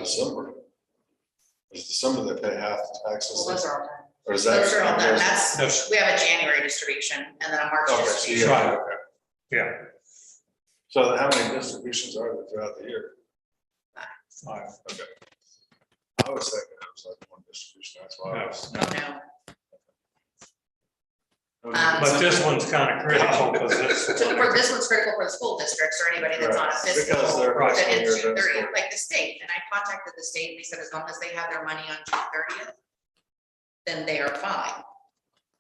December. Is December they pay half the taxes? Well, those are all done. Or is that? Those are all done. That's, Those- we have a January distribution and then a March Okay, so distribution. yeah, Right. okay. Yeah. So how many distributions are there throughout the year? Five. Okay. I was thinking it was like one distribution, that's why I was. Oh, no. But this one's kind of critical because it's. So for this one's critical for the school districts or anybody that's on a Right, fiscal. because they're Right. That fiscal it's year, June that's 30th, what- like the state, and I contacted the state, and they said as long as they have their money on June 30th, then they are fine.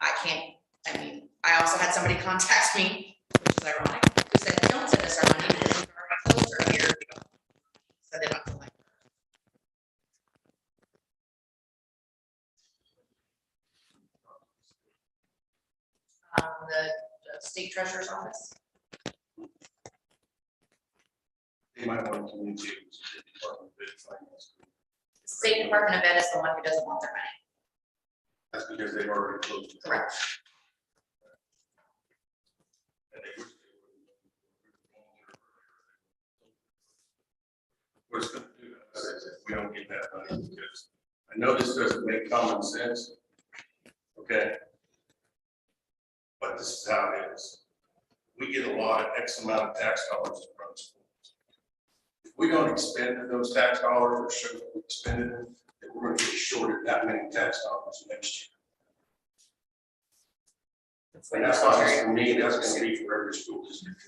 I can't, I mean, I also had somebody contact me, which is ironic, who said, don't send us our money because we're already closed earlier. So they don't collect. The state treasurer's office. They might want to communicate with the Department of Finance. The State Department of Ed is the one who doesn't want their money. That's because they've already closed. it. Correct. And they wish they would. What's going to do that if we don't get that money, because I know this doesn't make common sense. Okay. But this is how it is. We get a lot of X amount of tax dollars to run schools. If we don't expend those tax dollars or show that we expended them, then we're going to get shorted that many tax dollars next year. And that's not just for me, that's going to be for every school district.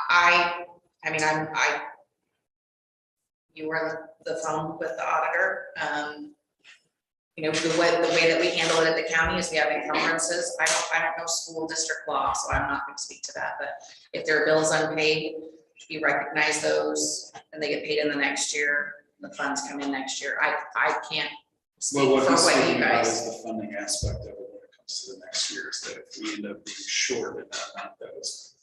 I mean, you were the phone with the auditor. You know, the way that we handle it at the county is we have encumbrances. I don't know school district law, so I'm not going to speak to that. But if there are bills unpaid, you recognize those and they get paid in the next year. The funds come in next year. I can't speak Well, what for he's what you speaking about guys. is the funding aspect of it when it comes to the next year, is that if we end up being short in that amount that was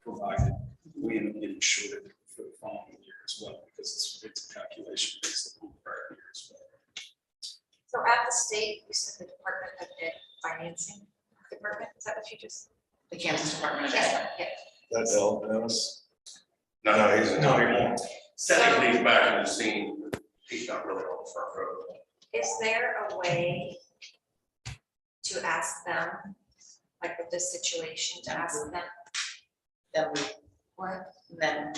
provided, we end up getting shorted for the following year as well, because it's a calculation based on prior year as well. So at the state, you said the Department of Ed Financing Department, is that what you just? The Kansas Department of Ed. Yeah. That Dell, Dennis? No, he's No, not. he won't. Technically, he's back in the scene, but he's not really on the front row. Is there a way to ask them, like with this situation, to ask them Then, what? then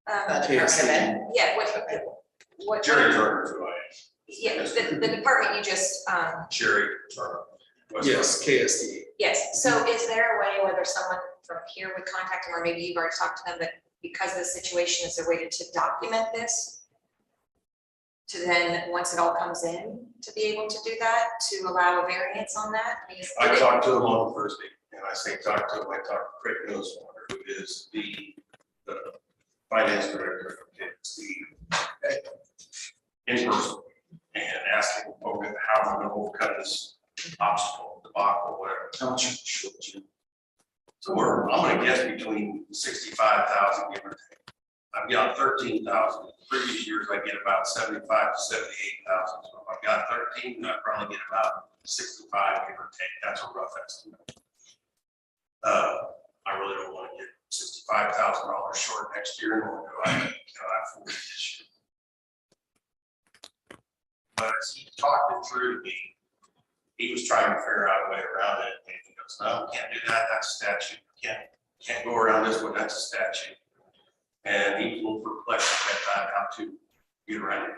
Um, the Department of Ed. Yeah, what? Jerry Turner, who I am. Yeah, the department you just, Jerry Turner. Yes, KSD. yes, so is there a way whether someone from here would contact them, or maybe you've already talked to them, that because of the situation, is there a way to document this? To then, once it all comes in, to be able to do that, to allow a variance on that? I mean, I talked to him on Thursday, and I say, talk to him, I talked to Craig Millswater, who is the finance director of KSD, in person, and asked him, okay, how am I going to overcome this obstacle, debacle, whatever. How much short you? So I'm gonna guess between 65,000, give or take. I've got 13,000. Previous years, I get about 75 to 78,000. So if I've got 13, then I probably get about 65, give or take. That's a rough estimate. I really don't want to get $65,000 short next year, nor do I afford it this year. But as he talked it through to me, he was trying to figure out a way around it, and he goes, no, can't do that, that's a statute, can't go around this one, that's a statute. And he was a little perplexed at how to get around it.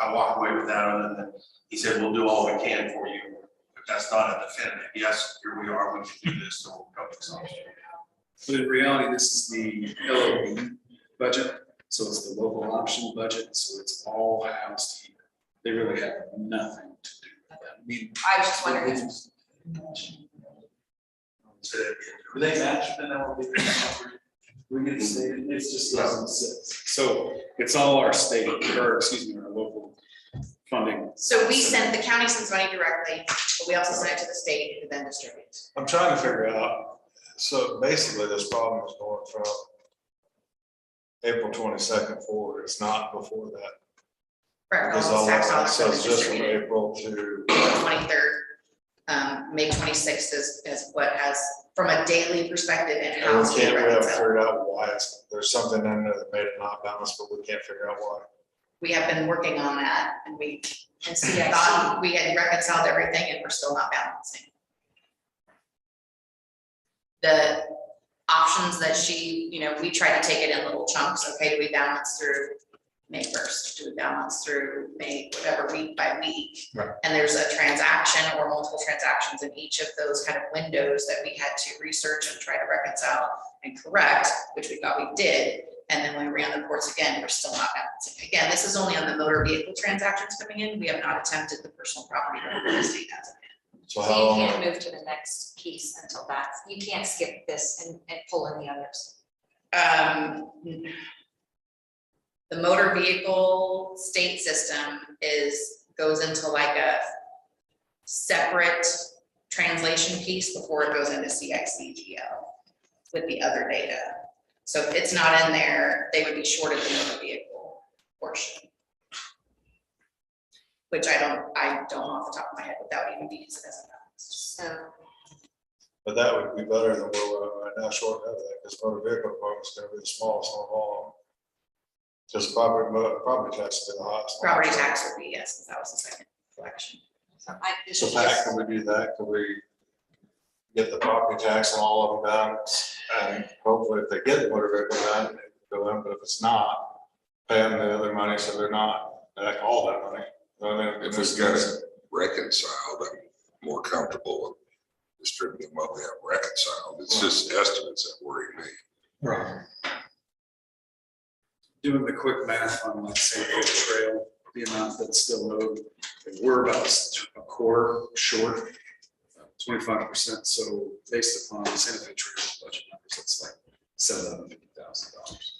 I walked away with that, and then he said, we'll do all we can for you, but that's not a definitive, yes, here we are, we can do this, so we'll come to something. But in reality, this is the LOB budget, so it's the local option budget, so it's all housed here. They really have nothing to do with that. I mean, I was just wondering if do they match the LOB? We get state, it's just doesn't sit. So it's all our state, or excuse me, our local funding. so we send, the county sends money directly, but we also send it to the state who then distributes. I'm trying to figure out, so basically this problem is going from April 22nd forward, it's not before that. Correct, Because all all those tax that, dollars so are it's just from distributed April to, 23rd. May 26th is what has, from a daily perspective and And how we to can't, we haven't reconcile. figured out why there's something in there that made it not balanced, but we can't figure out why. We have been working on that and we And thought CIC, we had reconciled everything and we're still not balancing. The options that she, we tried to take it in little chunks. Okay, do we balance through May 1st? Do we balance through May, whatever, week by week? Right. And there's a transaction or multiple transactions in each of those kind of windows that we had to research and try to reconcile and correct, which we thought we did. And then when we ran the reports again, we're still not balancing. Again, this is only on the motor vehicle transactions coming in. We have not attempted the personal property that the state has in. So so how you long, can't move to the next piece until that's, you can't skip this and pull in the others. The motor vehicle state system goes into like a separate translation piece before it goes into CICGL with the other data. So if it's not in there, they would be shorted the motor vehicle portion. Which I don't know off the top of my head what that would even be, because it doesn't balance. So, but that would be better than where we're at right now, short of that, because motor vehicle department is gonna be the smallest one of all. Just property tax is the highest. one. Property tax would be, yes, since that was the second collection. so this So is Pat, just, can we do that? Can we get the property tax and all of them down? And hopefully if they get the motor vehicle down, they go in, but if it's not, pay them the other money so they're not, like all that money. If it's got it reconciled, I'm more comfortable with distributing what we have reconciled. It's just estimates that worry me. Right. Doing the quick math on like Santa Fe Trail, the amount that's still owed, and we're about a quarter short, 25%. So based upon Santa Fe Trail's budget numbers, it's like $750,000.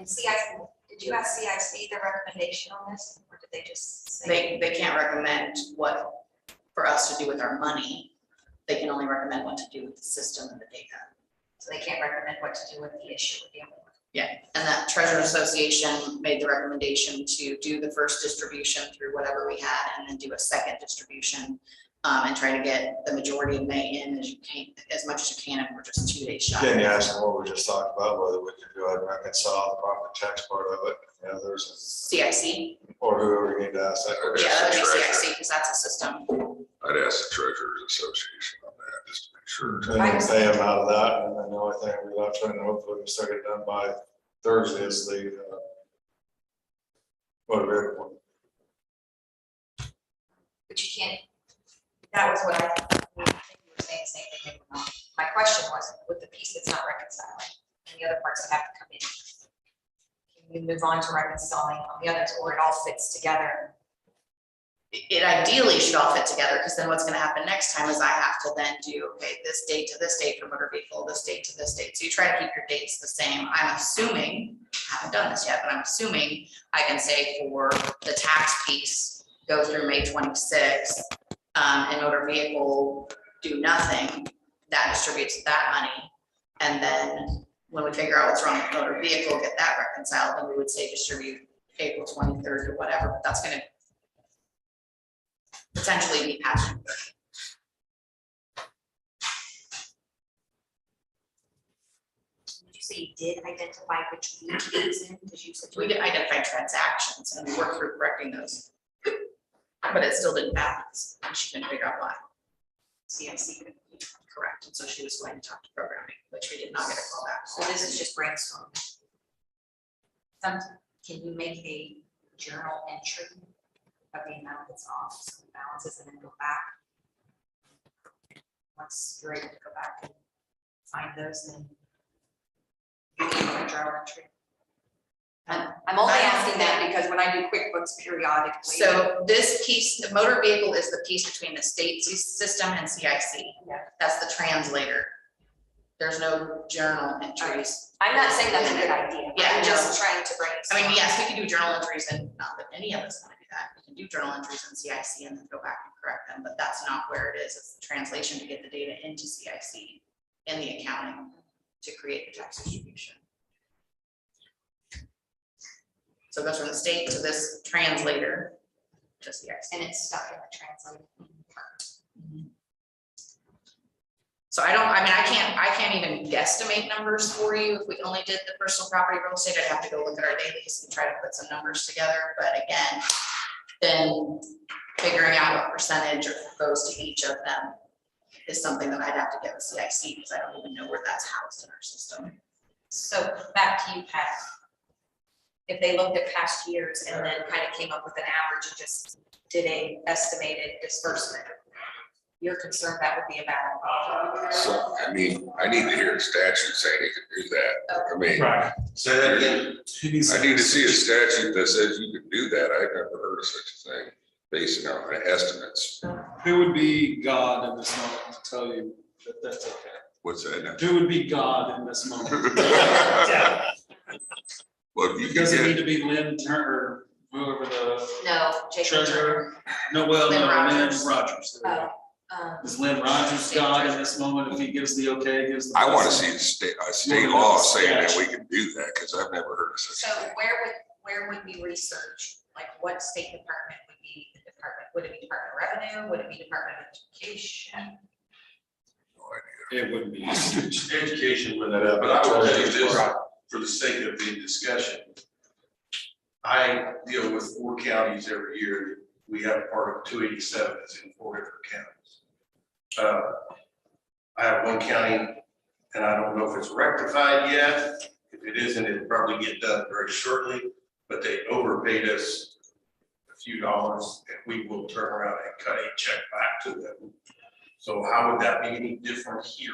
and CIC, did you ask CIC the recommendation on this, or did they just say? They can't recommend what for us to do with our money. They can only recommend what to do with the system and the data. So they can't recommend what to do with the issue with the other one. Yeah, and that Treasurer Association made the recommendation to do the first distribution through whatever we had and then do a second distribution. And try to get the majority of May in as much as you can, and we're just 2 days shy. Can you ask them what we just talked about, whether we can go ahead and reconcile the property tax part of it, and the others, CIC, or whoever you need to ask that yeah, question. that would be Treasurer. CIC, because that's a system. I'd ask the Treasurers Association on that, just to make sure. And then pay them out of that, and then the only thing we left, and hopefully we start it done by Thursday is the motor vehicle one. But you can't, that was what I think you were saying, the same thing, they were not. My question was, with the piece that's not reconciling, and the other parts that have to come in, can you move on to reconciling on the others, or it all fits together? It ideally should all fit together, because then what's gonna happen next time is I have to then do, okay, this date to this date for motor vehicle, this date to this date. So you try to keep your dates the same. I'm assuming, I haven't done this yet, but I'm assuming I can say for the tax piece, go through May 26th, and motor vehicle do nothing, that distributes that money. And then when we figure out what's wrong with motor vehicle, get that reconciled, then we would say distribute April 23rd or whatever, but that's gonna potentially be passed. Did you say you did identify which week it was in, because you said. We did identify transactions and we worked through correcting those. But it still didn't balance, and she couldn't figure out why. CIC couldn't be correct, and so she was going to talk to programming, which we did not get a call back. So this is just brainstorming. Can you make a journal entry of the amount that's off, some balances, and then go back? Once you're able to go back and find those, then you can make a journal entry. I'm only asking that because when I do QuickBooks periodically. So this piece, the motor vehicle is the piece between the state system and CIC. Yeah. That's the translator. There's no journal entries. I'm not saying that's a good idea. Yeah, I'm just trying to bring. I mean, yes, we can do journal entries, and not that any of us want to do that. We can do journal entries in CIC and then go back and correct them, but that's not where it is. It's the translation to get the data into CIC in the accounting to create the tax distribution. So it goes from the state to this translator, just the IC. And it's stuck in the translated part. So I can't even guesstimate numbers for you. If we only did the personal property real estate, I'd have to go look at our dailies and try to put some numbers together. But again, then figuring out what percentage goes to each of them is something that I'd have to get with CIC because I don't even know where that's housed in our system. So back to you, Pat. If they looked at past years and then kind of came up with an average and just did a estimated disbursement, you're concerned that would be a bad. So, I mean, I need to hear a statute saying you can do that. I mean, Right, Say that again. I need to see a statute that says you can do that. I've never heard of such a thing, basing on estimates. Who would be God in this moment to tell you that that's okay? What's that? Who would be God in this moment? Well, you can Does it get, need to be Lynn Turner, whoever the No, Jacob treasurer? No, well, Lynn no, Lynn Rogers. Rogers. There you go. Oh, Is Lynn Rogers God in this moment if he gives the okay, gives the? I want to blessing? see a state law saying that we can do that, because I've never heard of such so a thing. where would we research? Like what state department would be the department? Would it be Department of Revenue? Would it be Department of Education? No idea. It wouldn't be. Education with that, but I will tell you this, for the sake of the discussion. I deal with 4 counties every year. We have part of 287 that's in 4 different counties. I have one county, and I don't know if it's rectified yet. If it isn't, it'll probably get done very shortly, but they overpaid us a few dollars, and we will turn around and cut a check back to them. So how would that be any different here?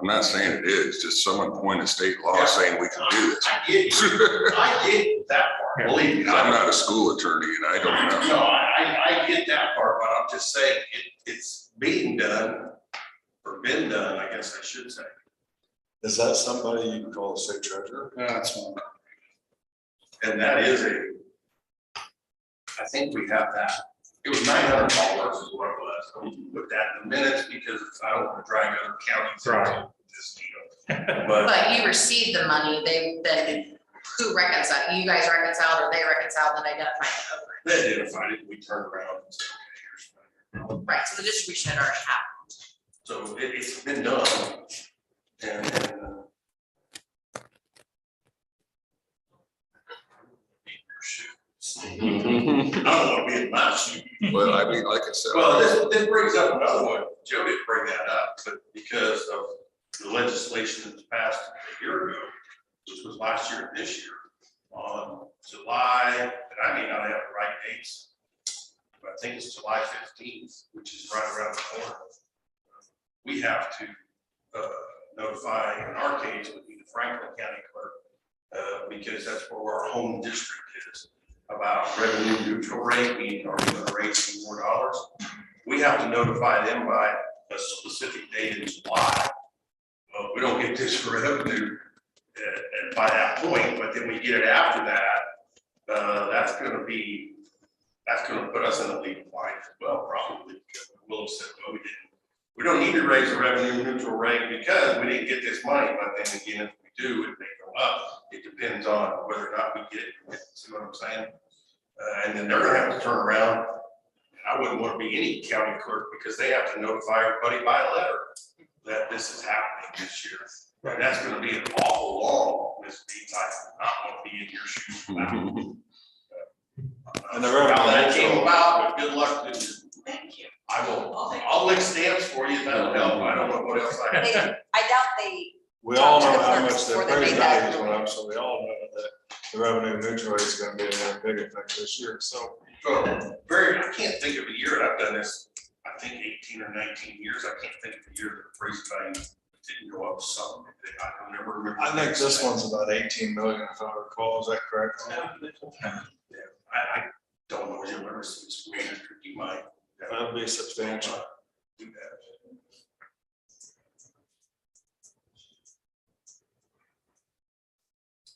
I'm not saying it is, just someone point a state law saying we can do this. I get you. I get that part, believe me. I'm not a school attorney and I don't know. No, I get that part, but I'm just saying it's being done or been done, I guess I should say. Is that somebody you can call the state treasurer? That's one. And that is I think we have that. It was $900 is what it was. So we can put that in the minutes because I don't want to drag other counties Right. into this deal. But But you received the money, then who reconciled? You guys reconciled or they reconciled and identified the overage? they identified it, we turned around and said, okay, here's money. Right, so the distribution had already happened. So it's been done. And I don't want to be in my shoes. Well, I mean, like I said. Well, this brings up another one. Joe didn't bring that up, but because of the legislation that was passed a year ago, which was last year and this year, on July, and I may not have the right dates, but I think it's July 15th, which is right around the corner. We have to notify, in our case, would be the Franklin County Clerk, because that's where our home district is, about revenue neutral rate, meaning are we gonna raise some more dollars? We have to notify them by a specific date in July. Well, we don't get this revenue and by that point, but then we get it after that, that's gonna put us in a legal line as well, probably, because we'll have said, well, we don't need to raise the revenue neutral rate because we didn't get this money, but then again, if we do, it may go up. It depends on whether or not we get it, see what I'm saying? And then they're gonna have to turn around. I wouldn't want to be any county clerk because they have to notify everybody by letter that this is happening this year. And that's gonna be an awful long, Ms. Deeds. I do not want to be in your shoes. for that. And the How that revenue came neutral- about, but good luck to you. Thank you. I'll lick stamps for you, that'll help. I don't know what else I They, can. I doubt they, We all Talk to know the how clerks much the before they appraised make that. values went up, so we all know that the revenue neutral rate is gonna be a big effect this year, so. So, I can't think of a year, and I've done this, I think 18 or 19 years, I can't think of a year that the appraised value didn't go up some. I don't ever remember. I think this one's about 18 million, if I recall, is that correct? I don't know, you'll ever see this weird, you might. That'd be substantial. Do that.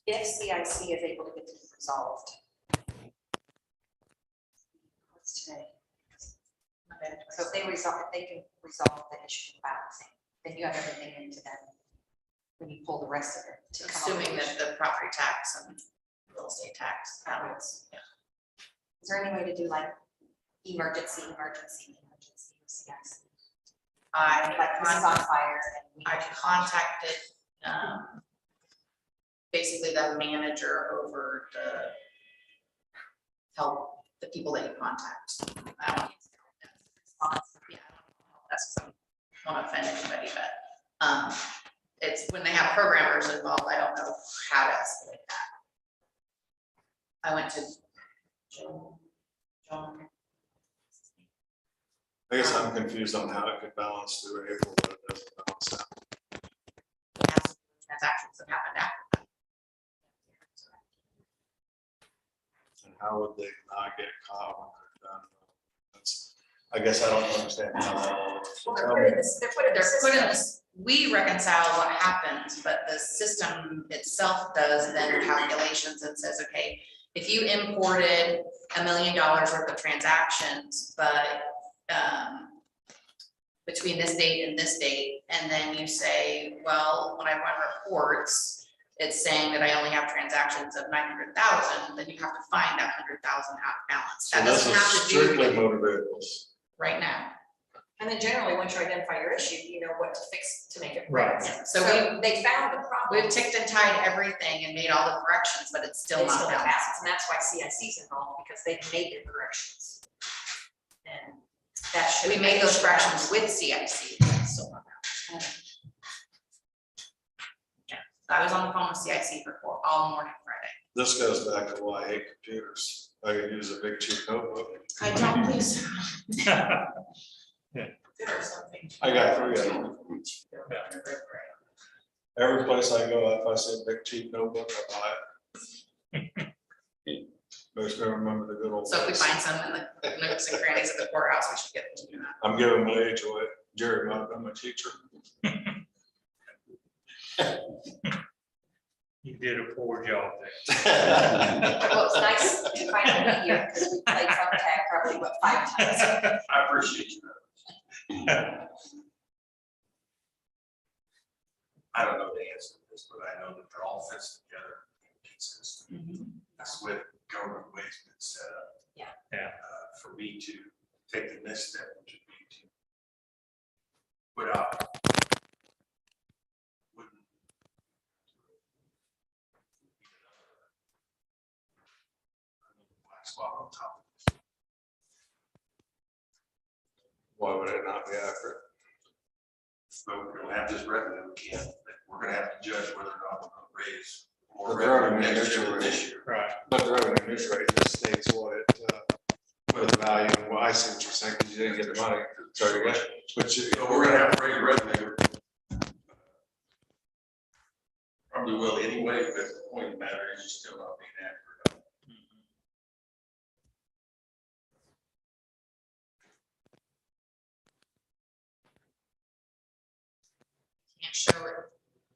if CIC is able to get this resolved. What's today? So if they can resolve the issue of balancing, then you have everything into them when you pull the rest of it. to come up with Assuming the that the property tax and real estate tax, that was, yeah. Is there any way to do like emergency, yes? Like this is on fire and we. I contacted, basically the manager over the help, the people that you contact. I don't yeah, that's, I don't want to offend anybody, but, it's when they have programmers involved, I don't know how to escalate that. I went to John. I guess I'm confused on how it could balance through April, but it doesn't balance out. We have some transactions that happened after that. And how would they not get caught when they're done? That's, I guess I don't understand how that all works. Well, Tell they're me. putting this, they're putting They're this. put in this, we reconcile what happens, but the system itself does then calculations and says, okay, if you imported $1 million worth of transactions, but between this date and this date, and then you say, well, when I run reports, it's saying that I only have transactions of 900,000, then you have to find that 100,000 out of balance. So That this doesn't is have to strictly do motor vehicles. right now. And then generally, once you identify your issue, you know what to fix to make it. Right. So They found the problem. we've ticked and tied everything and made all the corrections, but it's still It's not still balanced. passes, and that's why CIC's involved, because they made the corrections. And that should. We made those corrections with CIC, but it's still not balanced. Yeah, I was on the phone with CIC for all morning Friday. This goes back to why I hate computers. I could use a big cheap notebook. I don't, please. I got 3 of them. Every place I go, if I see a big cheap notebook, I buy it. Makes me remember the good old So if we days. find some in the nooks and crannies of the courthouse, we should get them to do that. I'm giving my age away. Jerry might have been my teacher. You did a poor job there. Well, it's nice to finally meet you, because we played phone tag probably, what, 5 times. I appreciate you. I don't know the answer to this, but I know that they're all fits together in pieces. That's with government ways been set up. Yeah. Yeah. For me to take the next step, which would be to put out wooden black spot on top of this. Why would it not be accurate? But we're gonna have this revenue, we can't, we're gonna have to judge whether or not we're gonna raise more The revenue revenue next year is than this year. Right. But the revenue news rate just states what it, what the value, well, I see what you're saying, because you didn't get the money. Sorry, again. But you, So we're gonna have to raise revenue. Probably will anyway, but the point of the matter is it's still not being accurate. Can't show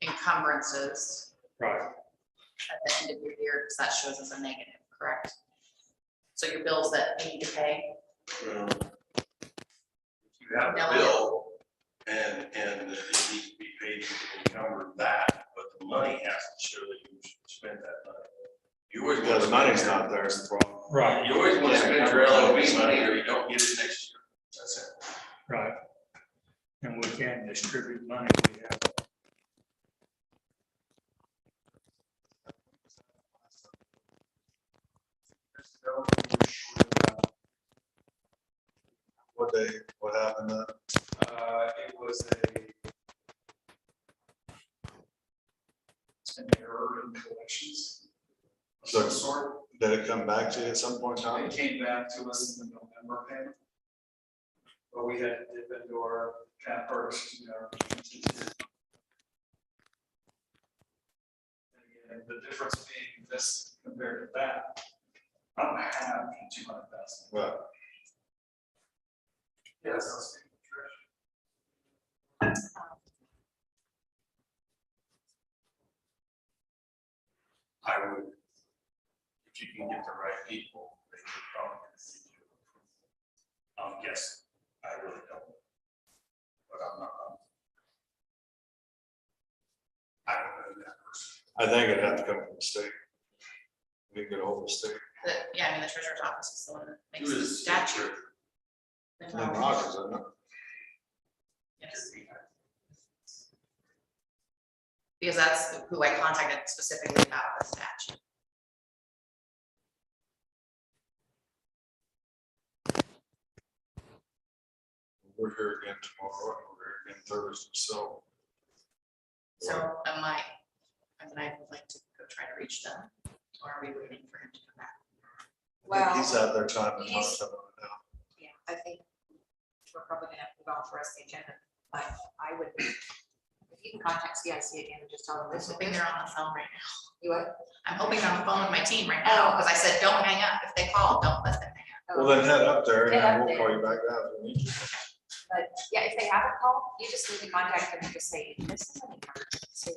encumbrances Right. at the end of your year, because that shows as a negative, correct? So your bills that you need to pay, If you have a bill and it needs to be paid, you can encumber that, but the money has to show that you spent that money. You always yeah, want the to money's spend not there, is the problem. Right. You always want to spend your LOE money or you don't get it next year. That's it. Right. And we can't distribute money we have. What happened then? It was an error in collections. of So- some sort. Did it come back to you at some point in time? It came back to us in the November payment. But we had to dip into our cap purchase, our. And again, the difference being this compared to that, I'm half in 200,000. Right. Yes, I'll speak with Trish. I would, if you can get the right people, they could probably see you. I'm guessing, I really don't. But I'm not. I don't know that person. I think it'd have to come from the state. We can get a hold of the state. Yeah, I mean, the treasurer's office is the one that makes Who the is statute. And then Rogers, isn't it? Yes. Because that's who I contacted specifically about the statute. We're here again tomorrow, and we're here again Thursday, so. So I would like to go try to reach them, or are we waiting for him to come back? I think he's out there trying to talk he's- to them now. Yeah, I think we're probably gonna have to go off the rest of the agenda, but I would, if you can contact CIC again and just tell them I'm this. hoping they're on the phone right now. You what? I'm hoping they're on the phone with my team right now, because I said, don't hang up. If they call, don't let them hang up. Well, then head up there and Head then up we'll call there. you back down if we need you. But yeah, if they haven't called, you just need to contact them and just say, this is an emergency.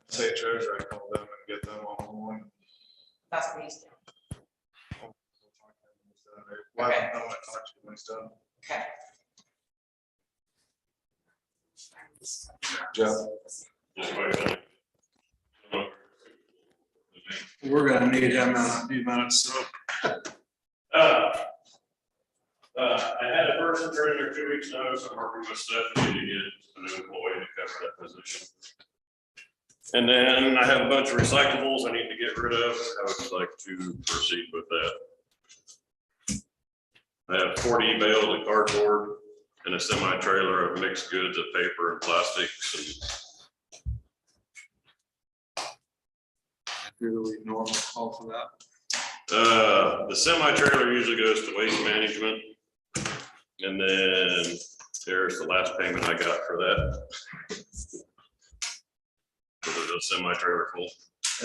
Say treasurer, I call them and get them on the line. That's what he's doing. Well, Okay. I might talk to you when he's done. Okay. Jeff, We're gonna need him in a few minutes, so. I had a person turn in their 2 weeks notice. I'm working with Stephanie to get a new employee to cover that position. And then I have a bunch of recyclables I need to get rid of. I would like to proceed with that. I have 40 bales of cardboard and a semi-trailer of mixed goods of paper and plastics. Who do we normally call for that? The semi-trailer usually goes to waste management. And then there's the last payment I got for that. For the semi-trailer full.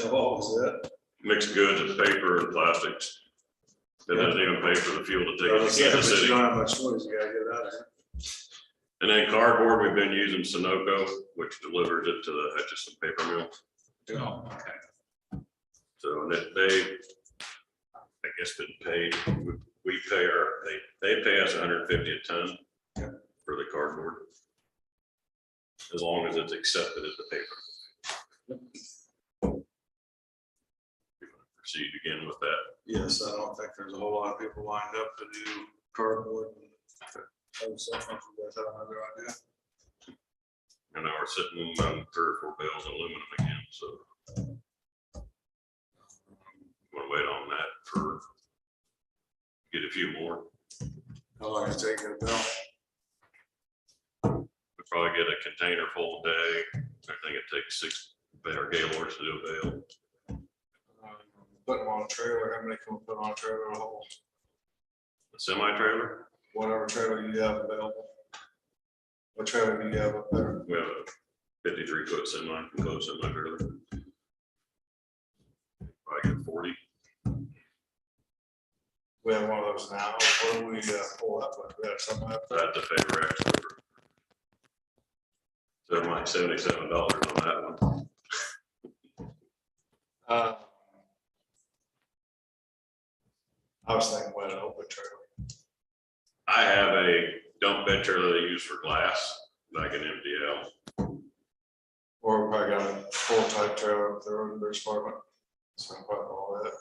and what was that? Mixed goods of paper and plastics. That doesn't even pay for the fuel to take it to Kansas But you City. don't have much choice, you gotta get it out of here. And then cardboard, we've been using Sunoco, which delivers it to the Hutchinson paper mill. Oh, okay. So and they, I guess, been paid, we pay they pay us 150 a ton for the cardboard. As long as it's accepted as the paper. Proceed again with that. Yes, I don't think there's a whole lot of people lined up to do cardboard. And so much you guys have another idea. And now we're sitting on 3 or 4 bales of aluminum again, so. Want to wait on that for, get a few more. How long is it taking to build? We probably get a container full a day. I think it takes 6 better gaylords to do a bale. Put them on a trailer, how many can we put on a trailer to hold? A semi-trailer, Whatever trailer you have available. What trailer do you have up there? we have a 53-foot enclosed semi-trailer. Probably get 40. We have one of those now, what do we pull up with? We have something up there. That's a favor extra. So it might $77 on that one. I was thinking wet open trailer. I have a dump bed trailer they use for glass, like an MDL. Or we probably got a full type trailer up there in their department. So probably all that.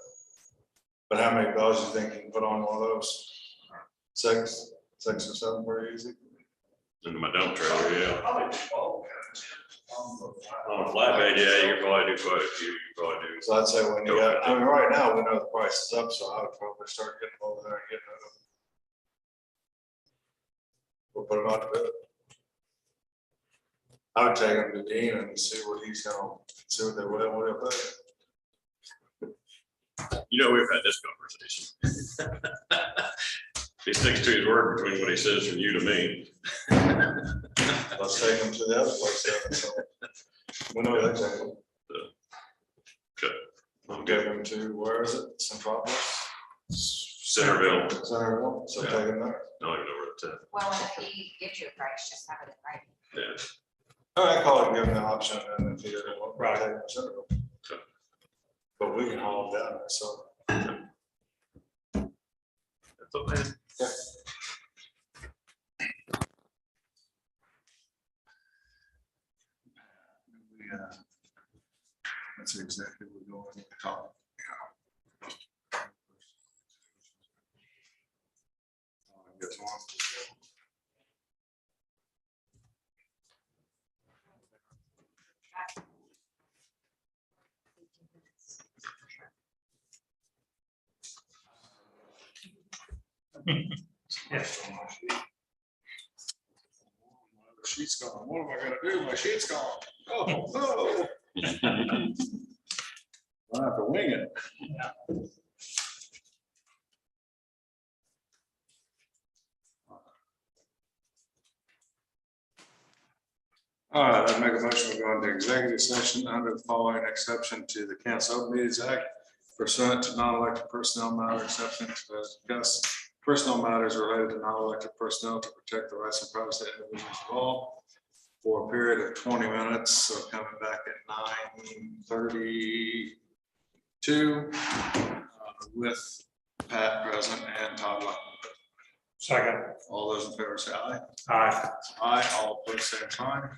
But how many bells you think you can put on one of those? 6 or 7 pretty easy. In my dump trailer, yeah. On a flatbed, yeah, you could probably do quite a few, you probably do. So I'd say when you got, I mean, right now, we know the price is up, so I would probably start getting over there and getting it. We'll put it on the bid. I would take him to Dean and see what he's gonna, see what they will pay. You know, we've had this conversation. He sticks to his word between what he says from you to me. Let's take him to the other place then, so. We know that, take him. Okay. We'll I'm get good. him to, where is it, Centropolis? Centerville, Centerville, so take him there. I don't even know where it's at. Well, and if he gives you a price, just have it in writing. Yeah. All right, call it, give him the option, and if he doesn't want, Right. take him to Centerville. Okay. But we can haul him down there, so. That's all I had. That's exactly what we're going to talk. gets one. Sheet's gone. What am I gonna do? My sheet's gone. Oh, no. I'll have to wing it. All right, I'd make a motion to go into executive session under the following exception to the Kansas Open Meetings Act pursuant to non-elected personnel matter exception to discuss personal matters related to non-elected personnel to protect the rights and privacy of individuals involved for a period of 20 minutes, so coming back at 9:32 with Pat present and Todd Luckman. Second. All those in favor say aye. Aye. Aye, all opposed, same sign.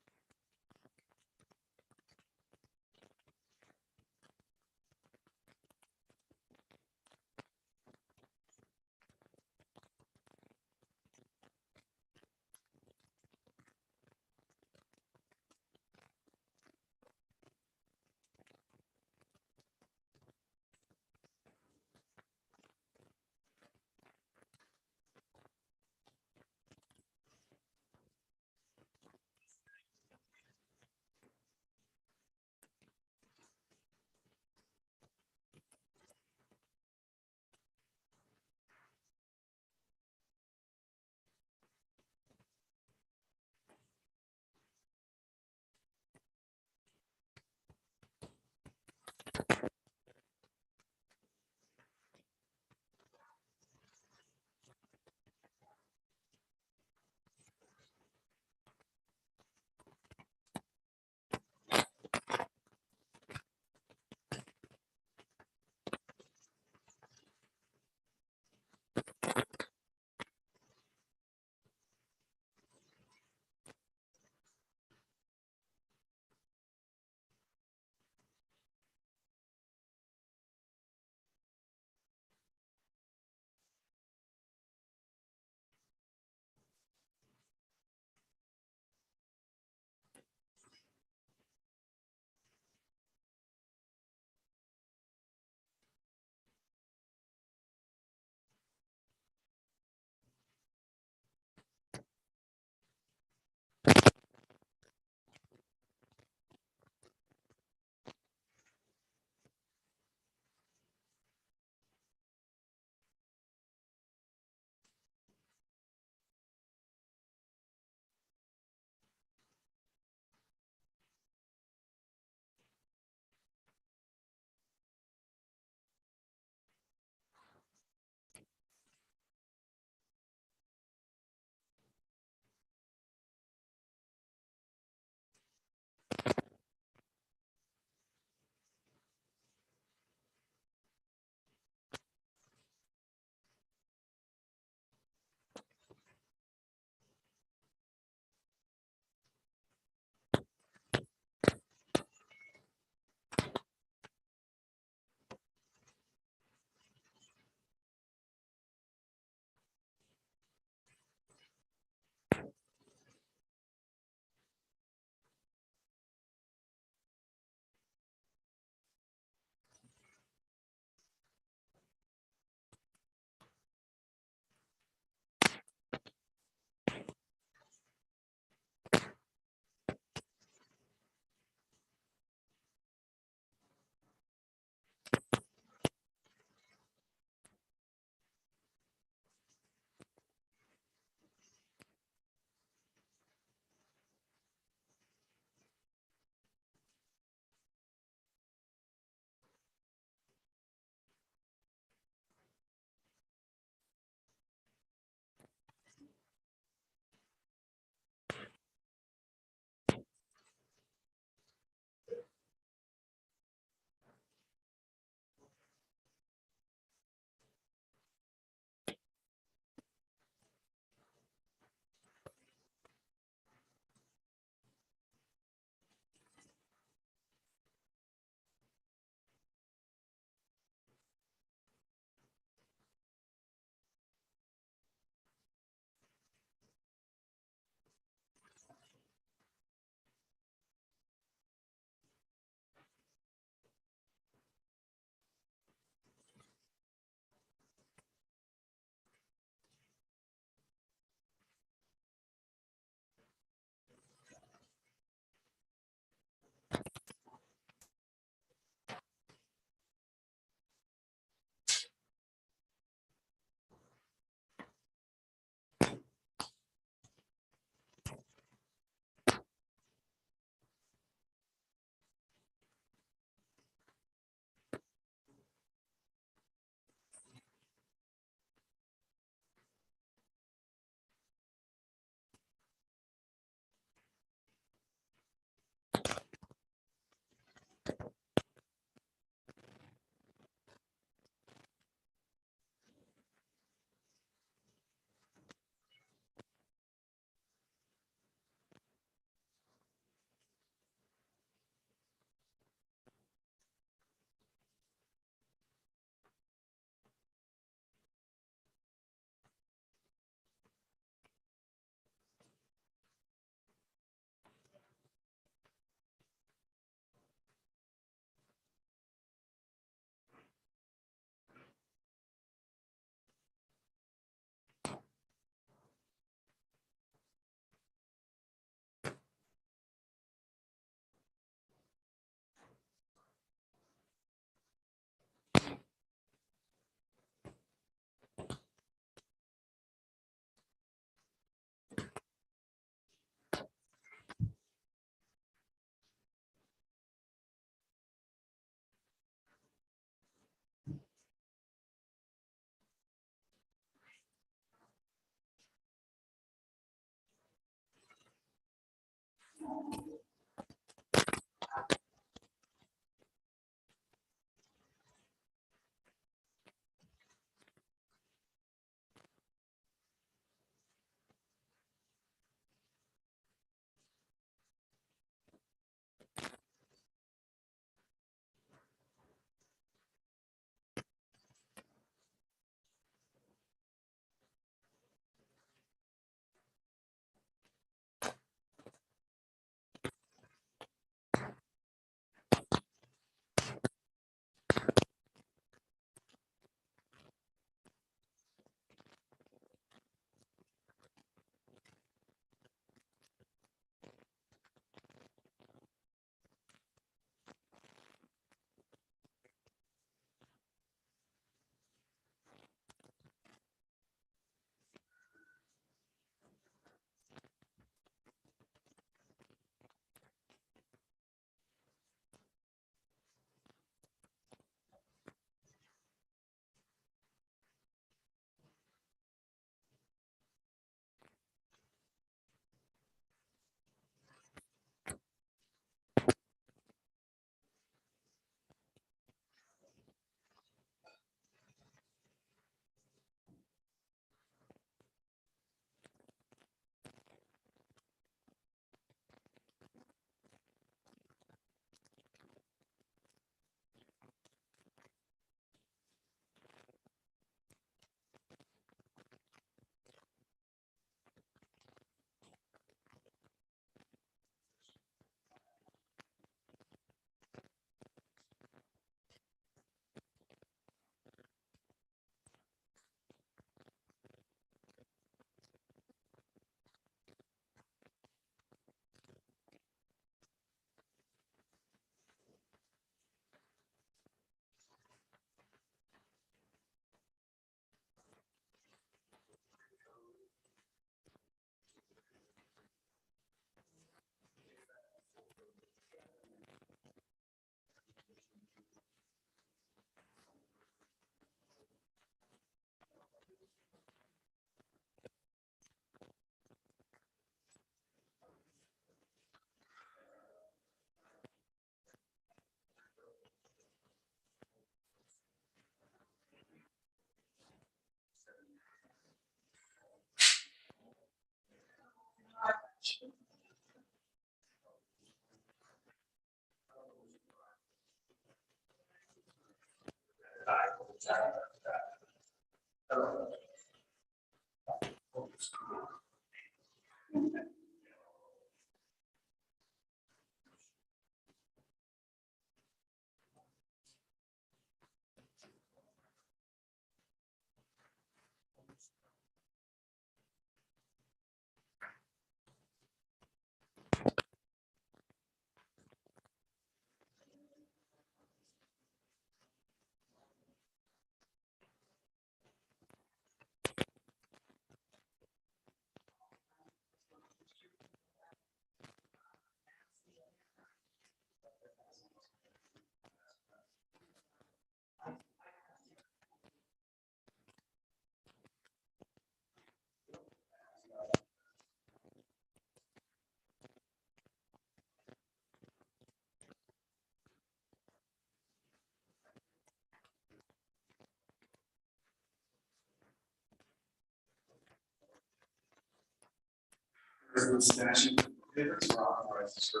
The statute prohibits or authorizes her.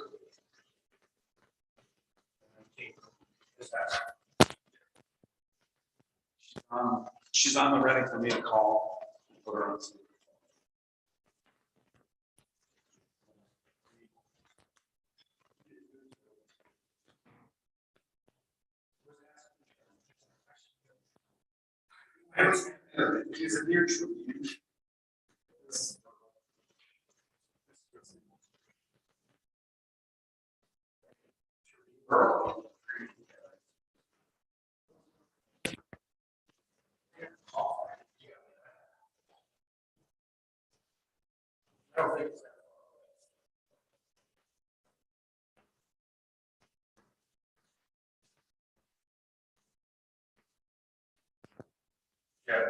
She's on the ready for me to call. Put her on speaker. Is it near true? I don't think so. Yeah.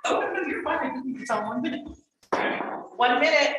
Oh, no, you're fine. It's on 1 minute. 1 minute.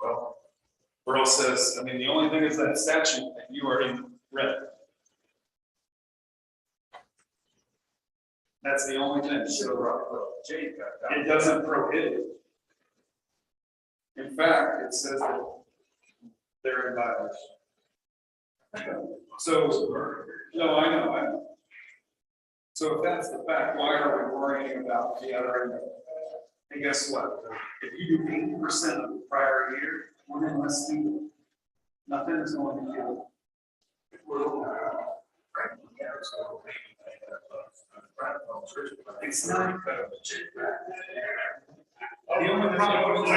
Well, Burl says, I mean, the only thing is that statute that you are in red. That's the only thing. It doesn't prohibit. In fact, it says that they're in violation. So, no, I know. So if that's the fact, why are we worrying about the other end of it? And guess what? If you do 80% of the prior year, we're in less than nothing is going to kill. It's not. The only problem is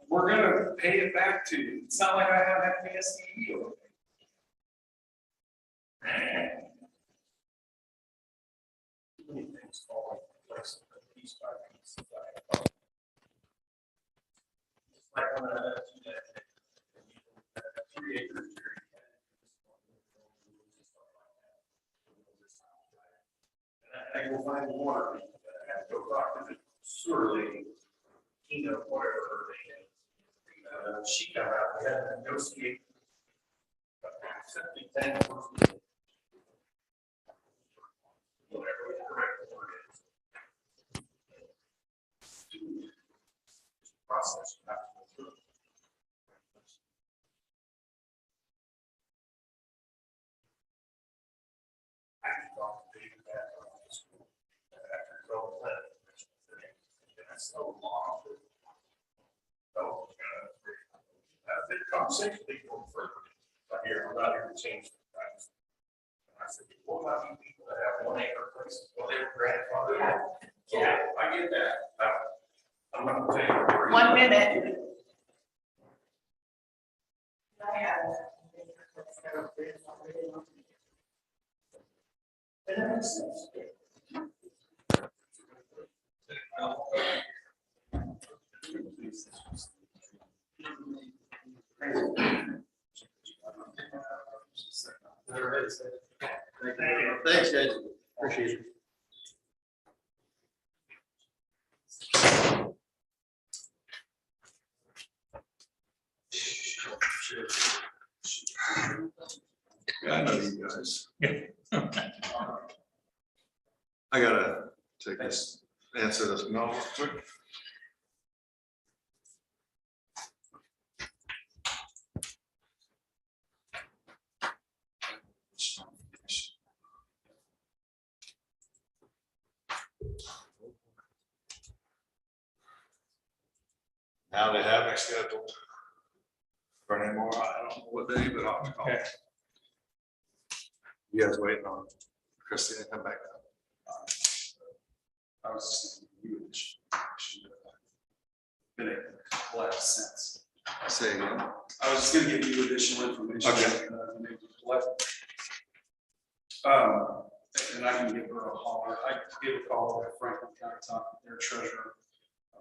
we're gonna pay it back to you. It's not like I have FPSDE. I go find water, I have to go talk to the sewer lady, whatever her name is. She come out, we had to negotiate. Septic tank. Whatever the correct word is. Process you have to go through. I can talk to David back on the school. After 12 minutes, that's so long. So, the conversation, they go further. But here, I'm not here to change the price. I said, what about you people that have 1 acre places? Well, they're grandfathered. Yeah, I get that. I'm not saying. 1 minute. Thanks, guys. Appreciate it. Yeah, I know you guys. I gotta take this, answer this mail real quick. Now they have me scheduled for any more, I don't know what day, but I'll call. Okay. You guys waiting on Christine to come back? I was just thinking you should been a couple of cents. Say again. I was just gonna give you additional information. Okay. Maybe collect. And I can give her a holler. I gave a call to Franklin County, talk to their treasurer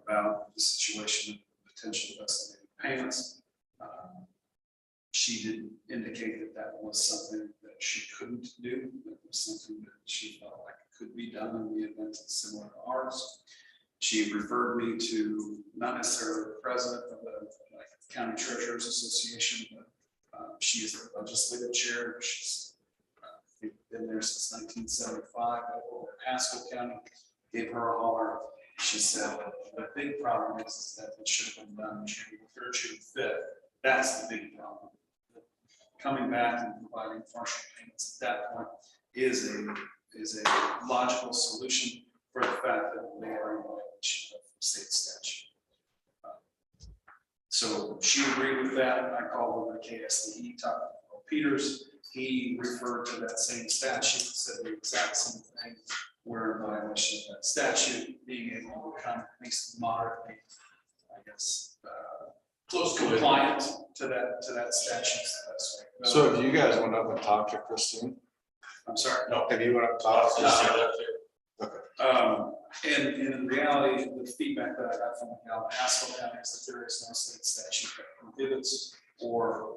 about the situation of potential estimated payments. She did indicate that that was something that she couldn't do. That was something that she felt like could be done in the event it's similar to ours. She referred me to not necessarily the president of the County Treasurers Association, but she is the legislative chair. She's been there since 1975 over in Haskell County. Gave her a holler. She said the big problem is that it should have been done June 3rd, June 5th. That's the big problem. Coming back and providing partial payments at that point is a logical solution for the fact that they are in violation of state statute. So she agreed with that, and I called over to KSDE, talked to Earl Peters. He referred to that same statute, said the exact same thing. We're in violation of that statute, being able to become at least moderately, I guess, close compliant to that statute. So if you guys went up and talked to Christine, I'm sorry. No. if you went up and talked to Christine, And in reality, the feedback that I got from the gal in Haskell County is that there is no state statute that prohibits or,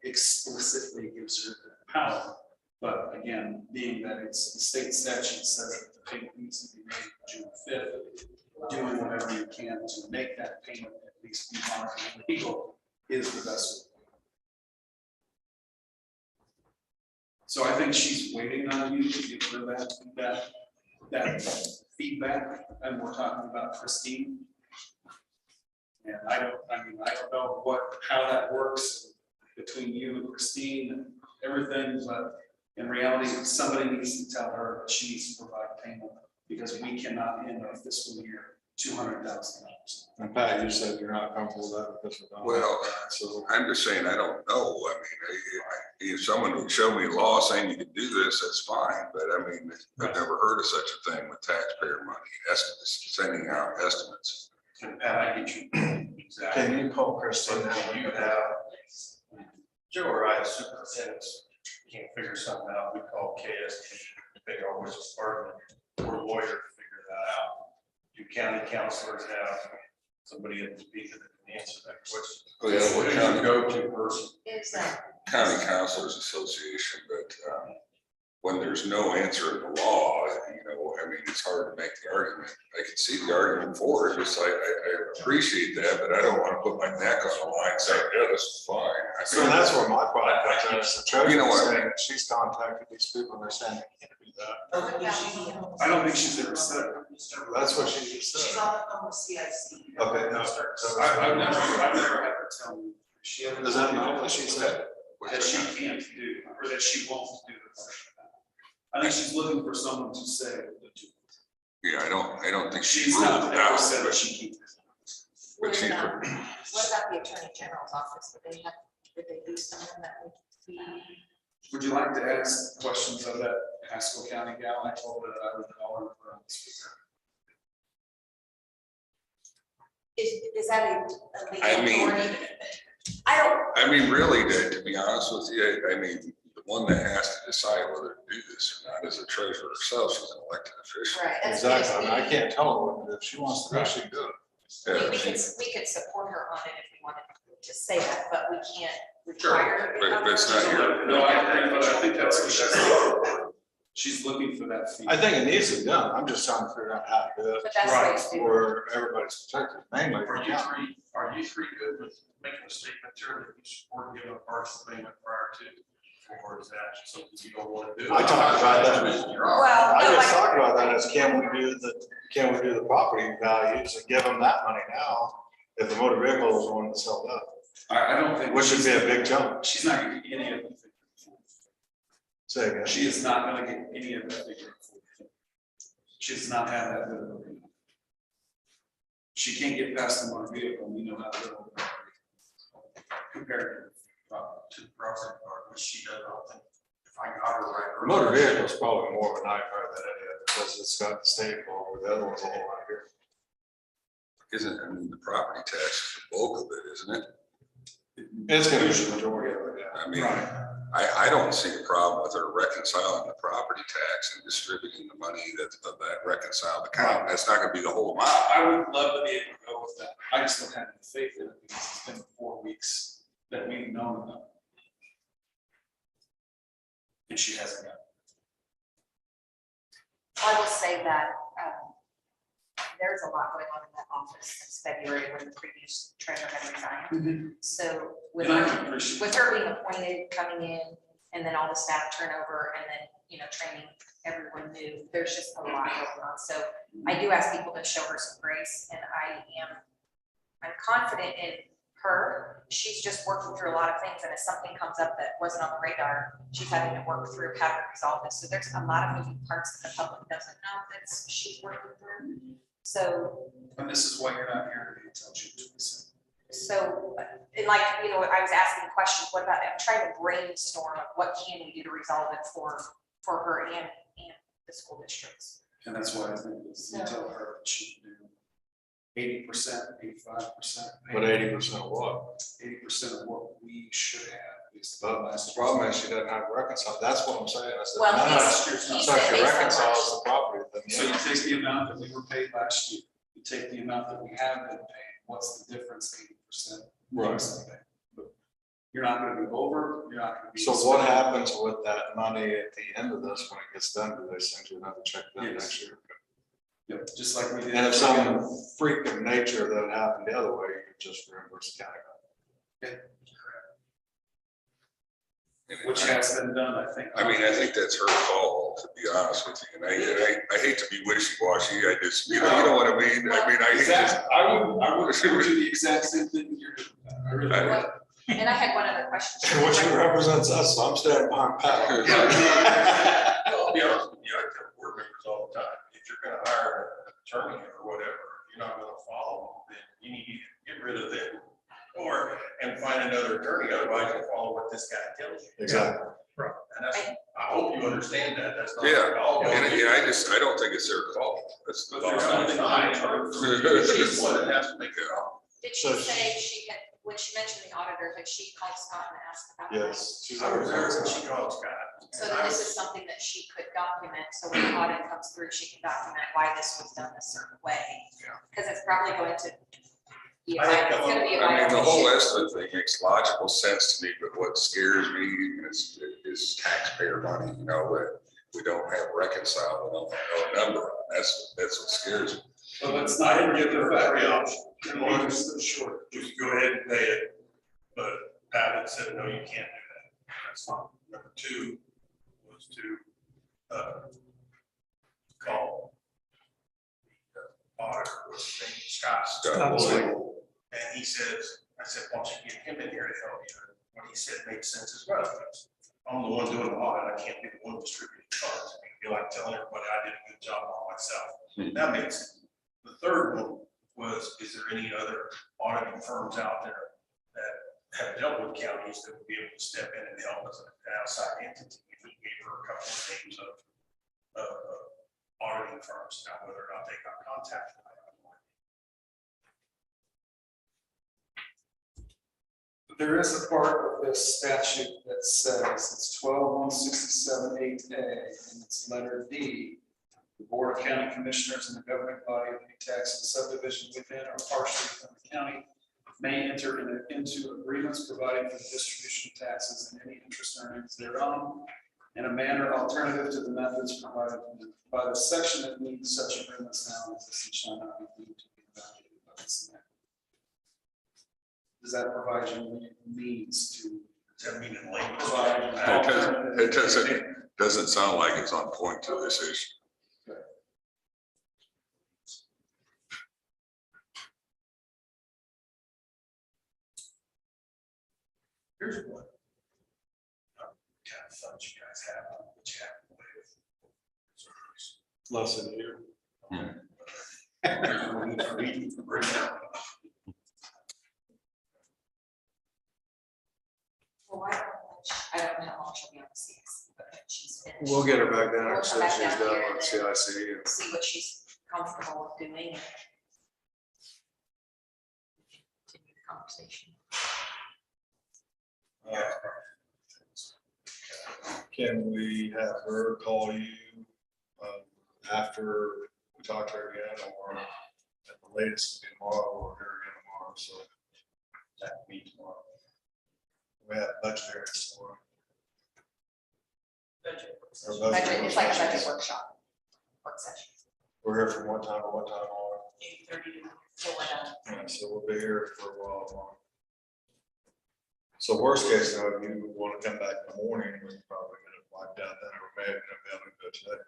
explicitly gives her the power. But again, being that it's the state statute says that the payment needs to be made June 5th, doing whatever you can to make that payment at least be marked legal is the best way. So I think she's waiting on you to give her that feedback, and we're talking about Christine. And I don't know how that works between you and Christine and everything, but in reality, somebody needs to tell her that she needs to provide payment because we cannot end our fiscal year $200,000. and Pat, you said you're not comfortable with that because of. Well, So I'm just saying, I don't know. I mean, if someone would show me law saying you can do this, that's fine. But I mean, I've never heard of such a thing with taxpayer money, estimates, sending out estimates. And Pat, I get you. Exactly. can you call Christine? So now? when you have Joe or I, superintendents, can't figure something out, we call KSD, figure out which department, or lawyer to figure that out. Do county counselors have somebody at the speaker that can answer that question? Oh, yeah, Who well, do you county- go to person? Is County Counselors Association, but when there's no answer in the law, I mean, it's hard to make the argument. I can see the argument for it, just like I appreciate that, but I don't want to put my neck on the line saying, yeah, this is fine. I So mean, that's where my problem comes in, is the treasurer You know what? saying that she's contacted these people and they're saying they can't do that. I don't think she's ever said it. That's what she just She's said. on the CIC. Okay, no, so I've never had her tell me. She ever does that mean what she said? that she can't do, or that she won't do this. I think she's looking for someone to say that yeah, I don't think she's she's ruled not it ever out, said that but she can't. but she. what about the Attorney General's office? Did they do someone that would be? Would you like to ask questions of that Haskell County gal? I told her that I would call her for a speaker. Is that a legal I mean- authority? I mean, really, to be honest with you, I mean, the one that has to decide whether to do this or not is the treasurer herself. She's an elected official. right. that's Exactly, I mean, I PSB. can't tell her what to do. If she wants to do it, she can do it. Yeah, We she- could support her on it if we wanted to say that, but we can't Sure, require her. to but it's come. not your- No, I agree, but I think that's, she's looking for that fee. I think it needs to be done. I'm just trying to figure out how to do it But that's the way to do it. where everybody's protected, mainly. Are you three good with making a statement here that you support giving a partial payment prior to? Or is that something you don't want to do? I talked about that. You're all right. Well, I no, just I- talked about that as can we do the property values and give them that money now if the motor vehicle is one that's held up, I don't think. which would be a big jump. She's not gonna get any of it. Say again. She is not gonna get any of that figure. She does not have that ability. She can't get past the motor vehicle, we know how to build. Compared To the property part, which she does not think, if I got her right. Motor vehicle is probably more of a nightmare than any other because it's got the state involved, the other one's all right here. Isn't, I mean, the property tax is the bulk of it, isn't it? It's gonna be the majority of it, yeah. I mean, I don't see a problem with her reconciling the property tax and distributing the money that reconciled account. That's not gonna be the whole amount. I would love to be able to go with that. I just don't have any faith in it because it's been 4 weeks that we've known about. And she hasn't got. I will say that there's a lot going on in that office since February when the previous treasurer had resigned. So with And I her, can appreciate. with her being appointed, coming in, and then all the staff turnover, and then, you know, training everyone new, there's just a lot going on. So I do ask people to show her some grace, and I'm confident in her. She's just working through a lot of things, and if something comes up that wasn't on the radar, she's having to work through how to resolve this. So there's a lot of moving parts that the public doesn't know that she's working through. So, And this is why you're not here today until June 27th. and like, you know, I was asking questions, what about, I'm trying to brainstorm of what can we do to resolve it for her and the school districts. And that's why I think it's, you tell her that she can do 80%, 85%. But 80% of what? 80% of what we should have. Is But the problem is she doesn't have to reconcile. That's what I'm saying. I said, Well, no, last year's he not. so if said she based on reconciles last- the property, then So you yeah. take the amount that we were paid last year, you take the amount that we have been paid, what's the difference, 80%? Right. You're not gonna be over, you're not gonna be. So what happens with that money at the end of this when it gets done? Do they send you another check then Yes. next year? Yep, just like we did. And if some freak of nature that happened the other way, you could just reimburse the county. Which has been done, I think. I mean, I think that's her call, to be honest with you, and I hate to be wishy-washy, I just, you know what I mean? I mean, I hate to. Exactly, I would do the exact same thing you're doing. I really would. What- And I had one other question. Which represents us, so I'm standing behind Pat. I'll be honest with you, I tell board members all the time, if you're gonna hire an attorney or whatever, if you're not gonna follow, then you need to get rid of them. And find another attorney, otherwise you follow what this guy tells you. Exactly. And that's, I hope you understand that, that's not. Yeah, all. And I don't think it's their call, that's the But bottom there's line. something behind it. She's the one that has to make it all. Did she So say she had, when she mentioned the auditor, had she called Scott and asked about that? Yes. She's I was there always- when she called Scott. So then this is something that she could document, so when the audit comes through, she can document why this was done a certain way. Yeah. Because it's probably going to be, a I think it's gonna be a I mean, the vital whole issue. estimate thing makes logical sense to me, but what scares me is taxpayer money, you know, that we don't have reconciled, we don't know a number, that's what scares me. Well, let's I not didn't give forget her the fact every that option. we're still short. You can go ahead and pay it, but Pat had said, no, you can't do that. That's not. Number two was to call the auditor, was Scott. And he says, I said, why don't you get him in here to help you? What he said made sense as well. I'm the one doing the audit, I can't be the one distributing funds. I feel like telling everybody I did a good job on myself. That makes sense. The third one was, is there any other auditing firms out there that have dealt with counties that would be able to step in and help as an outside entity? If we gave her a couple of names of auditing firms, now whether or not they got contacted. I don't know. There is a part of this statute that says, it's 12-167-8A, and it's letter D. The Board of County Commissioners and the governing body of any tax and subdivision within or partially within the county may enter into agreements providing for the distribution of taxes and any interest earnings thereon in a manner alternative to the methods provided by the section that means such agreements now exist and shall not be deemed to be evaluated by the Senate. Does that provide you means to Does that mean in language? provide? an It alternative? doesn't sound like it's on point to this issue. Here's what. Kind of funds you guys have, what you have to play with. Less than a year. Well, I don't know how long she'll be on the CIC, but if she's finished. We'll get her back down We'll there, come so back she's down done here on and CIC. and- See what she's comfortable with doing and continue the conversation. Can we have her call you after we talk to her again, or at the latest tomorrow, or her again tomorrow, so That means tomorrow. We have budget areas for. Or Budget, it's like a budget workshops. work session. We're here from what time to what time on? 8:30. So we're done. Yeah, so we'll be here for a while more. So worst case, though, if you want to come back in the morning, we're probably gonna wiped out then, or maybe gonna be able to do it today.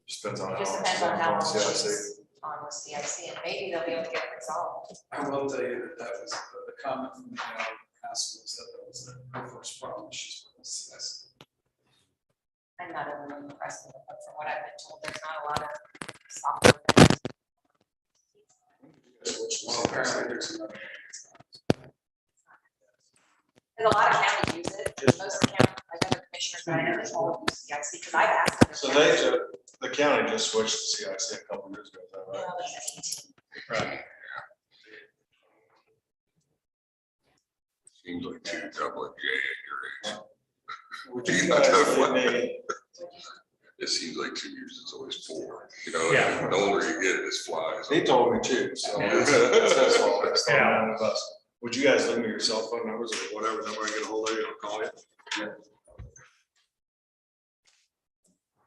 Just depends on It how. just much depends is on how on much CIC. is on with CIC, and maybe they'll be able to get it resolved. I will tell you that that was the comment from the council was that was the first problem she's with this. I'm not overly impressed with it, but from what I've been told, there's not a lot of software. Well, apparently there's another. And a lot of counties use it, most of the county, like other commissioners, I know they all use CIC, because I've asked them. So they, the county just switched to CIC a couple of years ago, is that right? Well, it's 18. Right. Seems like two double J at your age. Would you guys give me, It seems like 2 years is always 4, you know, Yeah. and the older you get, this flies. he told me too, so it's his fault, it's not on the bus. Would you guys leave me your cell phone numbers or whatever, number I get a hold of you, I'll call you?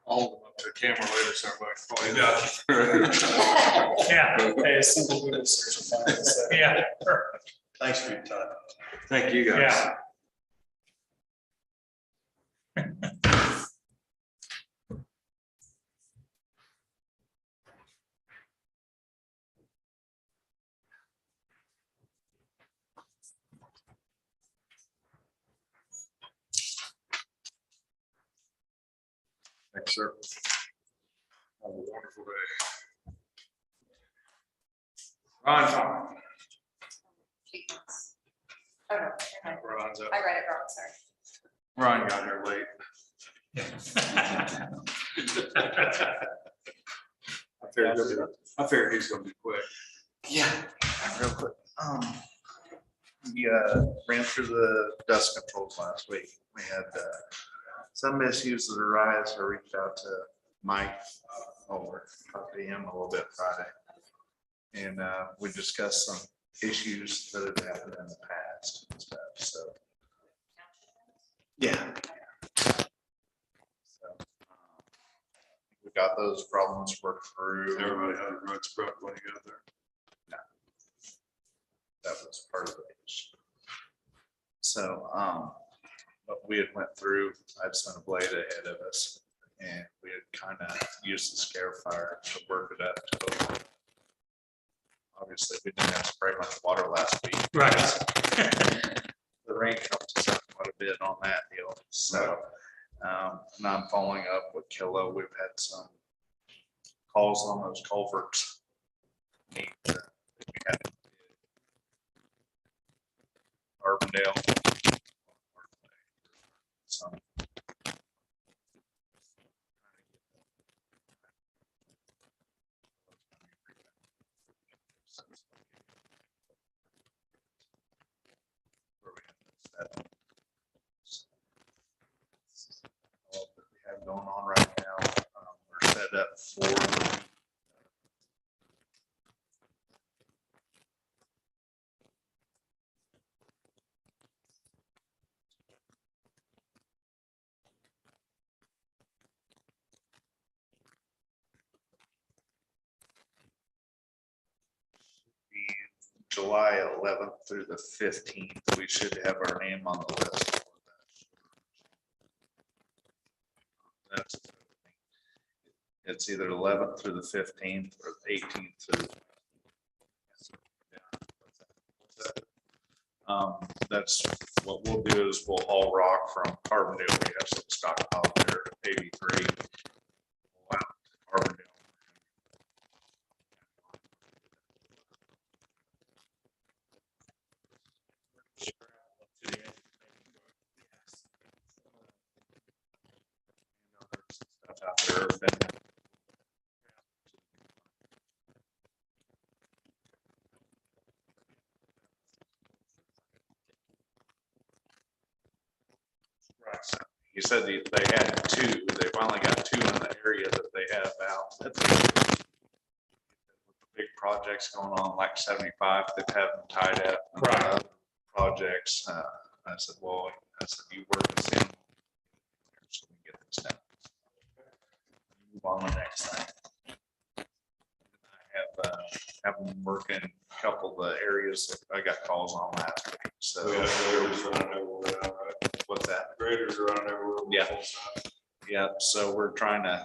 I'll hold them up to the camera later, so everybody can call you. Yeah, Hey, a simple Google search will find us. yeah, Thanks for your time. Thank you, guys. yeah. Thanks, sir. Have a wonderful day. Ron, fine. Oh, no, never mind. Ron's up. I read it wrong, sorry. Ron got here late. I figured he's gonna be quick. Yeah, real quick. We ran through the dust controls last week. We had some issues that arise. I reached out to Mike over, talked to him a little bit Friday. And we discussed some issues that have happened in the past and stuff, so. Yeah. So, we got those problems worked through. Everybody had a road scrub when you got there. That was part of the issue. So, but we had went through, I'd sent a blade ahead of us and we had kind of used the scare fire to work it up. To obviously, we didn't have to spray much water last week. Right. The rain helped us out quite a bit on that deal. So, now I'm following up with Kilo. We've had some calls on those culverts. We had Urbandale. Some. Where we have that. All that we have going on right now, we're set up for. July 11th through the 15th, we should have our name on the list. For that. That's it's either 11th through the 15th or the 18th through. That's what we'll do is we'll haul rock from Carbondale. We have some stockpile there, 83. Wow, Carbondale. Stuff out there. Right. So he said they had 2. They finally got 2 in the area that they have out. That's with the big projects going on, like 75, they've had them tied up. Right. Projects. I said, well, you work the same. So we get this done. Move on to the next thing. I have been working a couple of the areas that I got calls on last week, so. We have graders running everywhere now, right? What's that? Graders are running everywhere. Yeah. Yeah, so we're trying to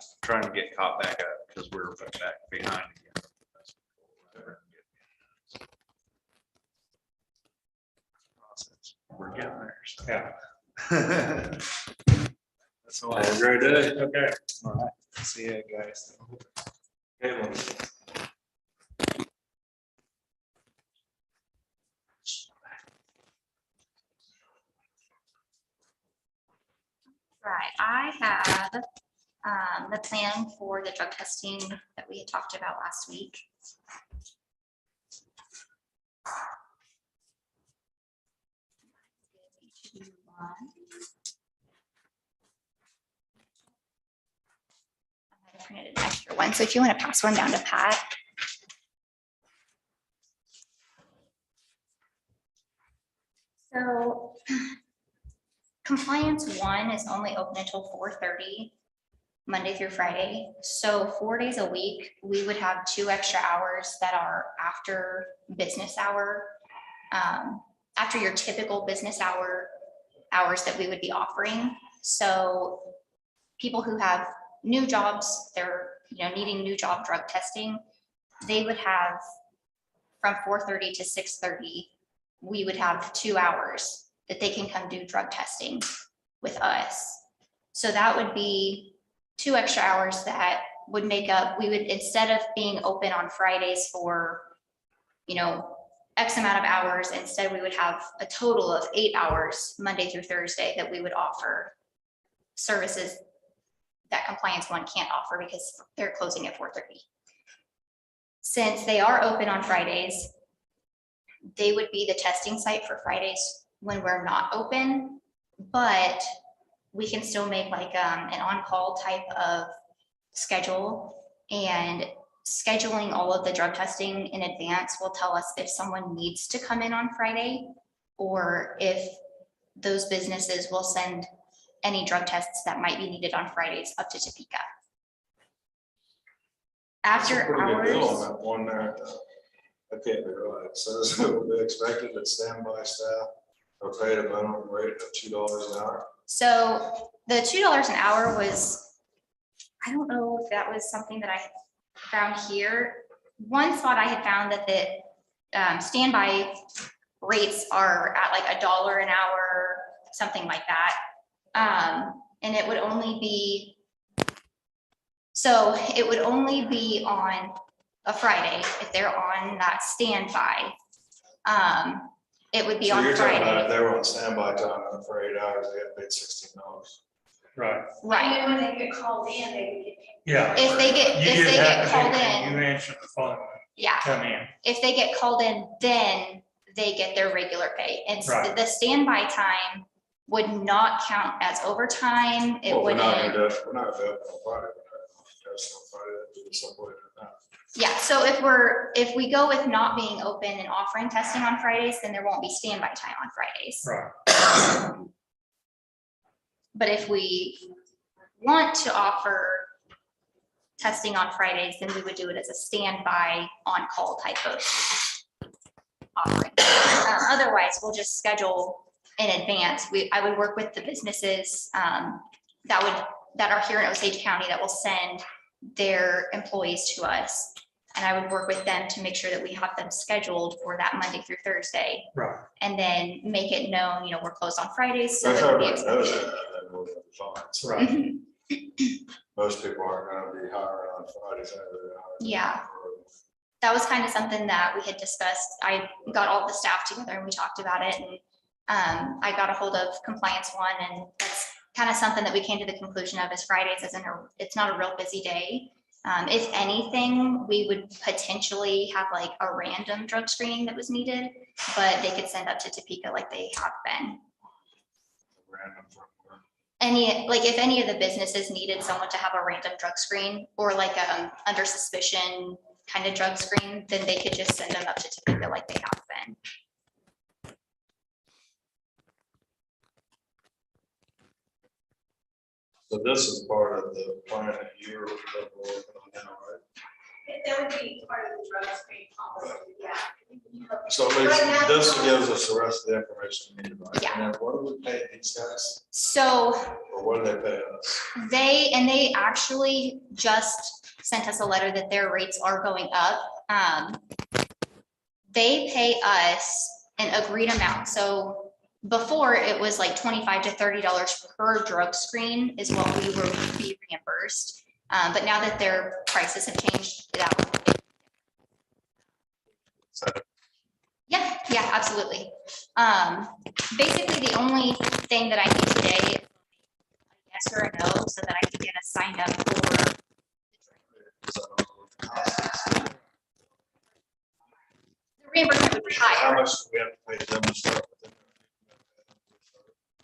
get caught back up because we're back behind again. We're getting there. So. Yeah. That's all. Have a great day. Okay. All right. See you guys. Caitlin. Right, I have the plan for the drug testing that we had talked about last week. I printed an extra one, so if you want to pass one down to Pat. So compliance 1 is only open until 4:30, Monday through Friday. So 4 days a week, we would have 2 extra hours that are after business hour, after your typical business hours that we would be offering. So people who have new jobs, they're needing new job drug testing, they would have from 4:30 to 6:30, we would have 2 hours that they can come do drug testing with us. So that would be 2 extra hours that would make up, we would, instead of being open on Fridays for, X amount of hours, instead we would have a total of 8 hours, Monday through Thursday, that we would offer services that compliance 1 can't offer because they're closing at 4:30. Since they are open on Fridays, they would be the testing site for Fridays when we're not open, but we can still make like an on-call type of schedule, and scheduling all of the drug testing in advance will tell us if someone needs to come in on Friday or if those businesses will send any drug tests that might be needed on Fridays up to Topeka. After That's a pretty good deal on hours, that one there. I can't be right. It says it will be expected that standby staff are paid a minimum rate of $2 an hour. so the $2 an hour was, I don't know if that was something that I found here. One spot I had found that the standby rates are at like $1 an hour, something like that. And it would only be, so it would only be on a Friday if they're on that standby. It would be So on you're talking about if Friday, they were on standby time and for 8 hours, they get paid $16. Right, right? when they get called in, they would get paid. yeah. If they You get called You in, answer the phone, yeah, come in. if they get called in, then they get their regular pay. And Right. the standby time would not count as overtime. It Well, we're not gonna wouldn't, do it, we're not gonna do it on Friday. That's on Friday, that'd be some way to do that. yeah, so if we go with not being open and offering testing on Fridays, then there won't be standby time on Fridays. Right, But if we want to offer testing on Fridays, then we would do it as a standby on-call type of offering. Otherwise, we'll just schedule in advance. I would work with the businesses that are here in Osage County that will send their employees to us. And I would work with them to make sure that we have them scheduled for that Monday through Thursday. right. And then make it known, we're closed on Fridays. So If it would be everybody knows expected. that, then we'll be fine. So Right. Mhm. most people aren't gonna be hiring on Fridays. They're hiring Yeah. on- That was kind of something that we had discussed. I got all the staff together and we talked about it, and I got a hold of compliance 1, and that's kind of something that we came to the conclusion of is Fridays it's not a real busy day. If anything, we would potentially have like a random drug screening that was needed, but they could send up to Topeka like they have been. Random from work. If any of the businesses needed someone to have a random drug screen or like under suspicion kind of drug screen, then they could just send them up to Topeka like they have been. So this is part of the plan that you're working on now, right? That would be part of the drug screen policy, yeah. So at least Right now- this gives us the rest of the information we need, right? Yeah. And then what do we pay these guys, So or what do they pay us? they actually just sent us a letter that their rates are going up. They pay us an agreed amount. So before it was like $25 to $30 per drug screen is what we were be reimbursed. But now that their prices have changed, that. Yeah, yeah, absolutely. Basically, the only thing that I need today is a yes or a no, so that I can get us signed up for. The reimbursement would be How higher. much do we have to pay them to start with?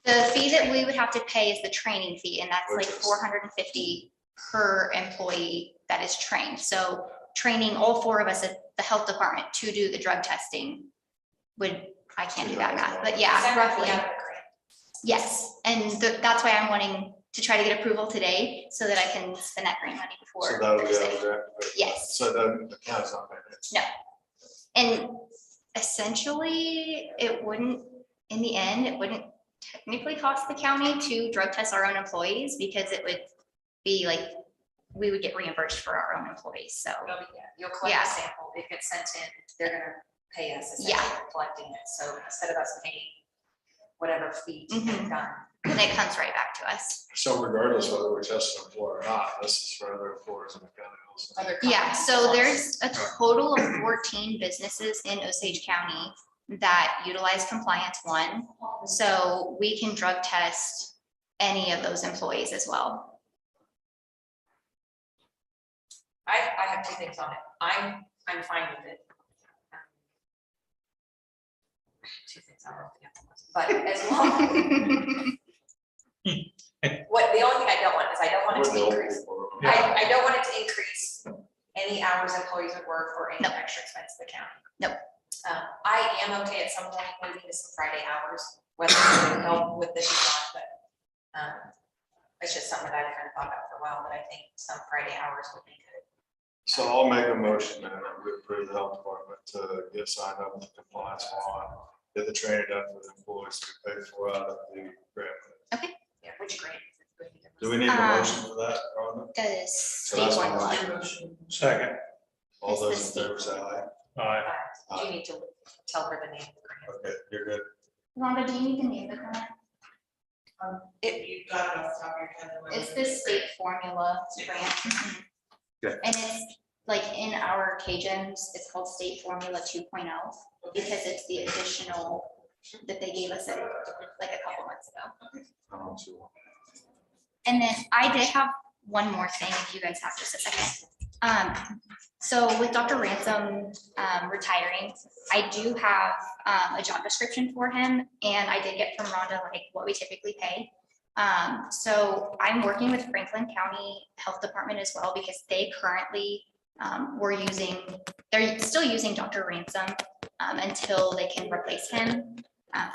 The fee that we would have to pay is the training fee, and that's like Which is- $450 per employee that is trained. So training all 4 of us at the health department to do the drug testing I can't do that math, but yeah, Separately roughly. out of the grant. Yes, and that's why I'm wanting to try to get approval today so that I can spend that grant money before. So that would be Thursday. out there. Yes. So then the county's not paying it. No. And essentially, it wouldn't, in the end, it wouldn't technically cost the county to drug test our own employees, because it would be like, we would get reimbursed for our own employees, so. You'll collect Yeah. a sample, it gets sent in, they're gonna pay us Yeah. essentially for collecting it, so instead of us paying whatever fee to get it done. And it comes right back to us. So regardless whether we're testing them for or not, this is for other employees in the county also. Other Yeah, companies so plus. there's a total of 14 businesses in Osage County that utilize Compliance One. So we can drug test any of those employees as well. I have 2 things on it. I'm fine with it. 2 things, I don't know if the other ones, but as long. The only thing I don't want is I don't want it We're to the old increase. people. I don't want it to increase any hours employees would work or any No. extra expense to the county. Nope. I am okay at some point moving to some Friday hours, whether it would help with this or not, but it's just something that I've kind of thought about for a while, but I think some Friday hours would be good. So I'll make a motion then that we approve the health department to get signed up with the compliance one, get the training done for the employees we pay for out of the grant. Yeah, which grant? Do we need a motion for that, Rhonda? Is So state that's my one. motion. Second. All It's the those in favor say aye. All right. Do you need to tell her the name of the grant? Okay, you're good. Rhonda, do you need the name of the grant? You got it off the top of your head. It's the state formula grant. Mhm. Okay. And it's like in our Cajuns, it's called State Formula 2.0 because it's the additional that they gave us like a couple months ago. And then I did have one more thing, if you guys have just a second. So with Dr. Ransom retiring, I do have a job description for him, and I did get from Rhonda like what we typically pay. So I'm working with Franklin County Health Department as well, because they currently they're still using Dr. Ransom until they can replace him,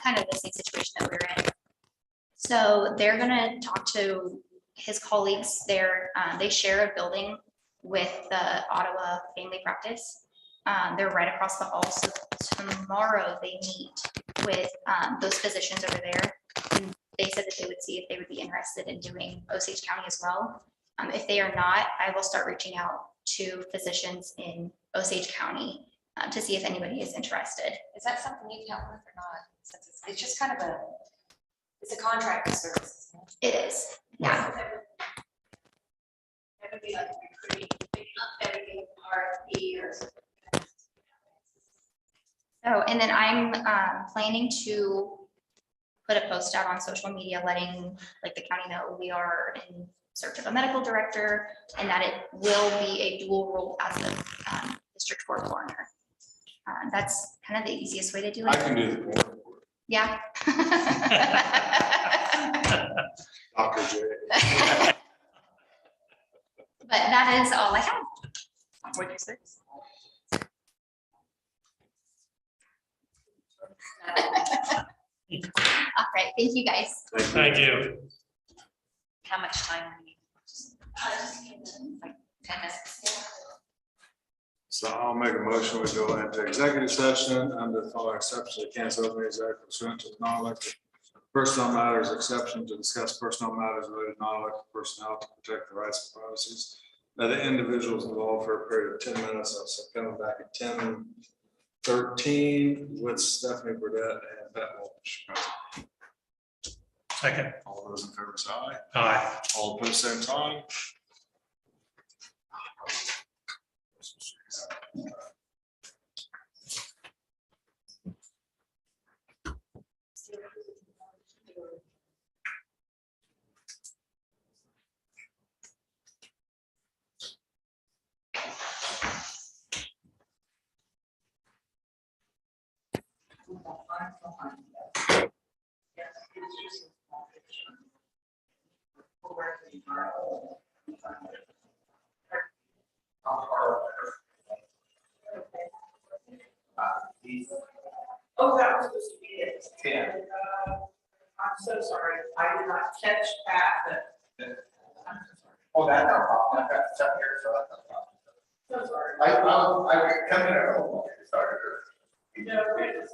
kind of the same situation that we're in. So they're gonna talk to his colleagues there. They share a building with the Ottawa Family Practice. They're right across the hall. So tomorrow they meet with those physicians over there. And they said that they would see if they would be interested in doing Osage County as well. If they are not, I will start reaching out to physicians in Osage County to see if anybody is interested. Is that something you can help with or not? Since it's just kind of it's a contract of service. It is, yeah. That would be like recruiting, everything RFP or. Oh, and then I'm planning to put a post out on social media, letting like the county know we are in search of a medical director, and that it will be a dual role as the district court coroner. That's kind of the easiest way to do I it. can do the corner work. Yeah. Dr. J. But that is all I have. What'd you say? All right, thank you guys. Thank you. How much time? we need? Like 10 minutes? So I'll make a motion, we go into executive session under the following exceptions, to cancel open executive pursuant to the non-elected personnel matters exception to discuss personnel matters related to non-elected personnel to protect the rights and privacies of the individuals involved for a period of 10 minutes. So coming back at 10:13 with Stephanie Burdette and Pat Walsh. Second. All those in favor say aye. Aye. All opposed, same sign. Oh, that was supposed to be it. Yeah. I'm so sorry. I did not catch that, but. I'm so sorry. Oh, that's no problem. I've got stuff here, so that's no problem. So sorry. I come in at home, started. No, it is.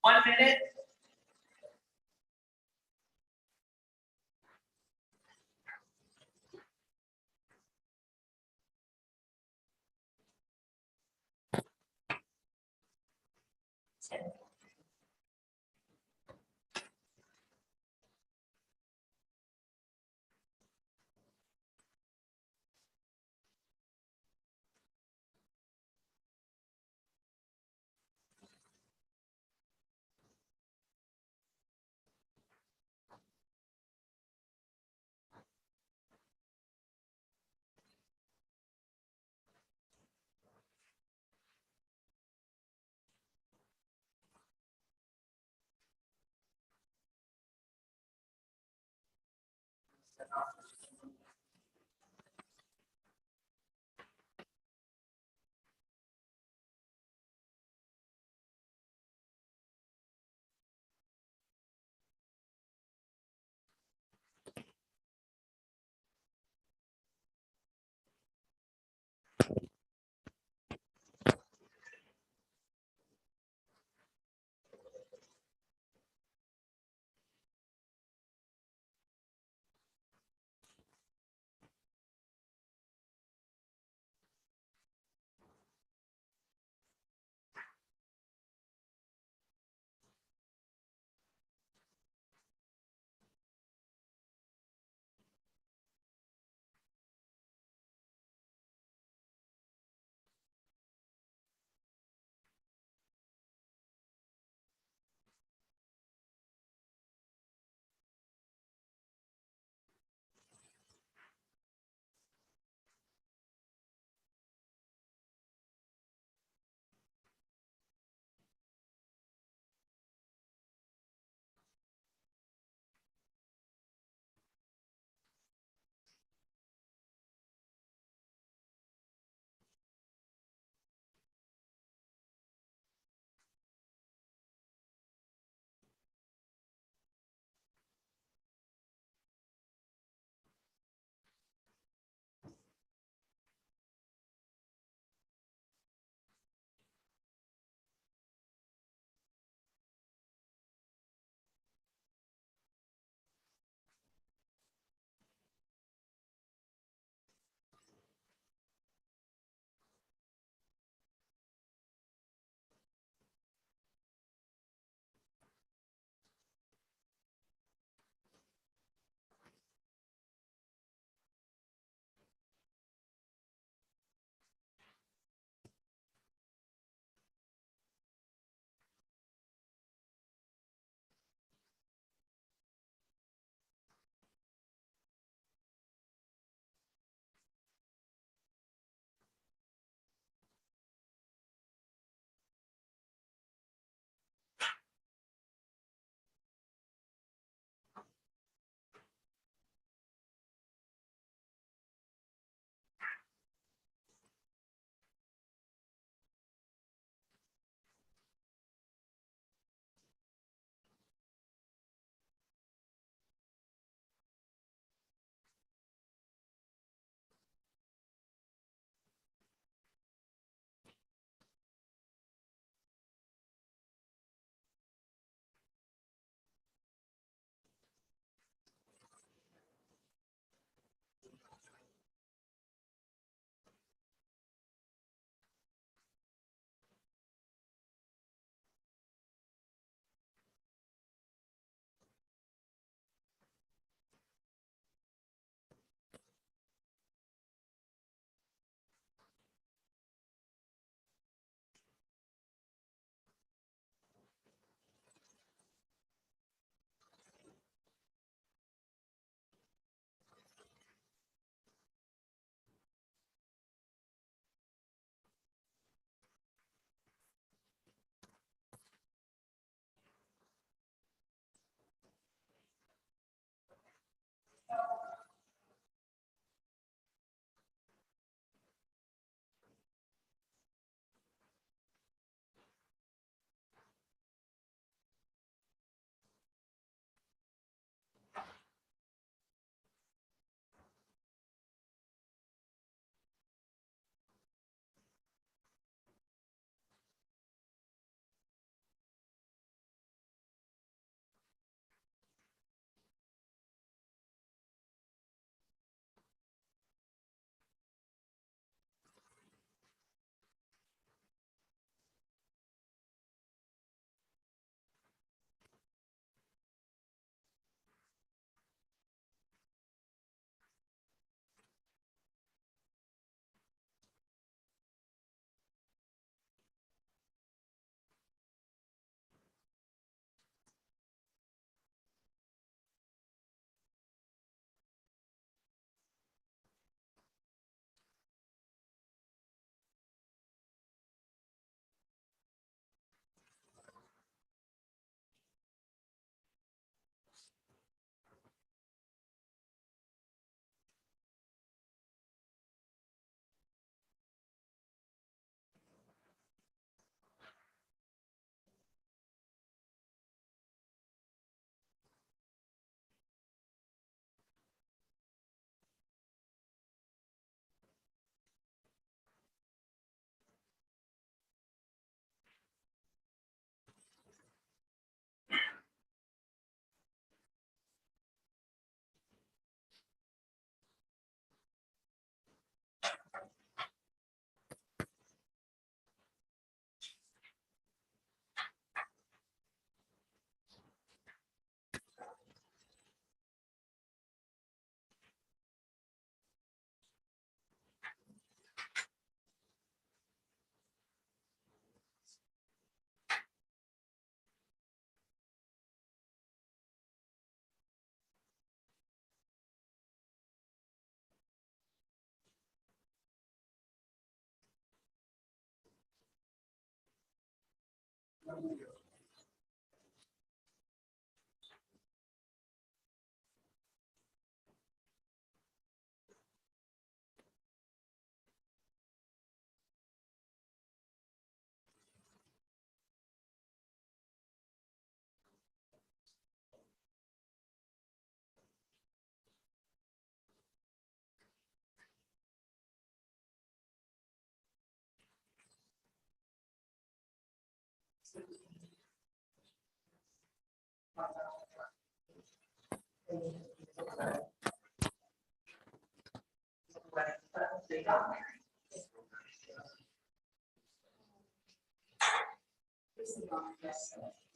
1 minute.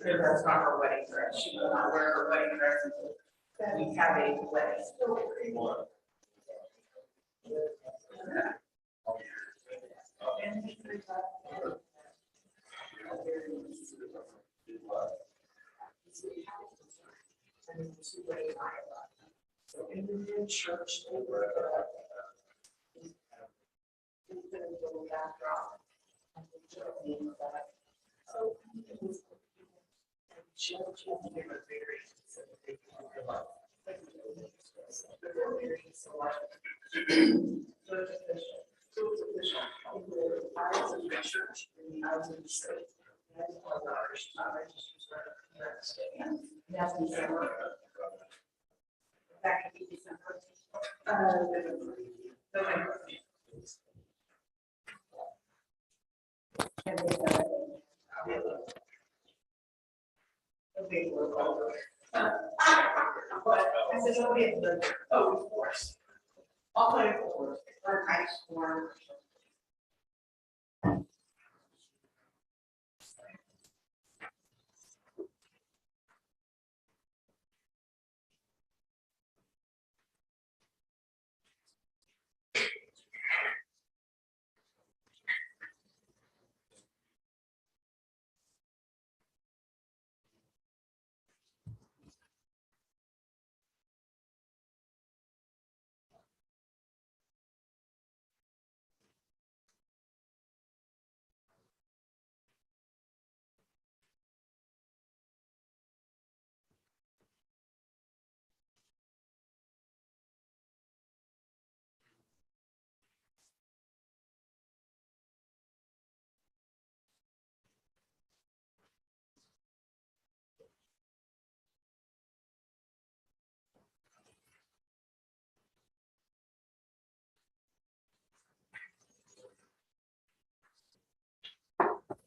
That's not her wedding dress. She will not wear her wedding dress. We have a wedding. So in the church, they were. Backdrop. So. That could be December. November. And then, okay, we're over. I said, oh, we have the, oh, of course. I'll play it forward, or high score.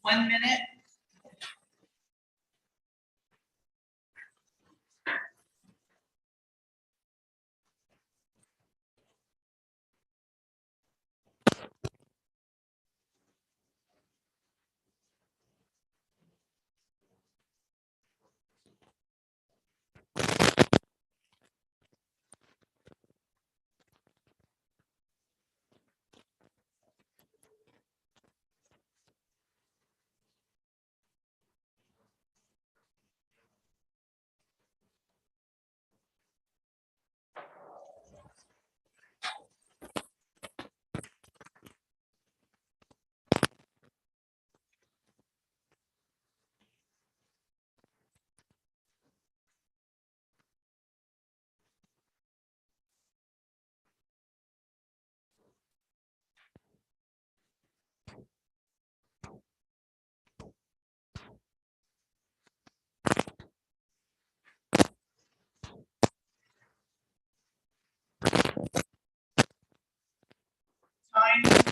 One minute. Time.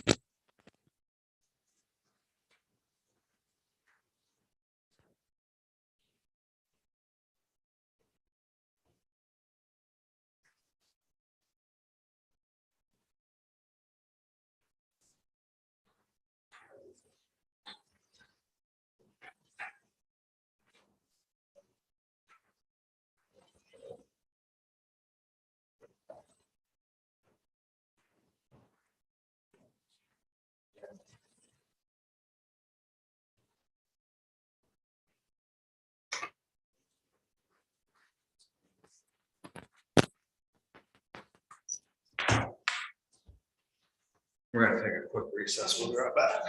We're gonna take a quick recess. We'll be right back.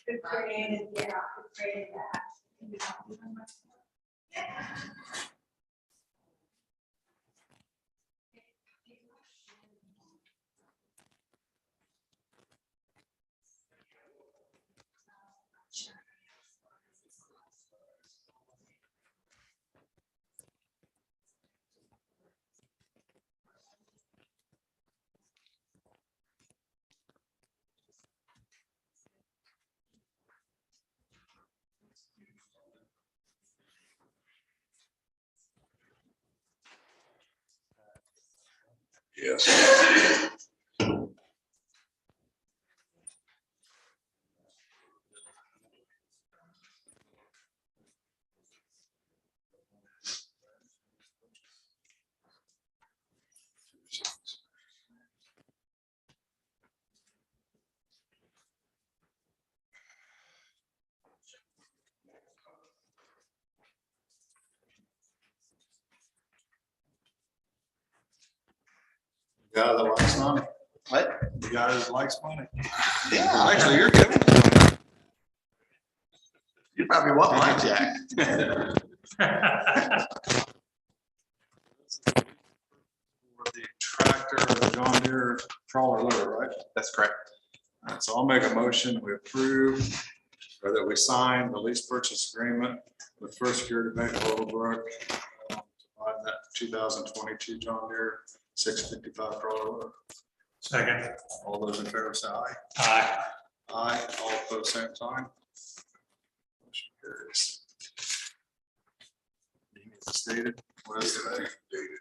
Good created, yeah, good created that. Yes. Guy that likes money. What? The guy that likes money. Yeah, Actually, you're giving. it you probably want mine, Jack. For the tractor, the John Deere trawler loader, right? That's correct. All right, so I'll make a motion, we approve, or that we sign the lease purchase agreement with First Security Bank of Overbrook. To buy that 2022 John Deere 655 crawler loader. Second. All those in favor say aye. Aye. Aye, all opposed, same sign. Motion carries. Stated, what is it? Dated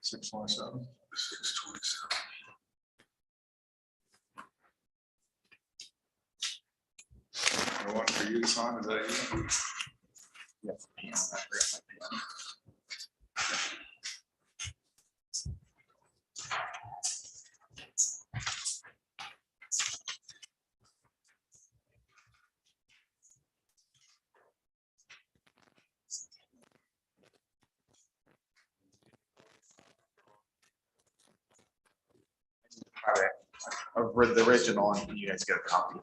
627. 6/27. I want for you to sign, is that you? Yes. All right. I've read the original and you guys get a copy.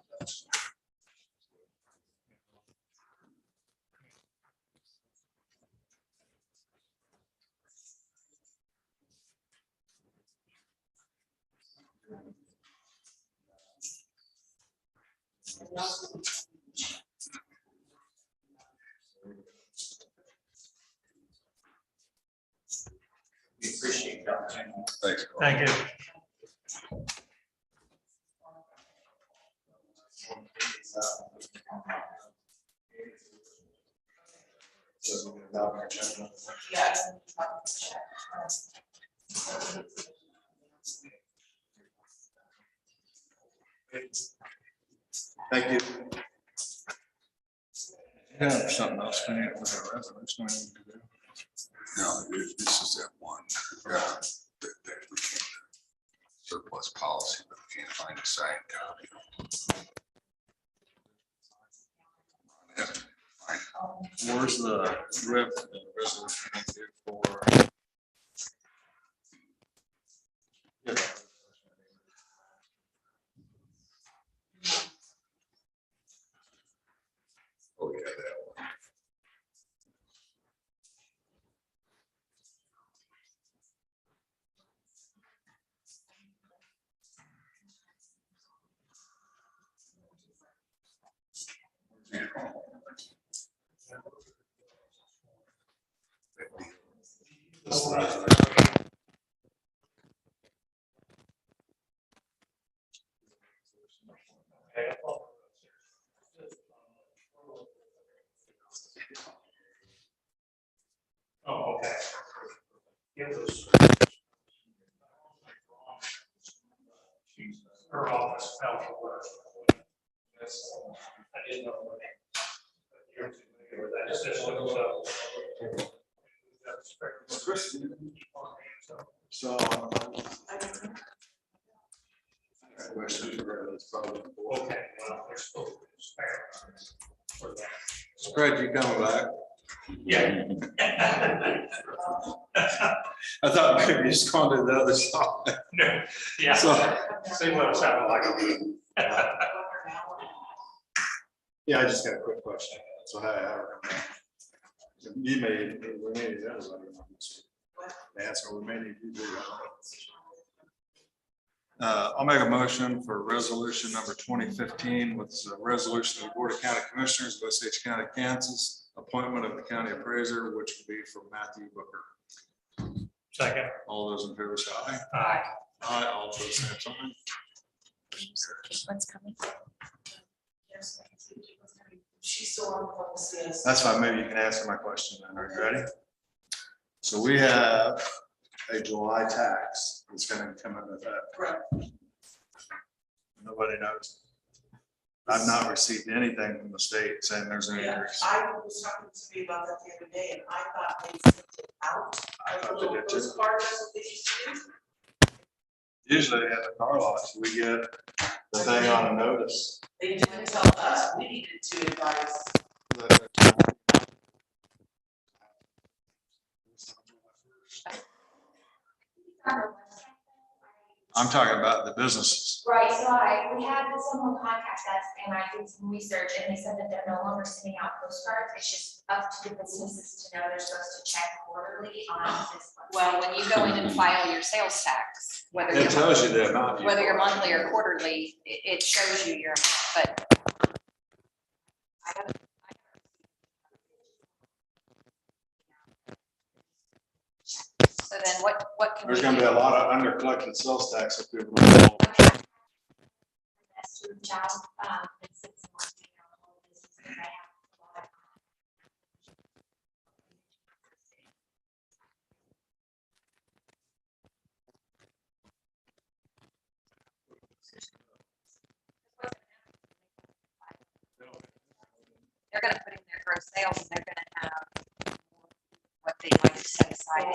We appreciate the opportunity. Thanks. Thank you. Yeah. Thank you. Yeah, something else we need, with our resolution we need to do. No, this is that one, that we can't surplus policy, but we can't find a signed copy. Yeah, Where's the resolution for? oh, yeah, that one. Oh, okay. Give us. Her office fell to work. I didn't know what that just didn't look So. Question for her, that's probably. okay, well, they're supposed to be spare for that. Fred, you coming back? Yeah. I thought maybe you just gone to the other side. No, yeah. So, See what it sounded like. yeah, I just got a quick question. So you may, we may need that. Answer, we may need to do that. I'll make a motion for resolution number 2015, with a resolution of the Board of County Commissioners of Osage County, Kansas, appointment of the county appraiser, which will be from Matthew Booker. Second. All those in favor say aye. Aye. Aye, all opposed, same sign. What's coming? She's still on the phone, yes. That's fine, maybe you can answer my question then. Are you ready? So we have a July tax that's gonna come into effect. Correct. Nobody knows. I've not received anything from the state saying there's an Yeah, increase. I was talking to me about that the other day, and I thought they sent it out. I thought they Little did too. postcard, that's what they used to do. Usually at the car lots, we get the thing on a notice. They didn't tell us, we needed to advise. I'm talking about the businesses. Right, so we had someone contact us and I did some research and they said that they're no longer sending out postcards. It's just up to the businesses to know they're supposed to check quarterly on this. Well, when you go in and file your sales tax, whether It you're, tells you the amount. whether you're monthly or quarterly, it shows you your amount, but. I haven't- So then what can we There's gonna be do? a lot of under collected sales tax if people. That's to reach out, and send some more detail on all the businesses I have. They're gonna put in their gross sales and they're gonna have what they like to set aside.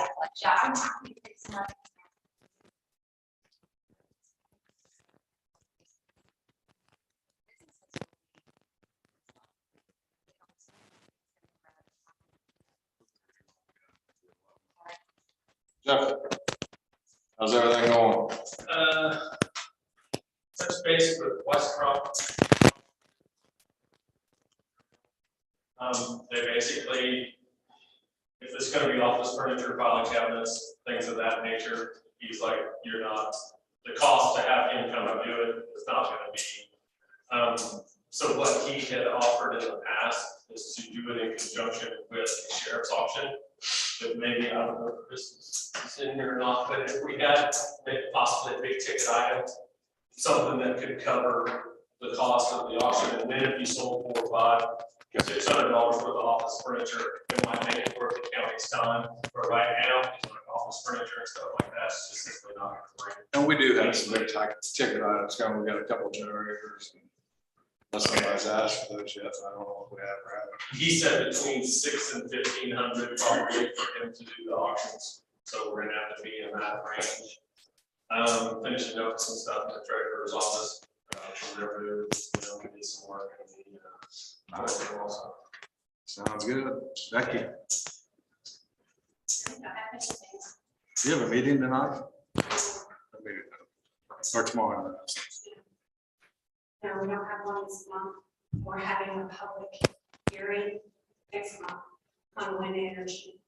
Yeah, I'm happy to fix them up. Jeff, how's everything going? Touch base with Westrock. They basically, if it's gonna be office furniture, filing cabinets, things of that nature, he's like, you're not, the cost to have him come and do it is not gonna be. So what he had offered in the past is to do it in conjunction with the sheriff's auction. But maybe, I don't know if this is in here or not, but if we had possibly a big ticket item, something that could cover the cost of the auction, and then if you sold $400 or $500, $600 worth of office furniture, it might make it worth the county's time. But right now, it's like office furniture and stuff like that, it's just simply not gonna bring. And And we do have some big ticket items coming. We got a couple generators. And unless somebody's asked for those yet, I don't know if we have or haven't. He said between 600 and 1,500 probably for him to do the auctions, so we're gonna have to be in that range. Finishing up some stuff in the treasurer's office, for revenue, we did some work in the, also. Sounds good. Becky, do you have a meeting tonight? Or tomorrow? No, we don't have one this month. We're having a public hearing next month on wind energy.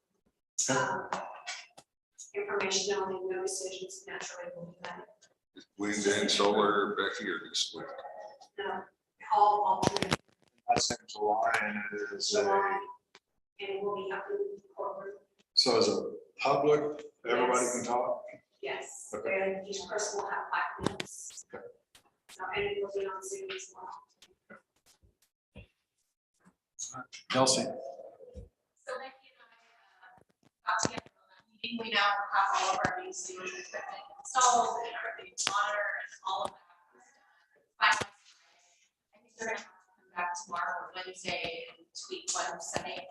Information only, no decisions naturally will be made. Wind and solar, Becky, or just wind? No, all three, That's in July and it is July, and it will be up in the courtroom. so as a public, everybody can talk? Yes, Okay. and each person will have 5 minutes. So, and it will be on Zoom as well. Kelsey? So Becky and I got together on that meeting. We now have all of our new sewage equipment installed and everything monitored and all of that. I think they're gonna have to come back tomorrow or Wednesday and tweak what I'm setting.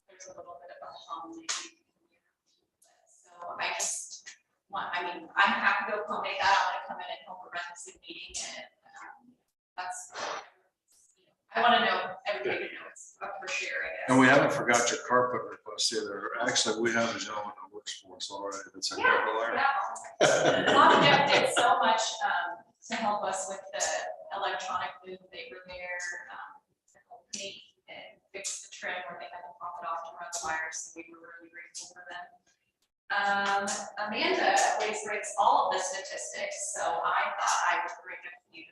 There's a little bit of a hum maybe. So I just want, I mean, I'm happy to accommodate that. I'm gonna come in and help run the Zoom meeting and that's, I want to know, everybody to know it's up for sure, I guess. And we haven't forgot your carpet request either. Actually, we have a gentleman that works for us already. That's a carpet lawyer. Mom and Jeff did so much to help us with the electronic booth. They were there to help me and fix the trim where they had to pop it off to run the wires. So we were really grateful for them. Amanda always brings all of the statistics, so I thought I would bring a few.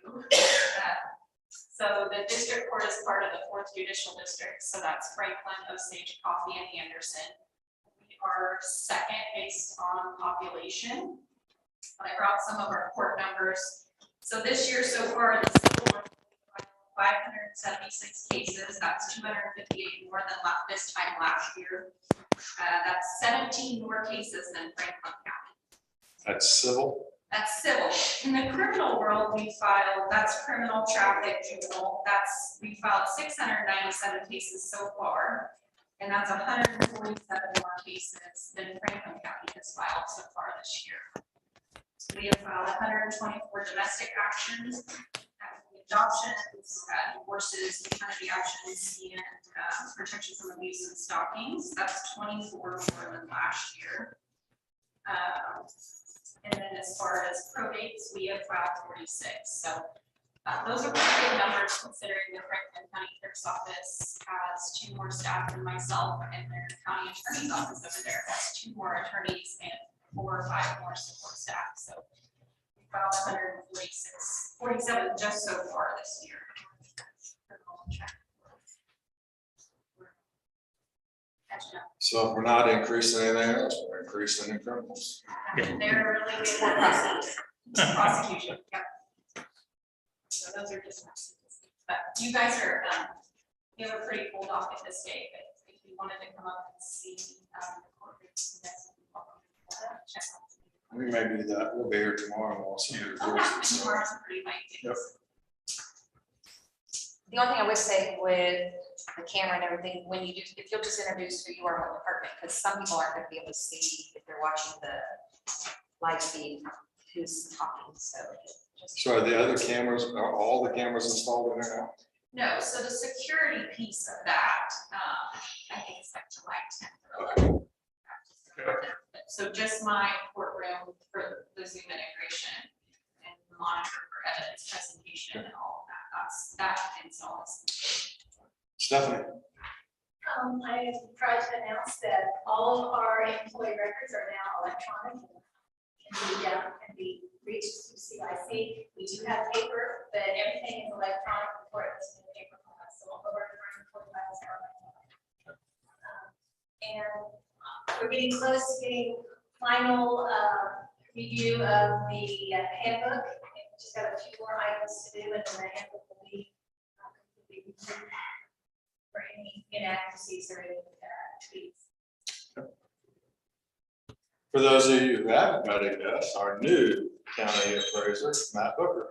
So the district court is part of the 4th Judicial District, so that's Franklin, Osage, Coffee, and Anderson. We are second based on population. I brought some of our court numbers. So this year so far, the civil 576 cases. That's 258 more than this time last year. That's 17 more cases than Franklin County. That's civil? That's civil. In the criminal world, we filed, that's criminal, traffic, juvenile, we filed 697 cases so far. And that's 147 more cases than Franklin County has filed so far this year. So we have filed 124 domestic actions, adoptions, divorces, maternity actions, and protection from abuse and stalkings. That's 24 more than last year. And then as far as probates, we have filed 46. So those are pretty good numbers considering the Franklin County Clerk's Office has 2 more staff than myself, and their county attorney's office over there has 2 more attorneys and 4 or 5 more support staff. So we filed 47 just so far this year. So if we're not increasing anything else, we're increasing in criminals. They're really good at prosecution. Yep. So those are just my statistics. But you guys are, you have a pretty full docket this day, but if you wanted to come up and see the court, you guys would be welcome to check out. We may do that. We'll be here tomorrow also. Okay, tomorrow's a pretty light day. Yep. The only thing I would say with the camera and everything, when you do, if you'll just introduce who you are, what department, because some people aren't going to be able to see if they're watching the live feed who's talking, so. So are the other cameras, are all the cameras installed in there now? No, so the security piece of that, I think it's like July 10th. So just my courtroom for the Zoom integration and monitor for evidence presentation and all of that. That installs. Stephanie? I am proud to announce that all of our employee records are now electronic. Can be reached through CIC. We do have paper, but everything is electronic before it was in paper. So all of our employee files are electronic. And we're getting close to getting final review of the handbook. We just got a few more items to do, and then the handbook will be completely reviewed for any inaccuracies or any tweaks. For those of you who haven't met him yet, our new county appraiser, Matt Booker.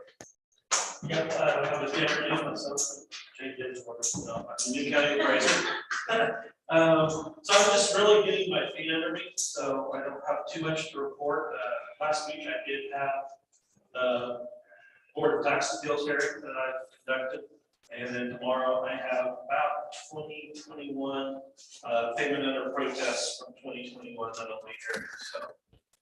Yep, I was going to introduce myself. Change it for, I'm a new county appraiser. So I'm just really getting my feet under me, so I don't have too much to report. Last week I did have Board of Tax Appeals hearing that I conducted. And then tomorrow I have about 2021 payment under protest from 2021 that I'll be here. So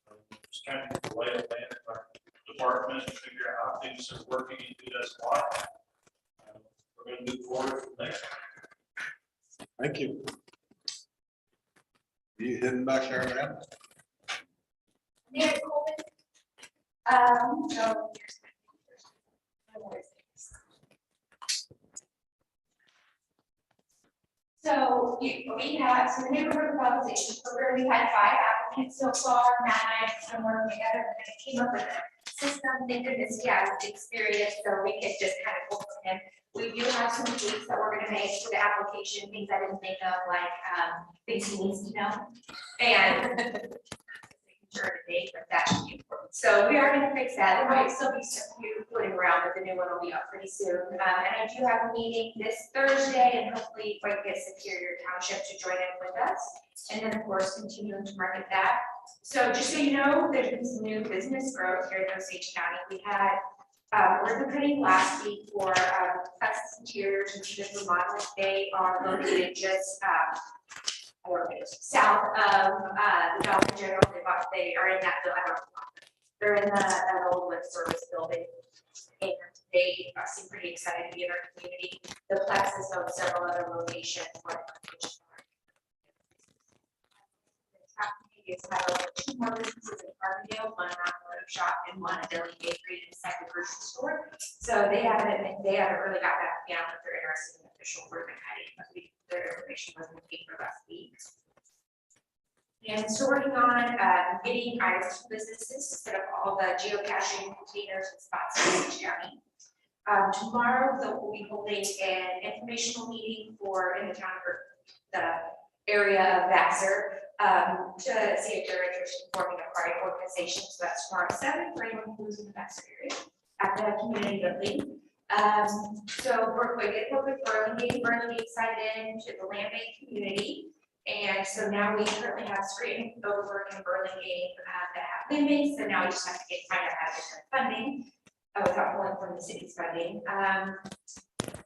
I'm just trying to get the lay of the land in our department and figure out how things are working and who does what. We're going to move forward from there. Thank you. You hidden back there, man? Mayor Coleman. So. So we have some neighborhood revitalization program. We had 5 applicants so far. Matt and I have been working together and came up with a system. Thank goodness he has experience, so we could just kind of pull from him. We do have some tweaks that we're going to make for the application, things I didn't think of, like things he needs to know. And sure today, but that should be important. So we are going to fix that. There might still be some new floating around, but the new one will be up pretty soon. And I do have a meeting this Thursday, and hopefully we can get Superior Township to join in with us. And then of course, continuing to market that. So just so you know, there's been some new business growth here in Osage County. We had ribbon cutting last week for Texas Interiors and Chief Remodeling. They are located just south of the Dollar General. They are in that building. They're in the old wood service building, and they seem pretty excited to be in our community. The Plex is on several other locations. It's had over 2 more businesses in Carbondale, one automotive shop and one a deli bakery inside the grocery store. So they haven't really got that down if they're interested in official ribbon cutting, but their information was in the paper last week. And so working on getting items to businesses to set up all the geocaching containers and spots in Osage County. Tomorrow we'll be holding an informational meeting in the town or the area of Vassar. To see if they're interested in forming a pride organization. So that's tomorrow at 7 for anyone who's in the Vassar area at the community building. So we're going to work with Burlingame signed in to the land bank community. And so now we currently have Scranton, Overbrook, and Burlingame that have land banks. So now we just have to find out how to get their funding without pulling from the city's funding.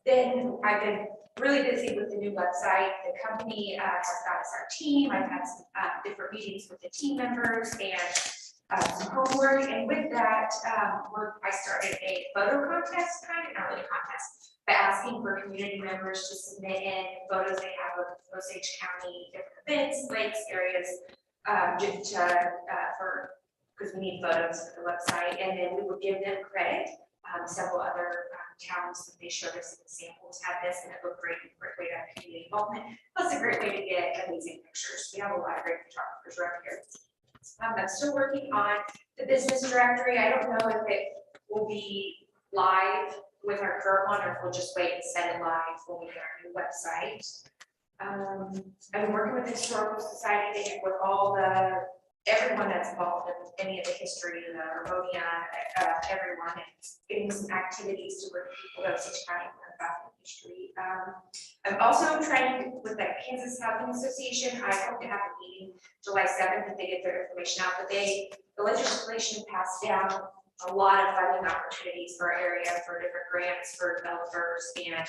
Then I've been really busy with the new website. The company has got us our team. I've had some different meetings with the team members and some homework. And with that, I started a photo contest, not really a contest, but asking for community members to submit in photos they have of Osage County, different events, lakes, areas, because we need photos for the website. And then we would give them credit. Several other towns, they showed us some samples, had this, and it looked great way to have community involvement. Plus a great way to get amazing pictures. We have a lot of great photographers around here. I'm still working on the business directory. I don't know if it will be live with our current one, or if we'll just wait and set it live when we get our new website. I've been working with the Historical Society with everyone that's involved in any of the history, the Harmonia, everyone, and getting some activities to bring people to Osage County about the history. I'm also trying with the Kansas Housing Association. I hope to have a meeting July 7th if they get their information out, but the legislation passed down a lot of funding opportunities for our area for different grants for developers and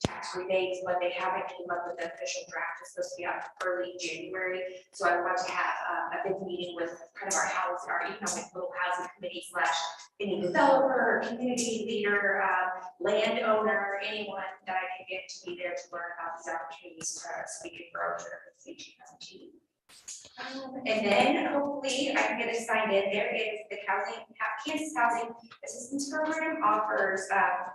tax rebates, but they haven't came up with the official draft. It's supposed to be out early January. So I want to have a big meeting with kind of our economic little housing committee / any developer, community leader, landowner, anyone that I can get to be there to learn about these opportunities so we can grow here at CG. And then hopefully I can get us signed in. There is the Kansas Housing Assistance Program offers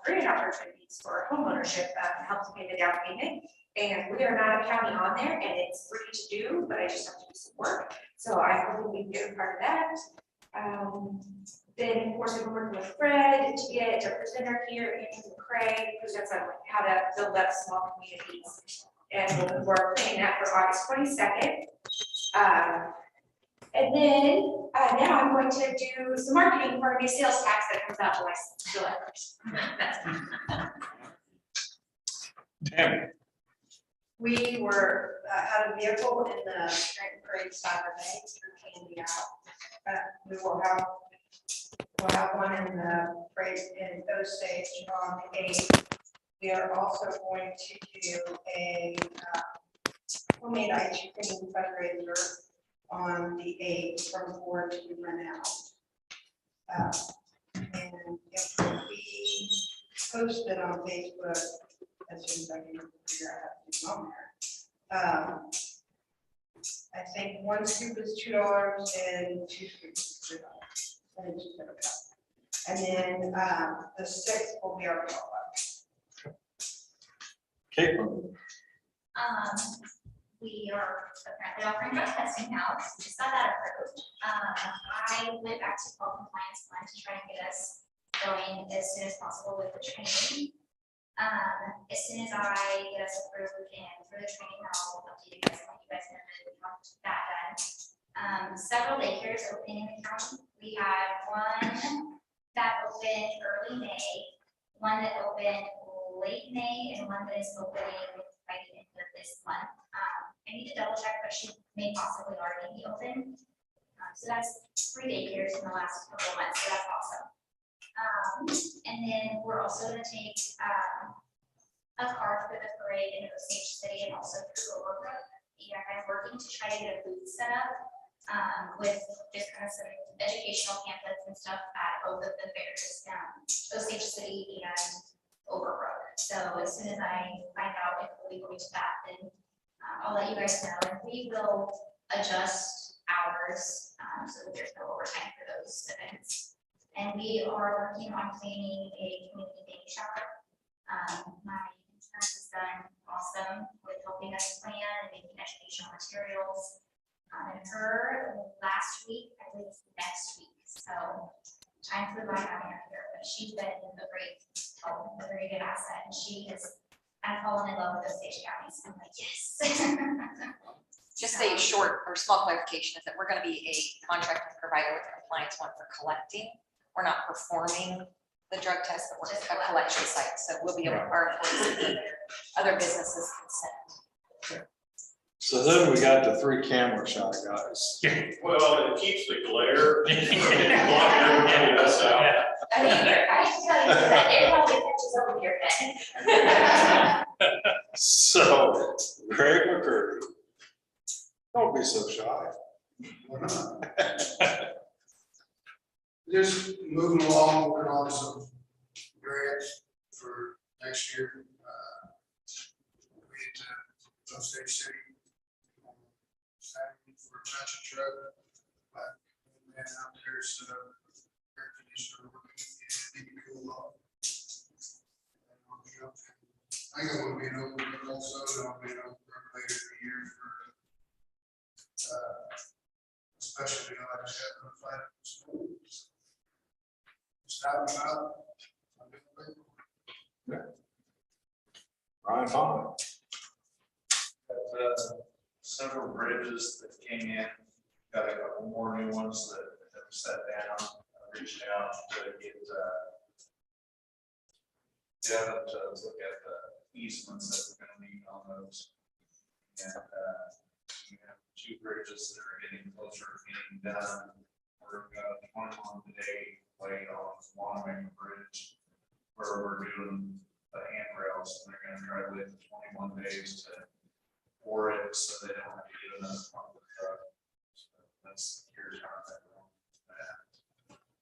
grant opportunities for homeownership, helps pay the down payment. And we are not a county on there, and it's free to do, but I just have to do some work. So I hope we can get a part of that. Then of course I'm working with Fred to get a presenter here, Andrew McCray, presents on how to build up small communities. And we're planning that for August 22nd. And then, now I'm going to do some marketing for a new sales tax that comes out July 1st. That's Damn. We had a vehicle in the Trenton Parade Saturday through Candy out. We'll have one in the parade in Osage on the 8th. We are also going to do a homemade ice cream fundraiser on the 8th from 4 to run out. And it will be posted on Facebook as soon as I can figure out how to do it on there. I think one scoop is $2 and 2 scoops is $3. And it's just a cup. And then the 6th will be our potluck. Caitlin. We are apparently offering drug testing now, so we just got that approved. I went back to call compliance plan to try and get us going as soon as possible with the training. As soon as I get us approved and for the training, I'll update you guys and let you guys know that we got that done. Several daycares opening in the county. We had one that opened early May, one that opened late May, and one that is opening by the end of this month. I need to double check, but she may possibly already be open. So that's 3 daycares in the last couple of months, so that's awesome. And then we're also gonna take a car for the parade in Osage City and also through Overbrook. And I'm working to try to get a booth set up with just kind of some educational pamphlets and stuff at both of the fairs, Osage City and Overbrook. So as soon as I find out if we'll be going to that, then I'll let you guys know, and we will adjust hours so that there's no overtime for those events. And we are working on planning a community baby shower. My intern has done awesome with helping us plan and making educational materials. And her last week, I believe it's next week. So time flew by having her here, but she's been a great help, a very good asset, and she has I've fallen in love with Osage County. So I'm like, yes. Just a short or small clarification is that we're going to be a contracted provider with compliance one for collecting. We're not performing the drug test, but we're Just a collection site. So we'll be able, our employees and other businesses consent. So then we got the 3 camera shot guys. Well, it keeps the glare. Blocking everybody else out. I mean, I have to tell you that it probably catches up with your head. So Greg McCurdy. Don't be so shy. Why not? Just moving along, working on some grants for next year. We had Osage City for a touch of truck. Man out there, so air conditioner, we're gonna get it cool off. I think I'm gonna be an open also, and I'll be an open later in the year for especially like I said, the fight. Stop them out. Ryan Fine. Several bridges that came in, got a couple more new ones that have set down, reached out to get Devin to look at the easements that we're gonna need on those. And we have 2 bridges that are getting closer to being done. We're got 21 today laid on Wanamaker Bridge, where we're doing the handrails, and they're gonna try to wait 21 days to pour it, so they don't have to get another pump of the truck. So that's here's how that going.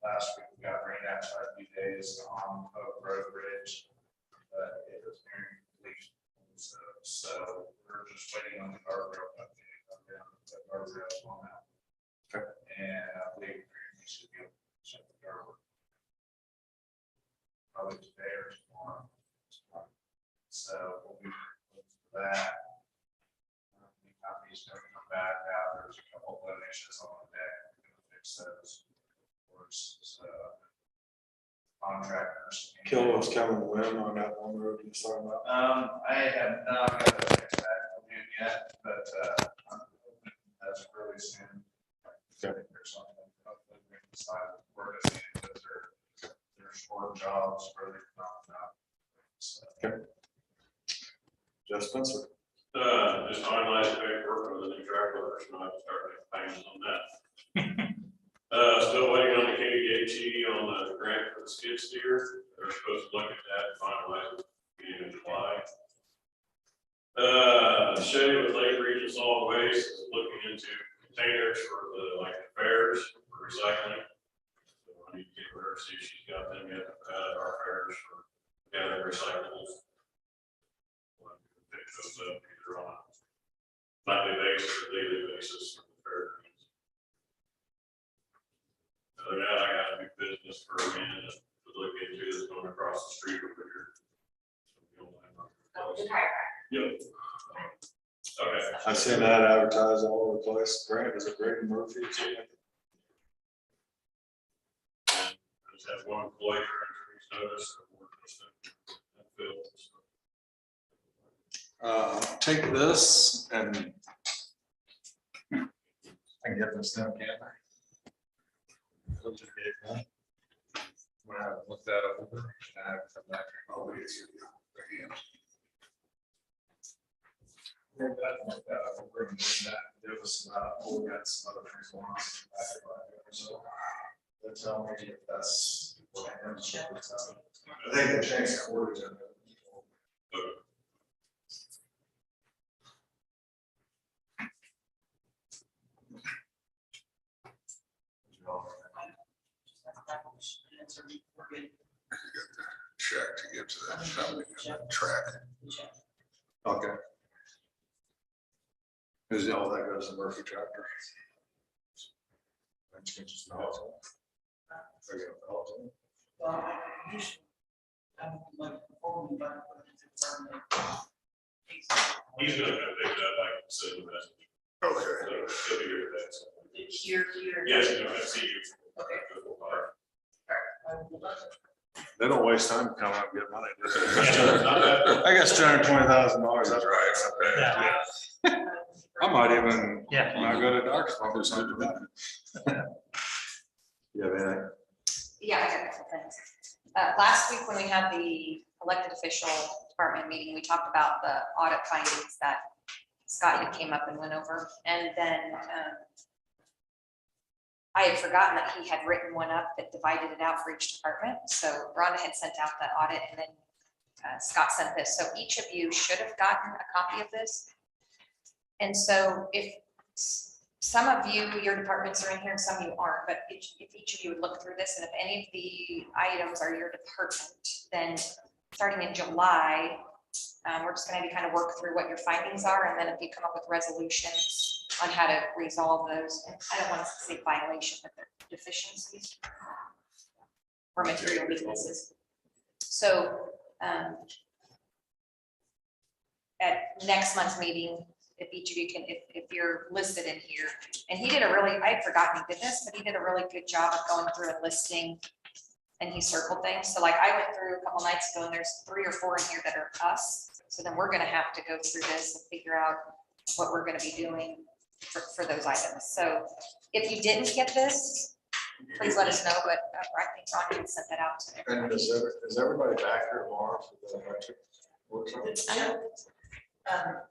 Last week we got rain outside a few days on Oak Road Bridge, but it was nearing completion. So we're just waiting on the guardrail update. The guardrail on out. Okay. And I believe we should be able to check the guardrail probably today or tomorrow. So we'll be looking for that. The company's gonna come back out. There's a couple of issues on the deck. We're gonna fix those. Of course, so contractors. Kilo's coming to win on that one road you're talking about. I have not got the text back from him yet, but I'm hoping that's really soon. Okay. Spencer? Just finalized paperwork for the new track order, so I have to start making payments on that. Still waiting on the KDHE on the grant for the skid steer. They're supposed to look at that and finalize it beginning of July. Shay with Lake Regional Solid Waste is looking into containers for the, like, the fairs for recycling. So I need to get her, see if she's got them yet, our fairs for gathering recyclables. We'll pick those up either on a nightly basis or daily basis for the fair. Other than that, I got a new business for a man to look into that's going across the street over here. Yep. Okay. I've seen that advertised all over the place. Grant, is it Greg Murphy? And I just have one employee for injuries notice. Take this and I can get this down, can't I? When I look that over and I have to come back. Oh, it's your hand. We're gonna bring that, give us, we got some other things going on. So that's tell me if that's. I think they changed the word. Check to get to that company track. Okay. Is all that goes to Murphy Chapter? He's gonna pick it up, like, send a message. Okay. So he'll be here today, so. Here. Yes, he's gonna see you. Okay. They don't waste time to come out and get money. Yeah. I got $220,000. That's Right. Yeah. I might even, Yeah. when I go to Dark Spot or something. Yeah, man. Yeah, I got a couple things. Last week when we had the elected official department meeting, we talked about the audit findings that Scott had came up and went over. And then I had forgotten that he had written one up that divided it out for each department. So Rhonda had sent out the audit and then Scott sent this. So each of you should have gotten a copy of this. And so if some of you, your departments are in here and some of you aren't, but if each of you would look through this and if any of the items are your department, then starting in July, we're just going to kind of work through what your findings are. And then if you come up with resolutions on how to resolve those, and I don't want to say violation, but the deficiencies or material weaknesses. So at next month's meeting, if each of you can, if you're listed in here, and he did a really, I had forgotten he did this, but he did a really good job of going through and listing, and he circled things. So like I went through a couple nights ago and there's 3 or 4 in here that are us. So then we're gonna have to go through this and figure out what we're gonna be doing for those items. So if you didn't get this, please let us know, but I think Ron can send that out to everybody. And is everybody back here tomorrow for the electric workshop? I know,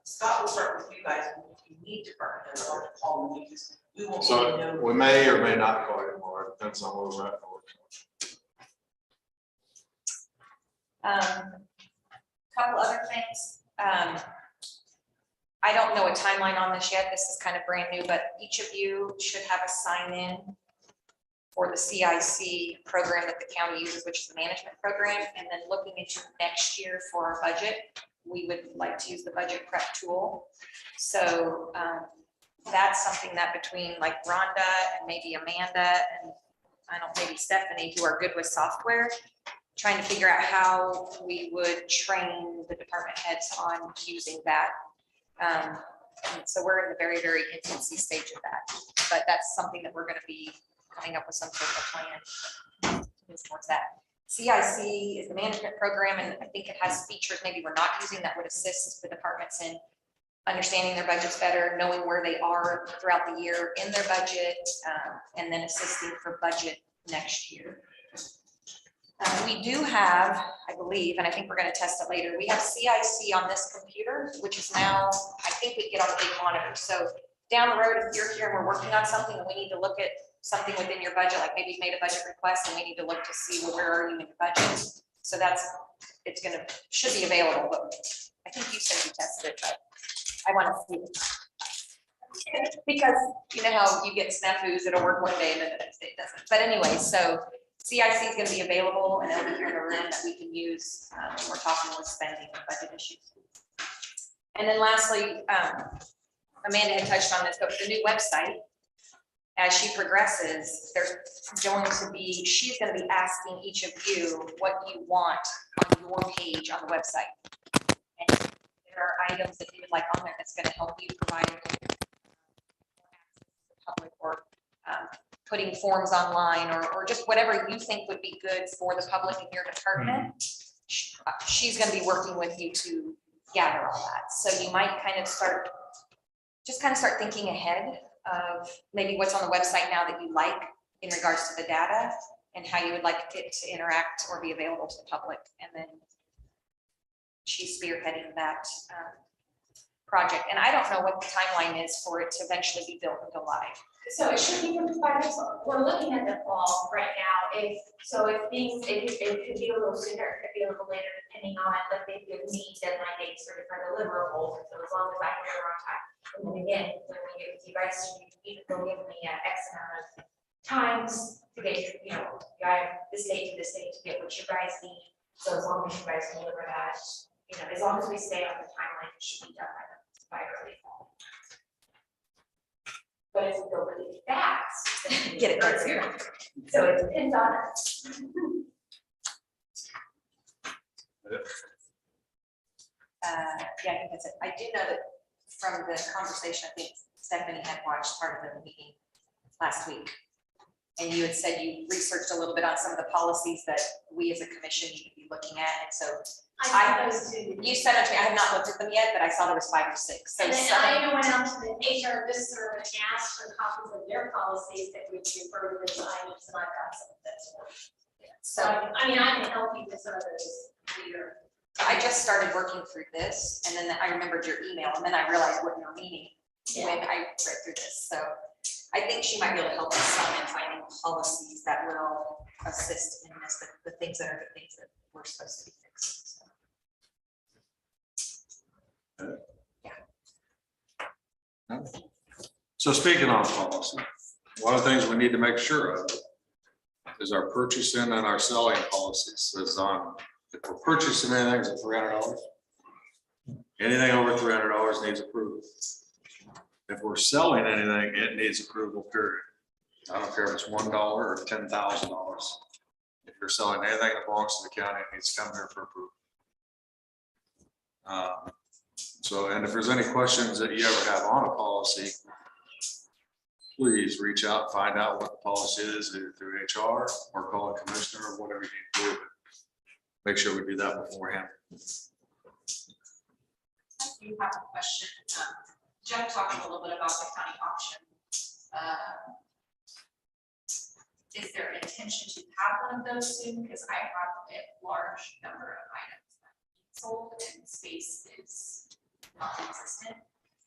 Scott will start with you guys, and if you need department, I'll have to call them, because we won't. So know. we may or may not call you tomorrow, it depends on where we're at. Couple other things. I don't know a timeline on this yet. This is kind of brand new, but each of you should have a sign in for the CIC program that the county uses, which is the management program. And then looking into next year for our budget, we would like to use the budget prep tool. So that's something that between like Rhonda and maybe Amanda and I don't know, maybe Stephanie, who are good with software, trying to figure out how we would train the department heads on using that. And so we're in the very, very infancy stage of that, but that's something that we're going to be coming up with some sort of a plan towards that. CIC is the management program, and I think it has features maybe we're not using that would assist the departments in understanding their budgets better, knowing where they are throughout the year in their budget, and then assisting for budget next year. We do have, I believe, and I think we're gonna test it later, we have CIC on this computer, which is now, I think we get on the big monitor. So down the road, if you're here and we're working on something and we need to look at something within your budget, like maybe you've made a budget request and we need to look to see, well, where are you in your budget? So it's gonna, should be available, but I think you said you tested it, but I want to see it. Because you know how you get snafus, it'll work one day and then the next day it doesn't. But anyway, so CIC is going to be available and it'll be here in the room that we can use when we're talking with spending and budget issues. And then lastly, Amanda had touched on this, but the new website, as she progresses, there's going to be, she's going to be asking each of you what you want on your page on the website. And there are items that you would like on there that's going to help you provide access to the public, or putting forms online, or just whatever you think would be good for the public in your department. She's going to be working with you to gather all that. So you might kind of start thinking ahead of maybe what's on the website now that you like in regards to the data and how you would like it to interact or be available to the public. And then she's spearheading that project. And I don't know what the timeline is for it to eventually be built and go live. So it should be by this, we're looking at the fall right now. If things, it could be a little sooner, it could be a little later, depending on, like, they give me deadline dates for different deliverables. So as long as I can on time. And then again, when we get with you guys, you can give me X amount of times to get, you know, I have this date to this date to get what you guys need. So as long as you guys deliver that, you know, as long as we stay on the timeline, it should be done by early fall. But if we go really fast, Get it done sooner. so it depends on us. Yeah, I think that's it. I do know that from the conversation, I think Stephanie had watched part of the meeting last week. And you had said you researched a little bit on some of the policies that we as a commission need to be looking at. And so you sent it to me. I have not looked at them yet, but I saw there was 5 or 6. So And then some- I even went out to the HR listserv and asked for copies of their policies that would refer to the items, and I got some of this. So, I mean, I can help you with some of those later. I just started working through this, and then I remembered your email, and then I realized what you were meaning when I read through this. So I think she might be able to help us some in finding policies that will assist in this, the things that are the things that we're supposed to be fixing. So. So speaking on policy, one of the things we need to make sure of is our purchasing and our selling policies. Is on, if we're purchasing anything, is it $300? Anything over $300 needs approval. If we're selling anything, it needs approval, period. I don't care if it's $1 or $10,000. If you're selling anything that belongs to the county, it needs to come here for approval. So, and if there's any questions that you ever have on a policy, please reach out, find out what the policy is, either through HR or call a commissioner or whatever you need to do. Make sure we do that beforehand. You have a question. Jeff talked a little bit about the county option. Is there an intention to have one of those soon? Because I have a large number of items sold and space is not existent.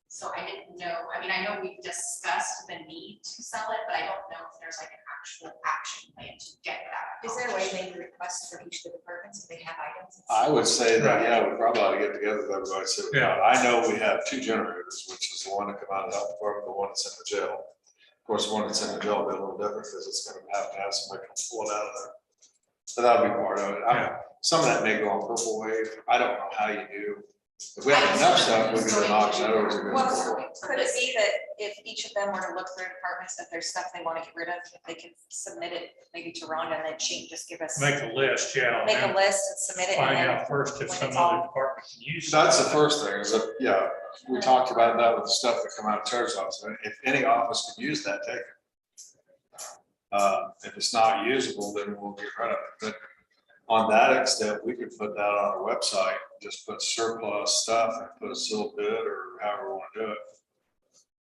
So I didn't know, I mean, I know we've discussed the need to sell it, but I don't know if there's like an actual action plan to get that. Is there a way maybe request for each of the departments if they have items? I would say that, yeah, we probably ought to get together with everybody. So, yeah, I know we have 2 generators, which is the one that come out of the health department, the one that's in the jail. Of course, the one that's in the jail will be a little different because it's gonna have to have somebody come pull it out of there. So that'll be part of it. Some of that may go on Purple Wave. I don't know how you do. If we have enough stuff, we can do an auction. Otherwise, we're gonna go. Well, could it be that if each of them were to look through departments, if there's stuff they want to get rid of, if they can submit it maybe to Rhonda and then she can just give us. Make a list, yeah. Make a list and submit it. and Find then out first if when some it's all- other department can use. That's the first thing is that, yeah, we talked about that with the stuff that come out of Terry's office. If any office can use that, take it. If it's not usable, then we'll get rid of it. But on that extent, we could put that on our website, just put surplus stuff and put a sealed bid or however we want to do it.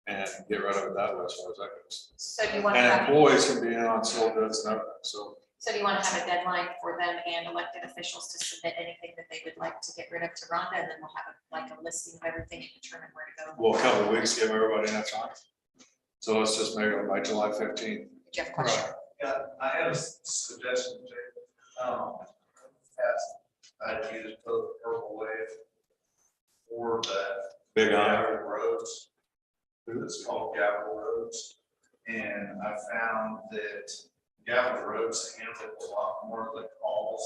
And get rid of it that way as far as that goes. So do you want to And have, employees can be in on sealed bids and everything, so. So do you want to have a deadline for them and elected officials to submit anything that they would like to get rid of to Rhonda, and then we'll have like a listing of everything and determine where to go? Well, a couple of weeks, give everybody enough time. So let's just make it by July 15th. Do you have a question? Yeah, I have a suggestion, Jay. I'd use the purple wave for the Big eye. gravel roads. It's called gravel roads. And I found that gravel roads handle a lot more of the calls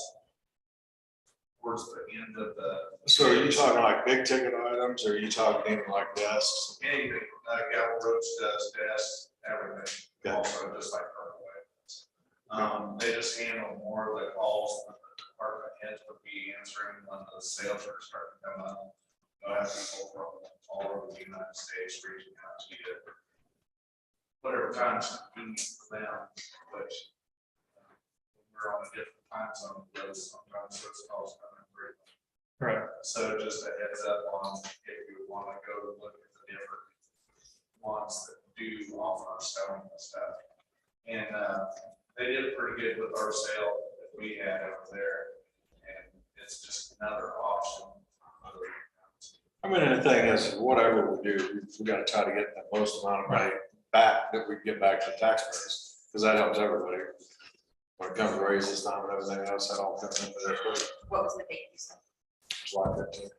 towards the end of the. So are you talking like big ticket items, or are you talking even like desks? Anything, gravel roads does desks, everything, Yeah. also just like purple wave. They just handle more of the calls that the department heads would be answering when the sales are starting to come up. I have people from all over the United States reaching out to you. Whatever time's convenient for them, which we're on a different time zone, those sometimes those calls come in frequently. Right. So just a heads up on if you want to go look at the different ones that do offer selling the stuff. And they did pretty good with our sale that we had over there. And it's just another option. I mean, the thing is, whatever we do, we gotta try to get the most amount of money back that we can get back to the taxpayers, because that helps everybody. When it comes to raises time and everything else, that all comes into their first, What was the date you said? July 15th.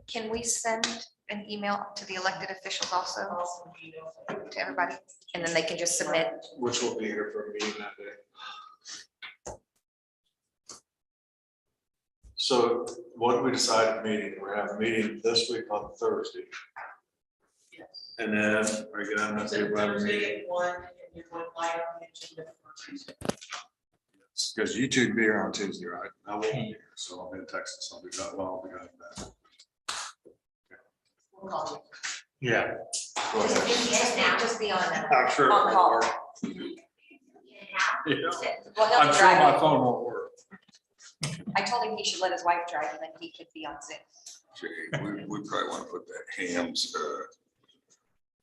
Can we send an email to the elected officials also to everybody? And then they can just submit. Which will be here for a meeting that day. So what did we decide at the meeting? We're gonna have a meeting this week on Thursday. Yes. And then are you gonna have to have a meeting? Thursday at 1, and you're going live on the agenda for Tuesday. Because you two be here on Tuesday, right? I won't be here, so I'll be in Texas. I'll be that well, I'll be going back. We'll call Yeah. Go ahead. Just be on I'm sure. on call. Yeah. Well, he'll I'm be sure my driving. phone won't work. I told him he should let his wife drive and then he could be on Zoom. Jay, we probably want to put that Ham's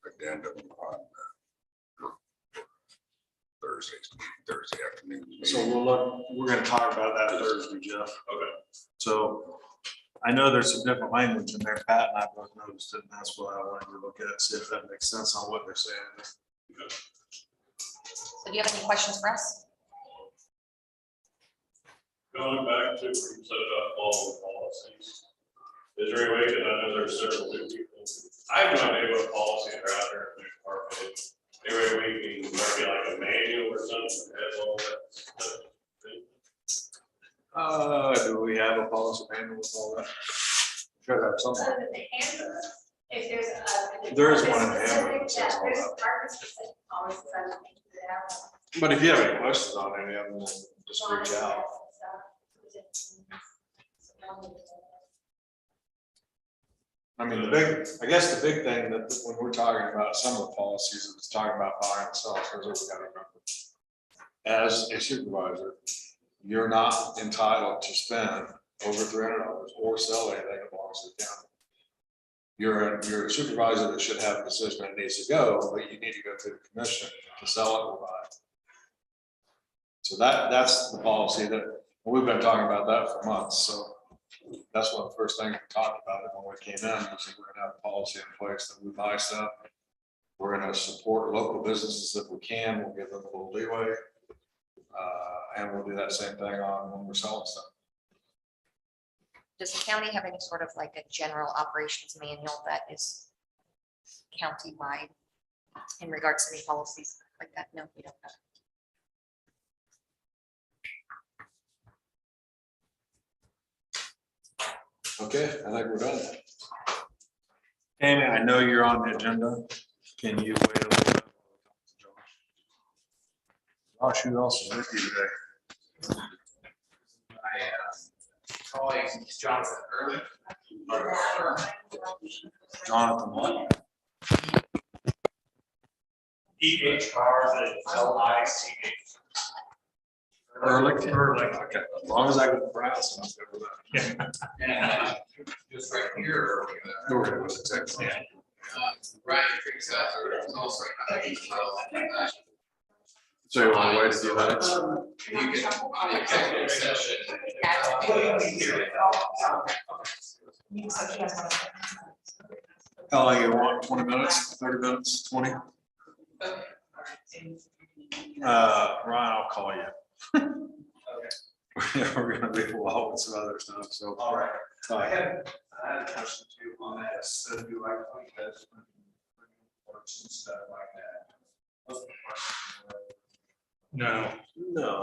addendum on Thursday afternoon. So we're gonna talk about that Thursday, Jeff. Okay. So I know there's some different language in there. Pat and I both noticed it, and that's why I wanted to look at it, see if that makes sense on what they're saying. So do you have any questions for us? Going back to, you said about all the policies. Is there any way, because I know there's several new people, I have no idea what policies are out there in the department. Anyway, we can, maybe like a manual or something, that has all that stuff. Do we have a policy manual with all that? Should have Other somewhere. than the handbook, if there's a. There is one in the handbook that says all There's that. department specific policies, I don't think that. But if you have any questions on any of them, then just reach out. I mean, I guess the big thing that when we're talking about some of the policies, it's talking about buying and selling, here's what we gotta remember. As a supervisor, you're not entitled to spend over $300 or sell anything that belongs to the county. You're a supervisor that should have a decision that needs to go, but you need to go through the commission to sell it or buy it. So that's the policy that, we've been talking about that for months, so that's one of the first things we talked about it when we came in, was we're gonna have a policy in place that we buy stuff. We're gonna support local businesses if we can, we'll give them a little leeway. And we'll do that same thing on when we're selling stuff. Does the county have any sort of like a general operations manual that is county-wide in regards to any policies like that? No, we don't have. Okay, I think we're done. Amy, I know you're on the agenda. Can you wait a little bit? Josh, who else is with you today? My colleague Jonathan Early. Jonathan what? EHRLICH. Ehrlich? Okay, as long as I can pronounce it, I'm good with that. And just right here. Go ahead with the text. Ryan Creek's out there, is also. So you want to wait to do that? You can, executive session. How long you want? 20 minutes, 30 minutes, 20? Ryan, I'll call you. We're gonna be a while with some other stuff, so. All right. All right. I had a question too on that, so do I point that works and stuff like that? No,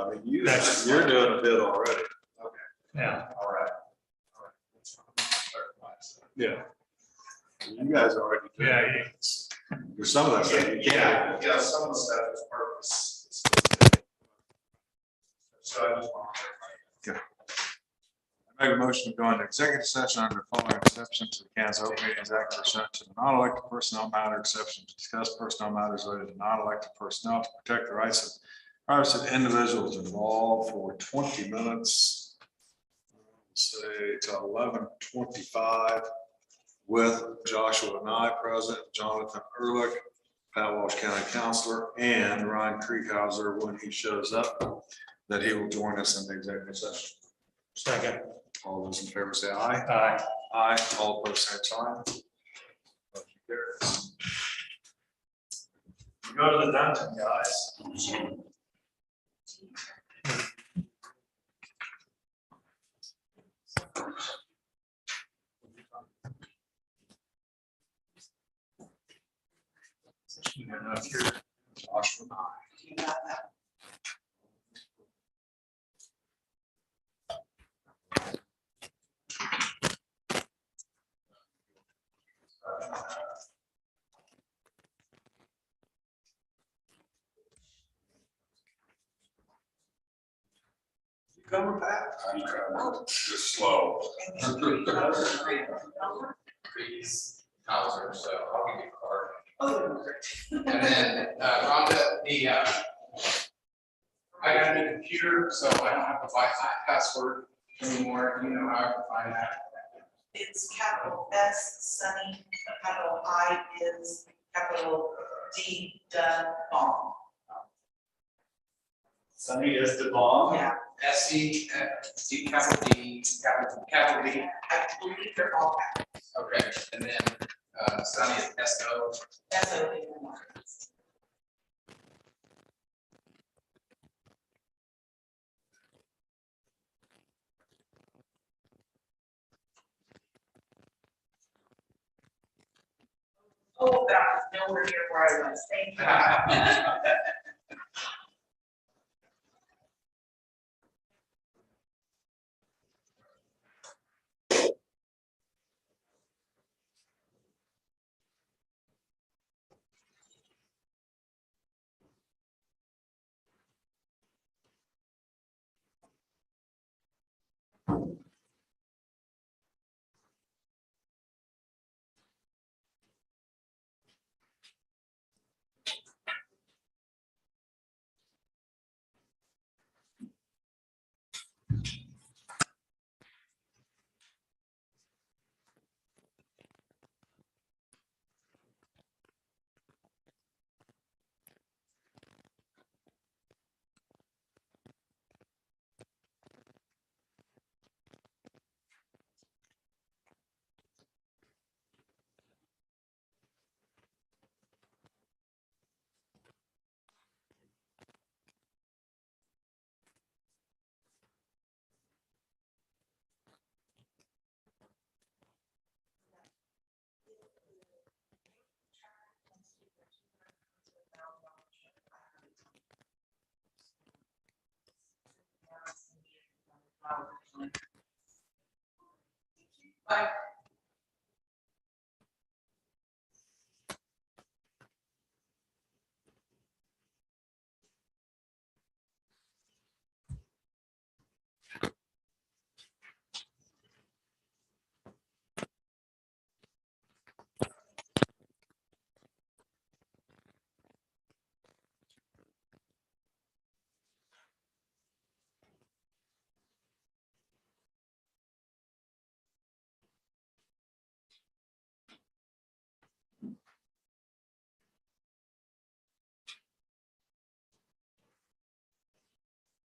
I mean, you're doing a bit already. Yeah. All right. Yeah. You guys already. Yeah, There's some of that stuff you can't. Yeah, some of the stuff is purpose. So I just want to. I make a motion to go into executive session under following exception to the Kansas Open Meetings Act pursuant to the non-elected personnel matter exception to discuss personnel matters related to non-elected personnel to protect the rights of privacy of individuals involved for 20 minutes. Say to 11:25 with Joshua Nye present, Jonathan Ehrlich, Pat Walsh County Counselor, and Ryan Krieghauser when he shows up, that he will join us in the executive session. Second. All those in favor say aye. Aye. Aye. All opposed, same sign. Motion carries. Go to the dungeon, guys. Joshua Nye. You coming back? I'm coming, just slow. Previous Hauser, so I'll give you a card. And then, Rhonda, I got a new computer, so I don't have to buy my password anymore, you know how I can find that. It's capital S, Sunny, capital I is capital D, bomb. Sunny is the bomb. Yeah, SC, D, capital D, capital D, I believe they're all capitals. okay, and then, Sunny is SO. That's a big one. Oh, that was nowhere near where I was. Thank you.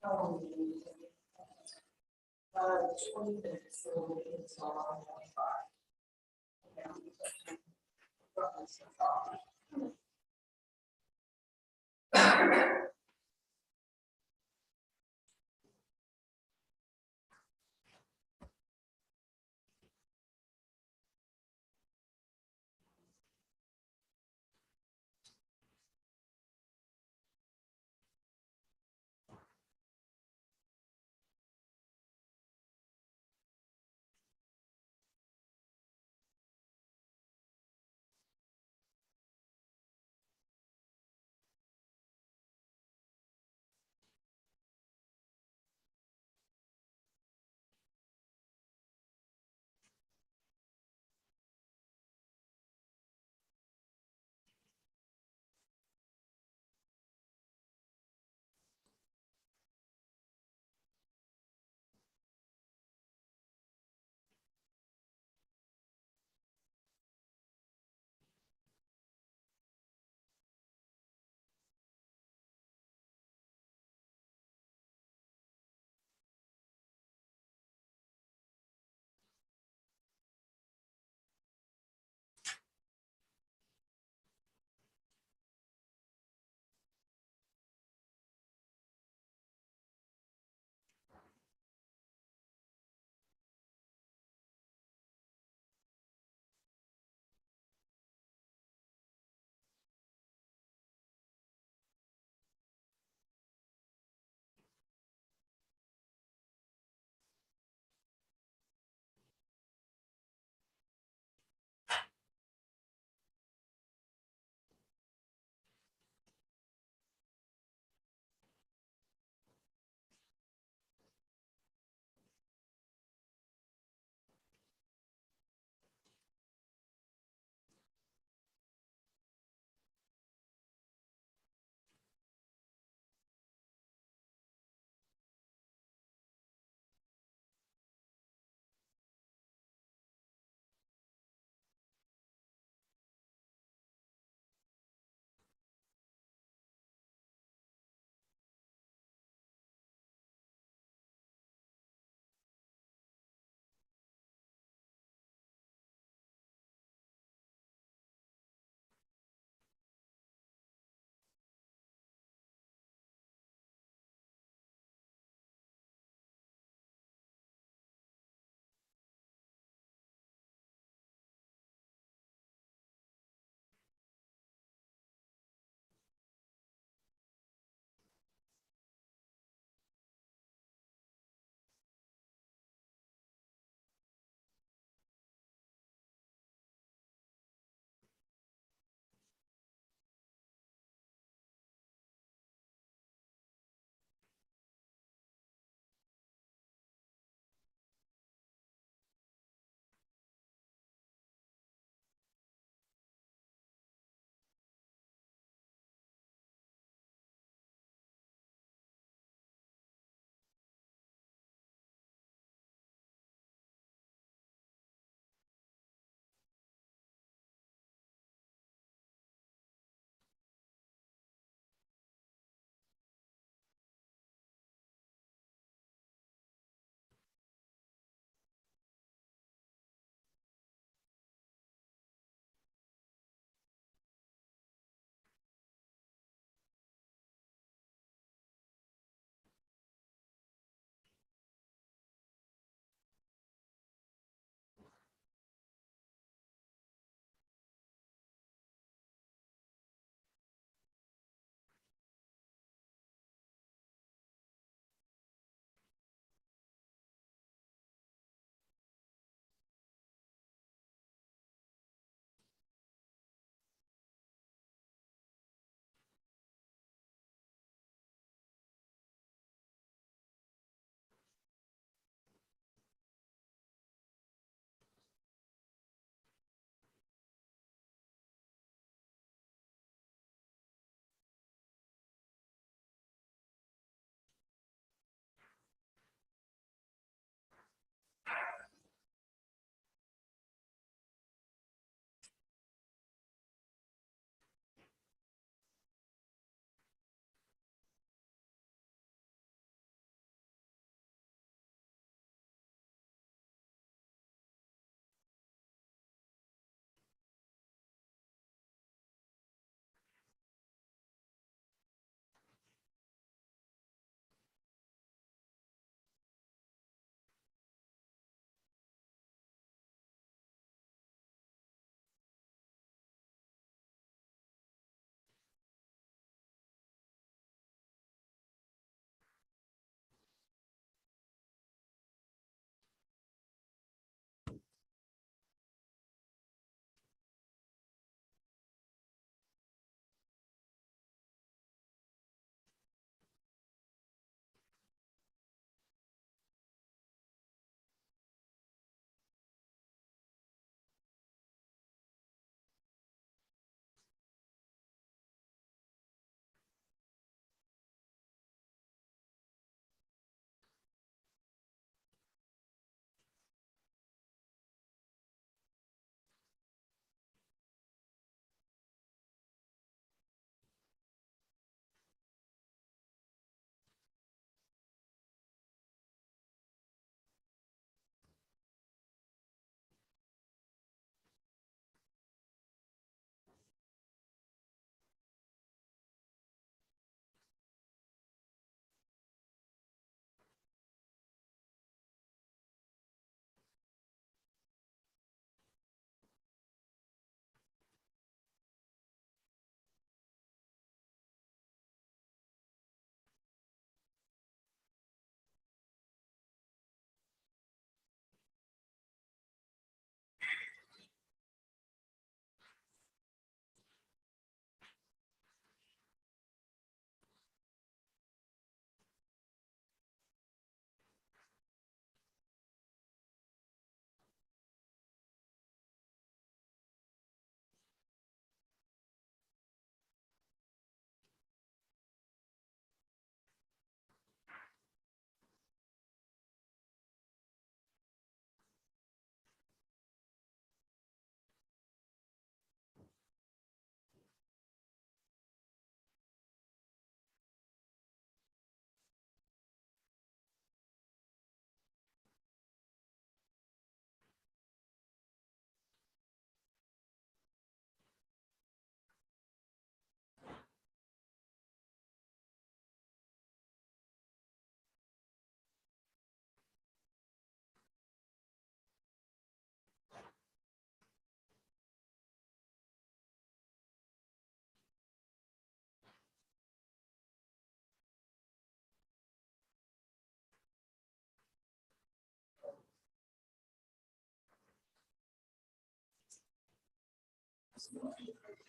20 minutes, so it's all 25.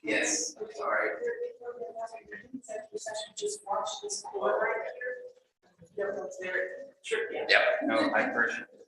Yes, sorry. Just watch this board right here. That's very tricky. Yep, no, I appreciate it.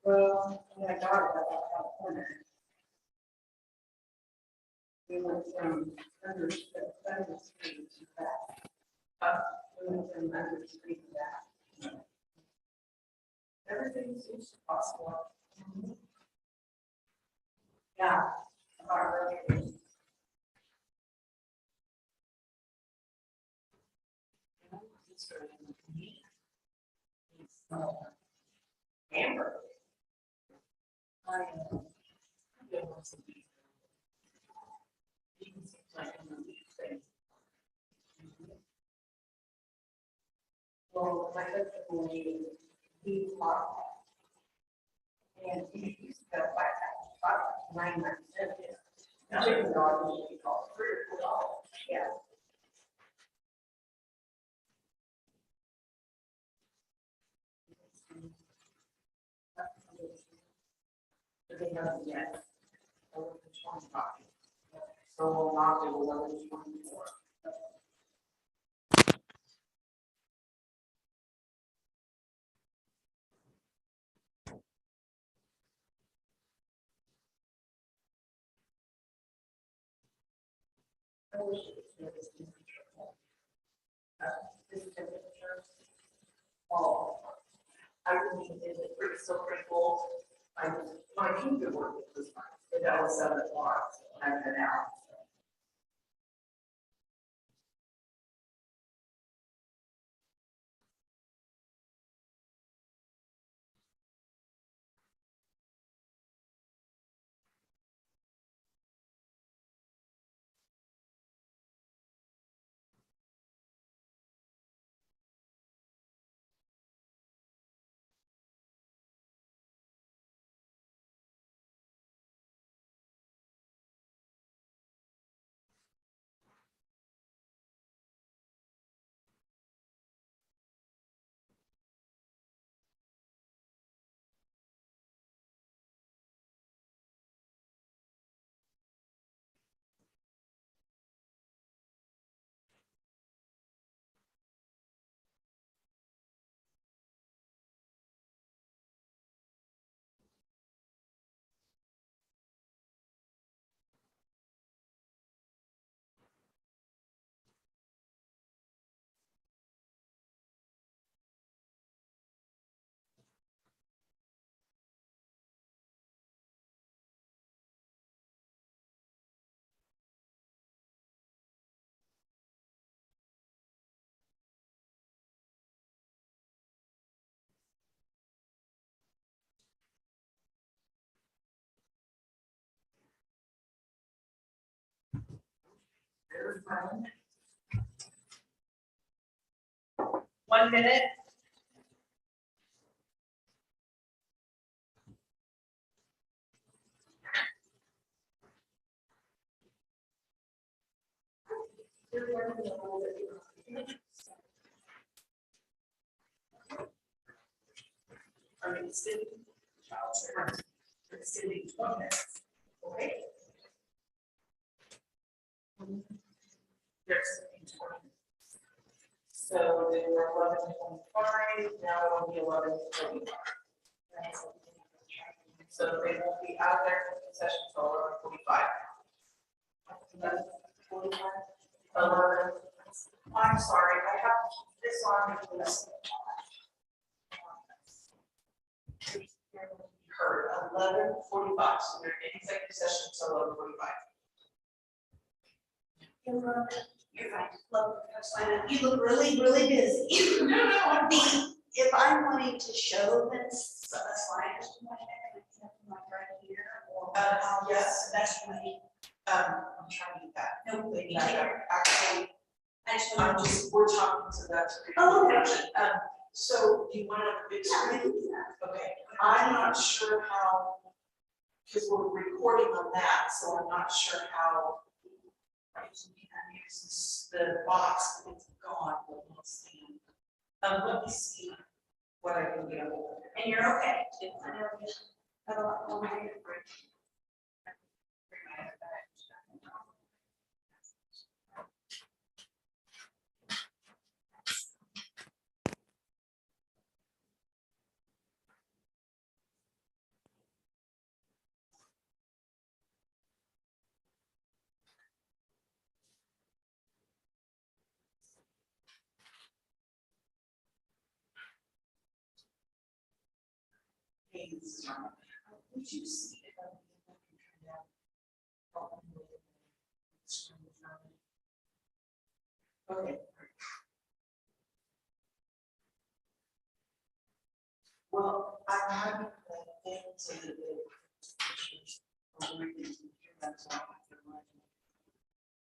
Well, my daughter got that corner. We went from under street to that. We went from under street to that. Everything seems possible. Yeah. Really. Amber. Well, my husband, when he lost that. And he used to go five, 9 months. Chicken dog, he called $3 or $4. Yeah. They haven't yet. 11:25. So we'll not do 11:24. I wish it was this temperature. This temperature. Oh, I really did it pretty still pretty cold. My computer worked this time, but that was 7 o'clock, so I've been out. There's mine. 1 minute. Are you extending? Extending 20 minutes. Okay. There's 20. So they were 11:25, now it'll be 11:45. So they won't be out of their session until 11:45. 11. I'm sorry, I have this on because heard 11:45, so we're in executive session until 11:45. You're fine. Look, that's fine. You look really, really busy. No, I'm fine. If I'm wanting to show this slide, like right here, or yes, that's really. I'm trying to do that. No, maybe actually. We're talking to that. Oh, okay. So do you want a big screen? Okay. I'm not sure how, because we're recording on that, so I'm not sure how. I use the box, it's gone, but we'll see. Let me see what I can get. And you're okay. I don't know. Would you see if I can turn down? Okay. Well, I'm having things in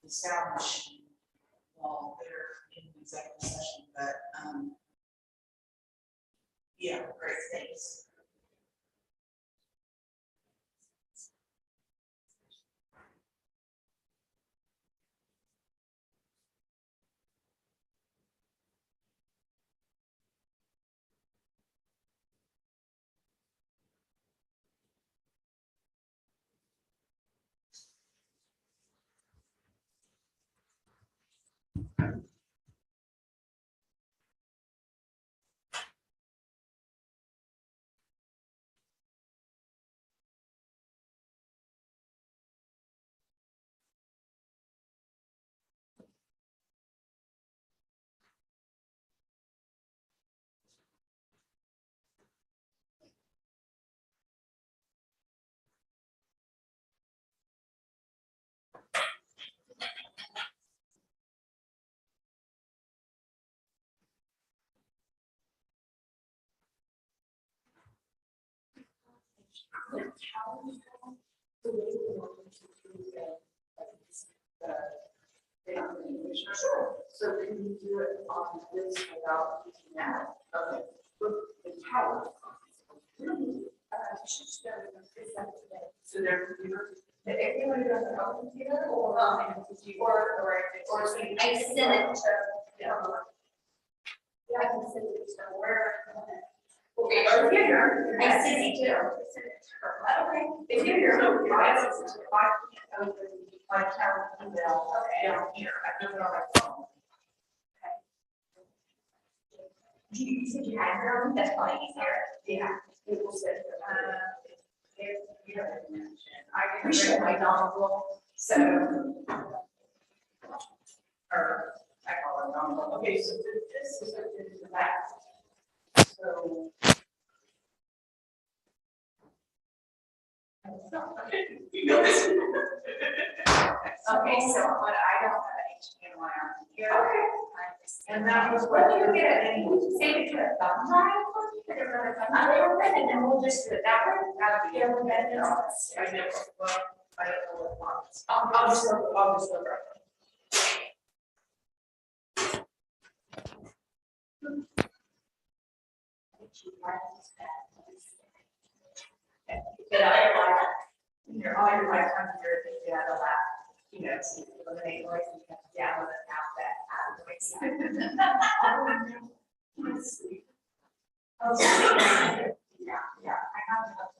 the sound machine while they're in executive session, but Yeah, great, thanks. Sure. So can you do it on this without using that? Okay. The tower. So their computer. Everyone does their own computer or I send it to, yeah, I can send it to where. Okay, over here. I send it to her. Okay. If you're here, I listen to it. I can't open my tower email down here. I do it on my phone. You said you had your own, that's probably easier. Yeah. It will say, if you don't mention, I can Appreciate read my it. dongle, so. Or I call it dongle. Okay, so this is the back. So. Okay, so what I don't have HDMI on here. Okay. And that was what you get, and you Save it to a thumb drive. And then we'll just do it that way. That'll be able to get it on. I know, well, I don't know what fonts. I'll just look up. But I like, all your lifetime here, you have a lot, so you eliminate noise, and you have to download an app that noise. Oh, yeah, I have enough.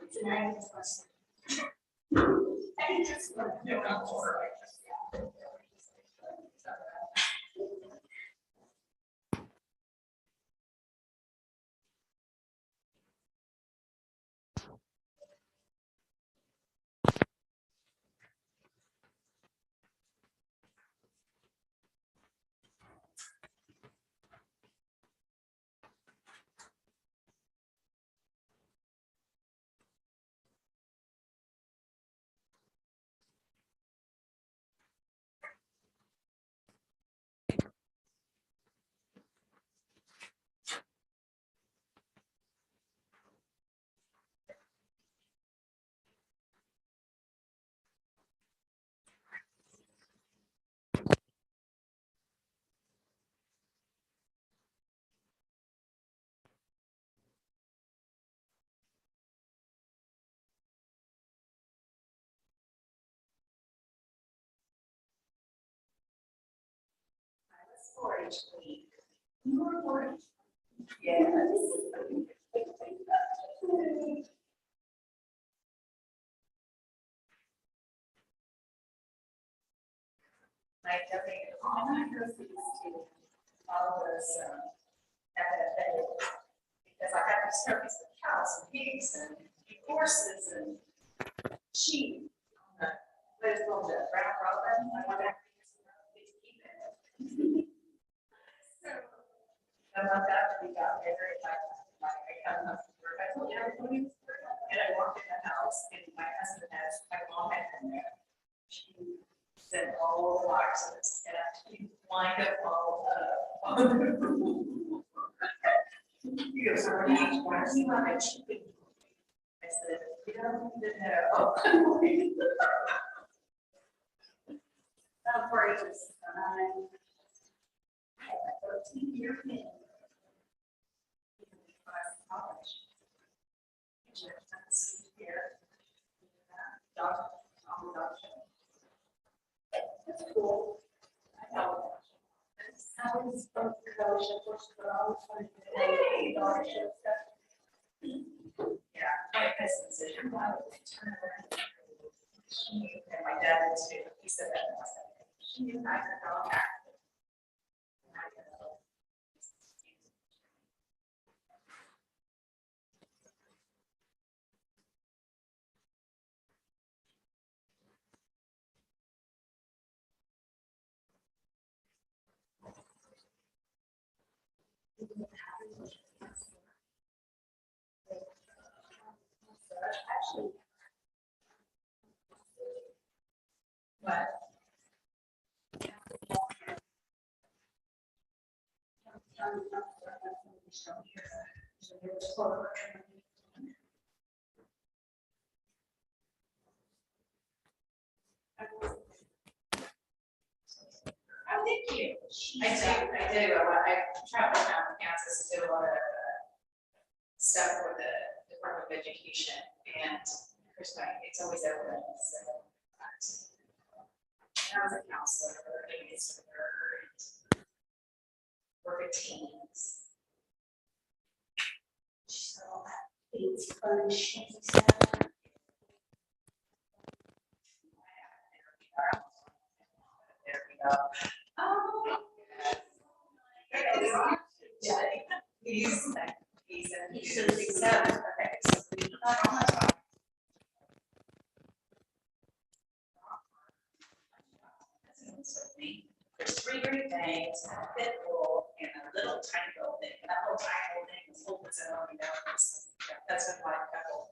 It's a nice question. I think just, no, I'm sorry. For each week. You were born. Yes. I donated all my proceeds to all those, because I have to service the cows and pigs and horses and sheep. But it's called the brown robin. I want to keep it. So, I want that to be got there. I told you everything. And I walked in the house and my husband has, my mom had been there. She said all the boxes and she lined up all he goes, why does he want it? I said, you don't even know. Of course, it's 13-year pin. was from the fellowship, which is what I was trying to do. Yeah, my husband's a turn around. And my dad did too, he said that. And I said, she knew I could go back. Actually, But oh, thank you. I did a lot, I traveled around Kansas, and did a lot of stuff for the Department of Education, and of course, it's always open, so. I was a counselor, a babysitter, and work with teens. so it's fun, she said. There we go. Oh. He's 67. Okay, so we not on the top. There's 3 great things, a pit bull, and a little tiny little thing. And that little tiny little thing was holding its own, you know, that's a black couple.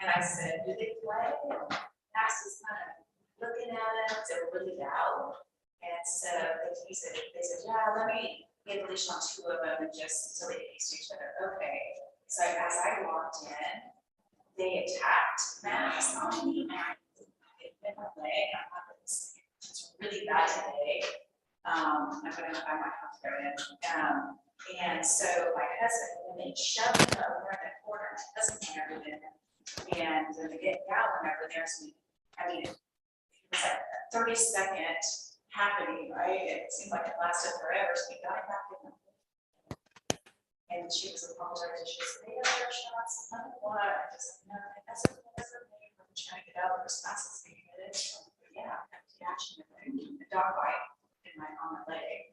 And I said, do they play? And Max was kind of looking at it, they were really loud. And so they said, yeah, let me get a leash on 2 of them and just so they get used to each other. Okay. So as I walked in, they attacked Max on me. It bit my leg. It's really bad today. I might have to go in. And so my husband, when they shoved him over in the corner, my husband came over there. And then they get Gowan over there. So I mean, it was like a 30-second happening, right? It seemed like it lasted forever. So we got it back in. And she was apologizing. She said, "They have their shots. I don't know what." I just said, "No, that's okay. I'm trying to get out of the response that's being committed." Yeah, action. The dog bite in on my leg.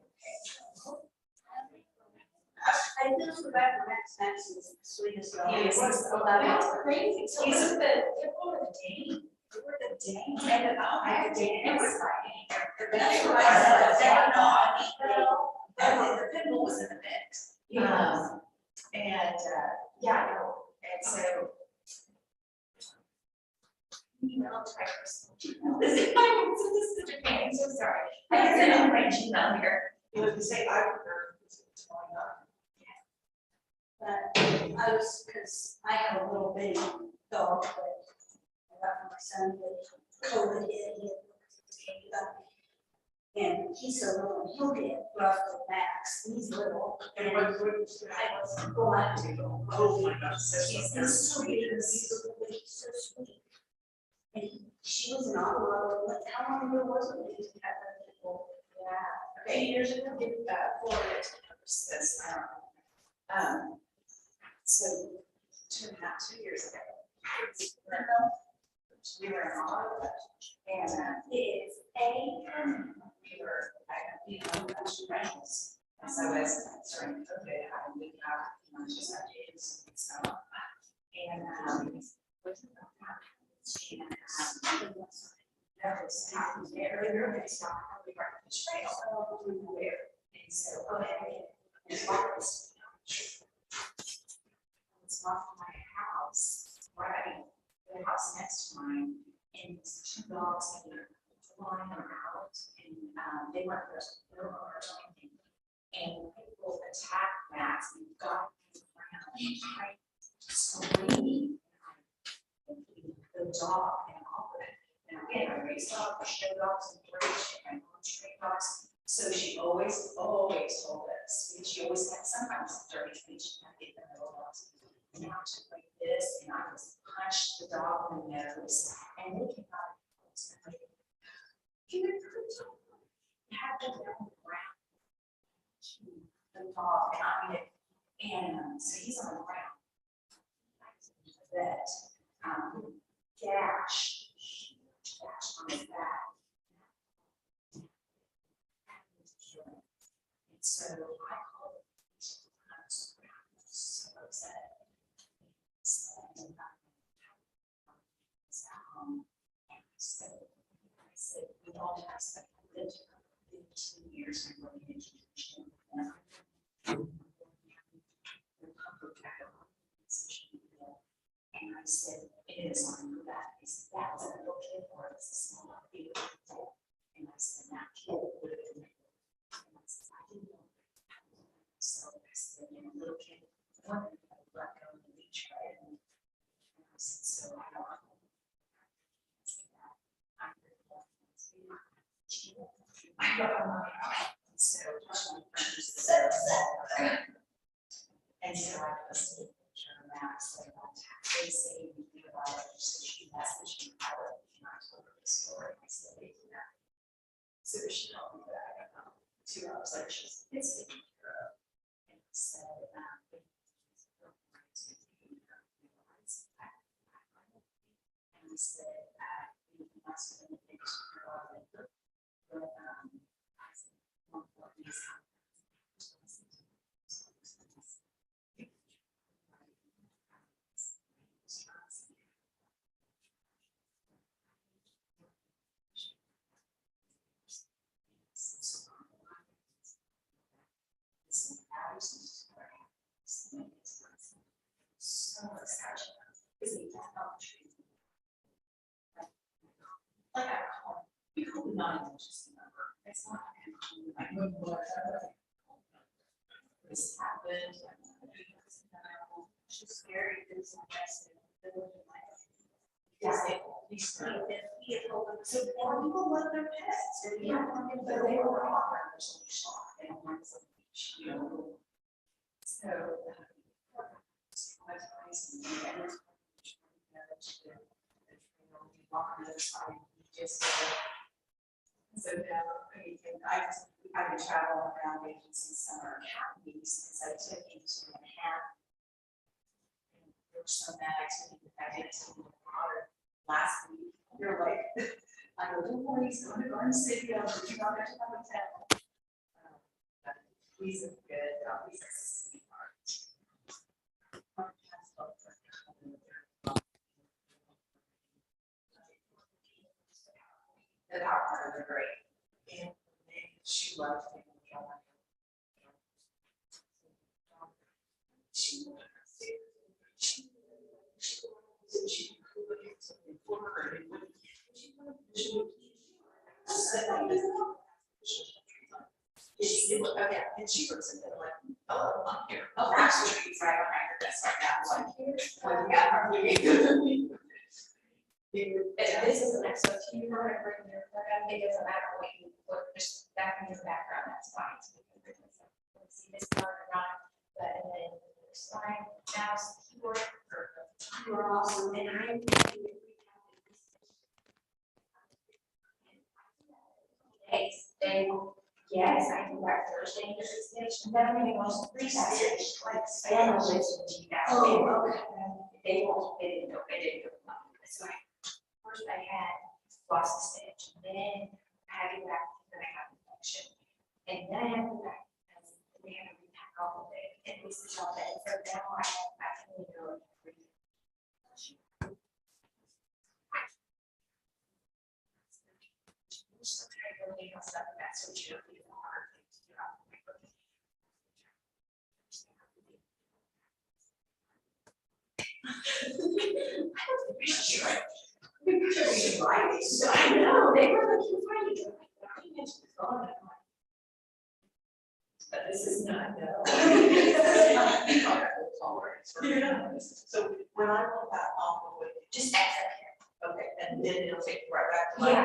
I feel so bad for Max. Max is the sweetest dog. He is. That's crazy. So He's he's the Dane. They were the Dane. And I had Dane. It was That's what I said. they were not. The pit bull was in the mix. And yeah, no. And so. Email typers. This is such a pain. I'm so sorry. I can send out my Gmail here. You would say I prefer what's going on. But I was, because I have a little baby dog that I got from my son with COVID hit. And he's so little, he'll get rough with Max. He's little. And I was going to go. Oh my God. So he's the sweetest. He's so sweet. And she was an Ottawa, like, how long ago was it? We used to have that people. Yeah, 8 years ago, Florida this, so 2 years ago. We were in Ottawa, and It is a. we were, rentals. And so as during COVID, we have, just our kids and stuff. And, that was happened earlier, they stopped, we were on the trail, where, and so, it's like this. It's off my house, right, the house next to mine, and it's 2 dogs that are flying around, and, they weren't first, no owners or anything. And people attack Max, and got him around, screaming. The dog and all of it. And again, I raised dogs, show dogs, and my own stray dogs. So she always told us, and she always had sometimes dirty speech, and I get the little dogs. And I took like this, and I just punched the dog in the nose, and they came out. You have to go on the ground. the dog, and I mean, so he's on the ground. That, gash on his back. And so I called him. I was so upset. I said, we don't have to live 15 years and we're in education. And I said, it is on your back. He said, that was a little kid or it's a small baby. And I said, that kid would have been. And I said, I didn't know. So I said, you know, little kid, one of them let go of the beach, right? And I said, so I don't know. And so I was Max, like, they say we think about it, so she messaged me, I told her the story, I said, they do that. So she helped me with that, 2 hours later, she was, it's taken care of. And so, and we said, we must have been able to grow it, but, I said, one more piece. So excited. Isn't that not true? Like I call, we call it not just a number. It's not. I know what this happened. She's scary. It's interesting. Yeah, so more people love their pets. But they were all so. So now, I've been traveling around making some summer academies, and so I took him to Manhattan. And there was some that activity that I did to the water last week. You're like, I go, don't worry, he's going to Garden City, I'll put you on there to come and tell. He's a good dog, he's a sweetheart. The outcomes are great. And she loved him. And she looks at them like, oh, I'm here. Oh, actually, he's right behind her. That's like that one. Yeah. This is an extra to you, or bring your, it doesn't matter what you put, just back in your background, that's fine. See this part or not, but then there's fine, mouse, keyboard, you are awesome, and I'm. Yes, I do that Thursday, and then I'm gonna go to three Saturdays, like, I don't know, listen to you guys. Oh, okay. They won't, they didn't go, that's right. First I had lost the stitch, and then I had to go back, then I got the infection. And then I had to go back, because we had to repack all of it, and this is all that, so now I can only go. That's what you're doing. I know, they were looking for you. But this is not, no. So when I pull that off of it, just exit here. Okay, and then it'll take you right back to my. Yeah,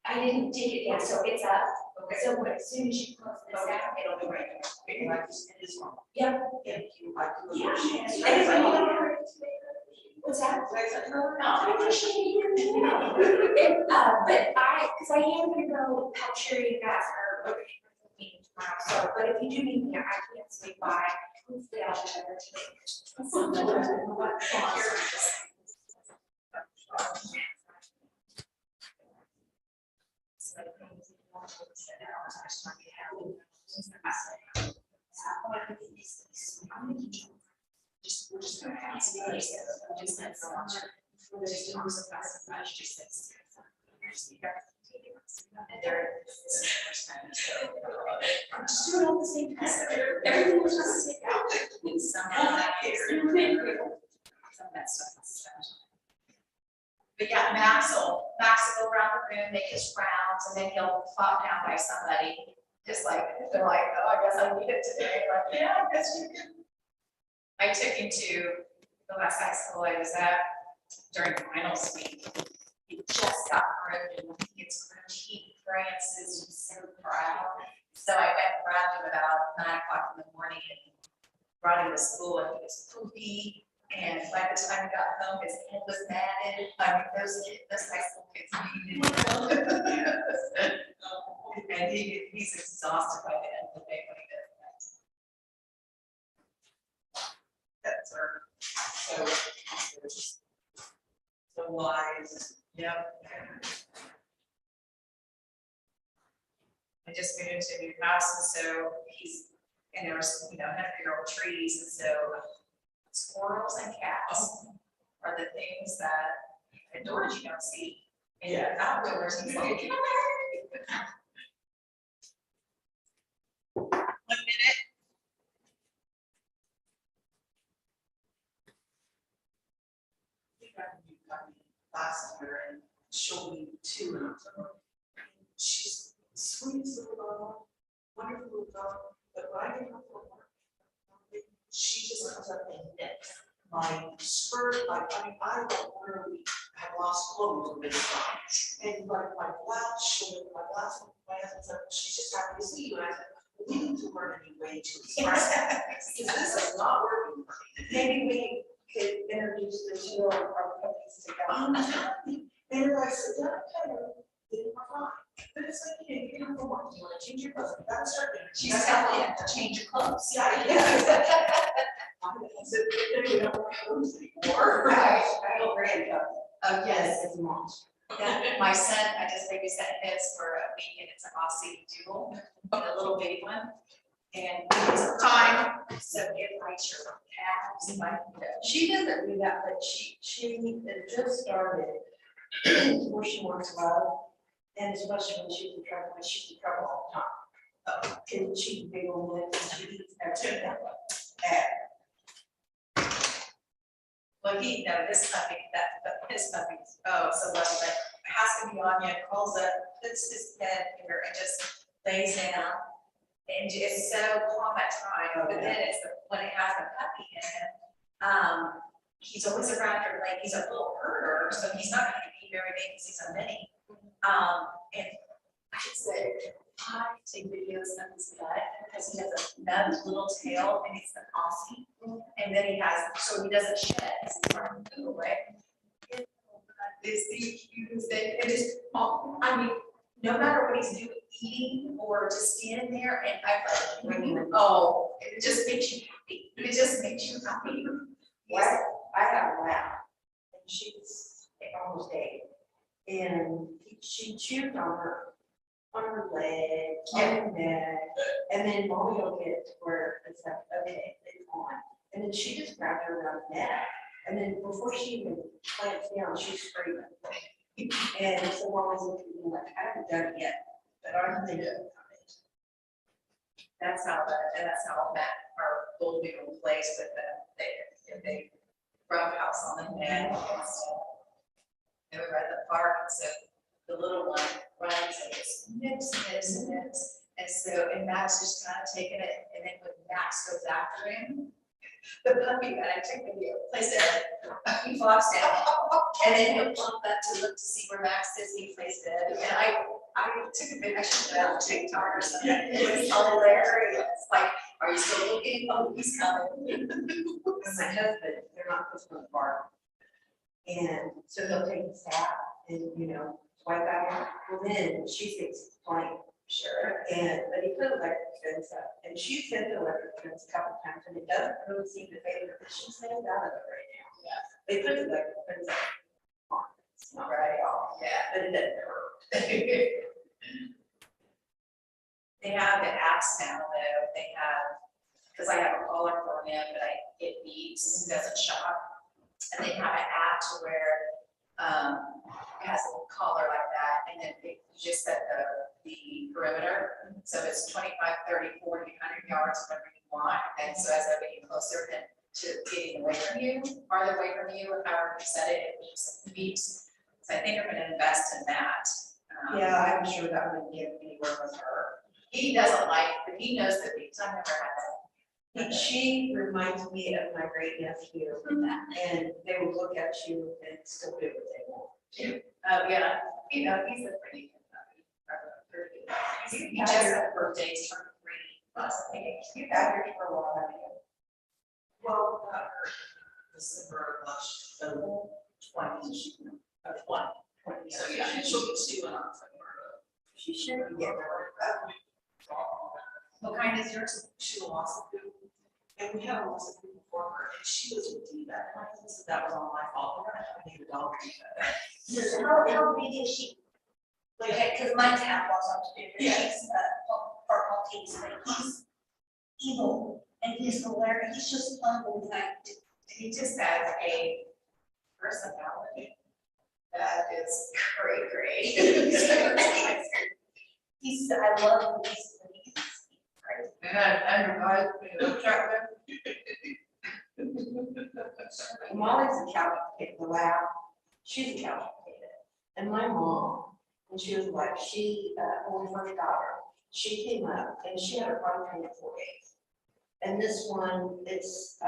I didn't take it yet, so it's up. Okay. So as soon as you close this out, it'll be right there. And I just, it is wrong. Yep. Thank you. I do appreciate it. What's that? No, I appreciate you. But because I am gonna go help Sherry and guys are So, but if you do need me, I can't stay by. Stay out there. I'm just doing all the same things. Everything was just stick out. Some of that stuff. But yeah, Max will go around the room, make his rounds, and then he'll pop down by somebody, just like, they're like, oh, I guess I need it today, like, yeah, I guess you can. I took him to the last high school I was at during finals week. He just got groomed and it's he Francis was so proud. So I went and grabbed him about 9 o'clock in the morning and brought him to school, and he was poopy. And by the time he got home, his head was matted. I mean, those high school kids needed it. And he's exhausted by the end of the day when he does that. That's our, so wise, yep. I just moved into a new house, and so he's, and there was, 100-year-old trees, and so squirrels and cats are the things that indoors you don't see. And outdoors, he's like, come on. 1 minute. Last year and showed me 2 of them. She's sweetest little girl, wonderful little girl, but when I get home from work, she just comes up and knits my skirt, like, I don't really have lost clothes in this time. And like my blouse, my husband said, she's just happy to see you. And I said, we need to learn a new way to express that, because this is not working for me. Maybe we could introduce the 2 of our puppies together. And I said, yeah, kind of, didn't want. But it's like, you come from work, you want to change your clothes, you gotta start there. She's telling you to change your clothes. Yeah. I said, you don't wear clothes anymore. Right, I don't wear it. Yes, it's mom. Yeah, my son, I just babysat his for a week, and it's an Aussie doodle, a little baby one. And it's time, so it writes your calves, like, she doesn't do that, but she it just started where she wants love. And especially when she's in trouble all the time. And she's a big old woman, and she eats everything. Well, this puppy, his puppy, oh, so lovely, but has to be Anya, calls up, puts his head here and just lays down. And it's so calm at times, but then it's when it has the puppy in it, he's always around her, like, he's a little herder, so he's not gonna be very big because he's a mini. And I said, I take videos of his butt because he has a nub little tail and it's an Aussie. And then he doesn't shed, he's trying to move away. It's the cutest thing. It is, I mean, no matter what he's doing, eating or just standing there, and I'm like, oh, it just makes you happy. It just makes you happy. Yes. I have a lab, and she's almost 8. And she chewed on her leg, on her neck, and then mommy will get to where it's like, okay, it's on. And then she just grabbed her around the neck, and then before she even plants down, she's screaming. And so mommy's looking at me like, I haven't done it yet, but I'm thinking about it. That's how Matt, our old people plays with them. They rub house on the neck and stuff. They were at the park, and so the little one runs and just nips. And so, and Max just kind of taking it, and then when Max goes after him, the puppy that I took video, plays dead, he flops down, and then he'll jump up to look to see where Max is, he plays dead, and I took a bit, I should put out TikTok or something, it was hilarious, like, are you still looking? Oh, he's coming. My husband, they're not supposed to park. And so they'll take the staff and, swipe out. Well, then she thinks it's funny. Sure, but he put electric fence up, and she's hit the electric fence a couple times, and it doesn't really seem to favor, but she's staying out of it right now. Yeah. They put the electric fence up. It's not right at all, yeah, but it doesn't hurt. They have the apps now though, they have, because I have a caller for him, but it beeps, it doesn't shop. And they have an app to where, it has a little collar like that, and then you just set the perimeter. So it's 25, 30, 40, 100 yards, whatever you want. And so as they're getting closer to getting away from you, farther away from you, however you set it, it beeps. So I think I'm gonna invest in that. Yeah, I'm sure that would get me work with her. He doesn't like, but he knows the beeps. I've never had that. And she reminds me of my great nephew, and they will look at you and still do what they want. Yeah, you know, he's a pretty good puppy. He just had birthdays turned 3 last week. You've had yours for a while, haven't you? Well, December last, 20, 20. So yeah, she'll be 2 in October. She should be getting her. What kind is yours? She's a Wasapu. And we had a Wasapu before her, and she was a diva. And I said that was all my fault. I need a dog. How big is she? Like, because my cat was up to do, she's for Maltese, but he's evil and he's hilarious. He's just fun with that. He just has a personality that is great. He's, I love him. And I Molly's a couch potato, the lab, she's a couch potato. And my mom, when she was like, when we first got her, she came up and she had her body trained at 4 days. And this one, it's,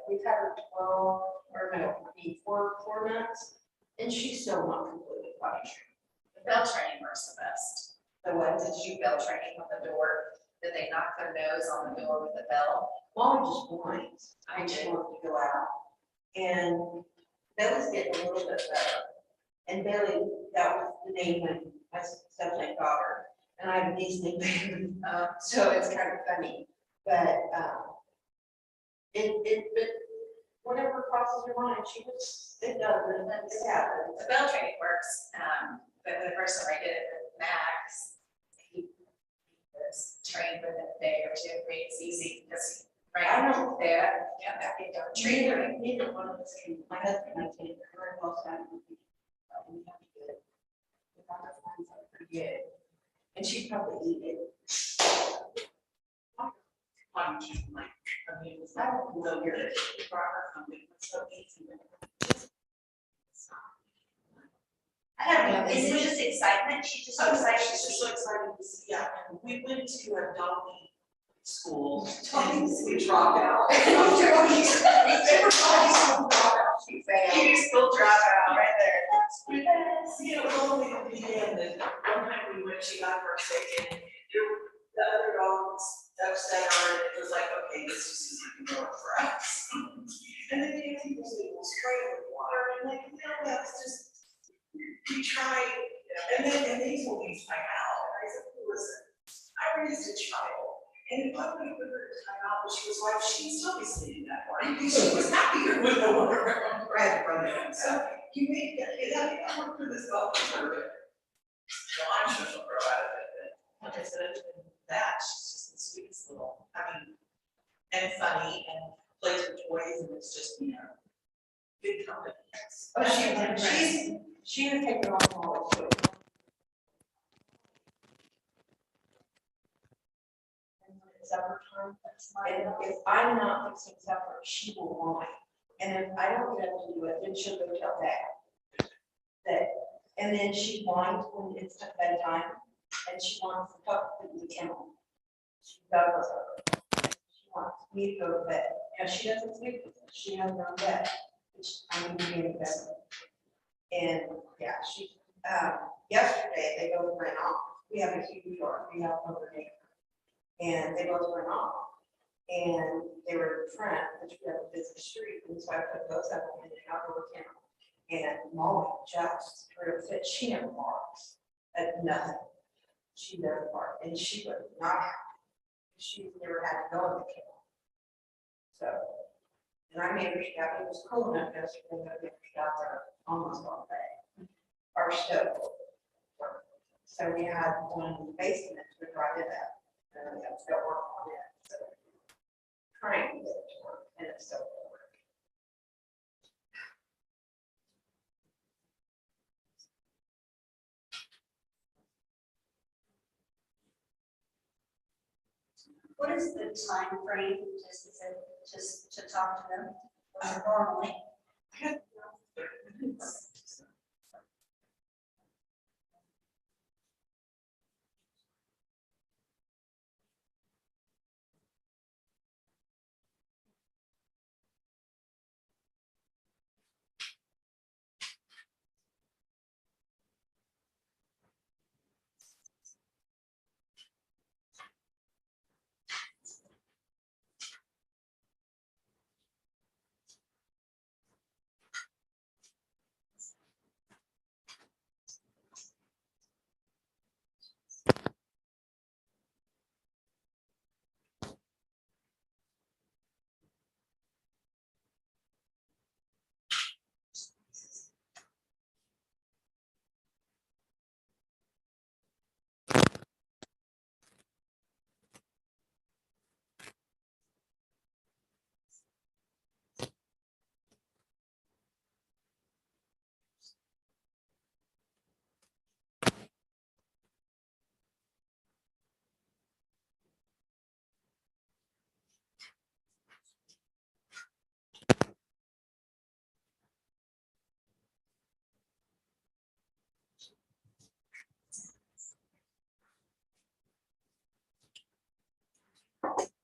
we've had her 12, or no, 4 months, and she's still not completely body trained. The bell training works the best. The what? Did you bell training on the door? Did they knock their nose on the door with the bell? Molly just whines. I She did. wants to go out. And Billy's getting a little bit better. And Billy, that was the name when my stepson got her. And I have a niece named Bailey, so it's kind of funny. But but whatever crosses your mind, it does, it happens. The bell training works, but the first time I did it with Max, he was trained within a day or two. It's easy because I know. there, yeah, that they don't train her. Neither one of us can, my husband and I can't, her both sides. We have to get it. We got our friends that are pretty good. And she'd probably eat it. I mean, I don't know where it brought her from. It was so easy. I don't know, is it just excitement? She's just so excited. She's just so excited to see. Yeah, and we went to a donkey school. We dropped out. You still drop out right there. You know, it was only at the end, and one time we went, she got her sick, and the other dogs upset her, and it was like, okay, this just isn't going for us. And then you see people say, well, spray with water, and like, no, that's just, we tried, and then they told me to time out, and I said, listen, I raised a child, and if I would have put her to time out, when she was like, she'd still be sleeping that morning, because she was happier with the water around, so you may get it, I mean, I work for this golf tournament. No, I'm sure she'll grow out of it, but like I said, other than that, she's just the sweetest little, I mean, and funny, and plays with toys, and it's just, you know, good company. Oh, she was taking off all the. Supper time, and if I'm not fixing supper, she will whine. And if I don't get up to do it, then she'll go tell Dad. And then she whines when it's bedtime, and she wants to talk to the kennel. She does her. She wants me to go to bed. Now, she doesn't sleep with us. She has her own bed, which I'm gonna be in bed. And yeah, yesterday they both ran off. We have a huge yard, we have over an acre. And they both went off. And they were in front, which we have a busy street, and so I put both of them in the outdoor kennel. And Molly just threw a fit, she never barks at nothing. She does part, and she was not happy. She never had to go in the kennel. So, and I made her stop, it was cool enough yesterday, but I made her stop there almost all day. Our stove. So we had one in the basement to drive it up, and we have to go work on it, so. Trying to get it to work, and it's still won't work. What is the time frame, just to talk to them normally?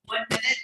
One minute.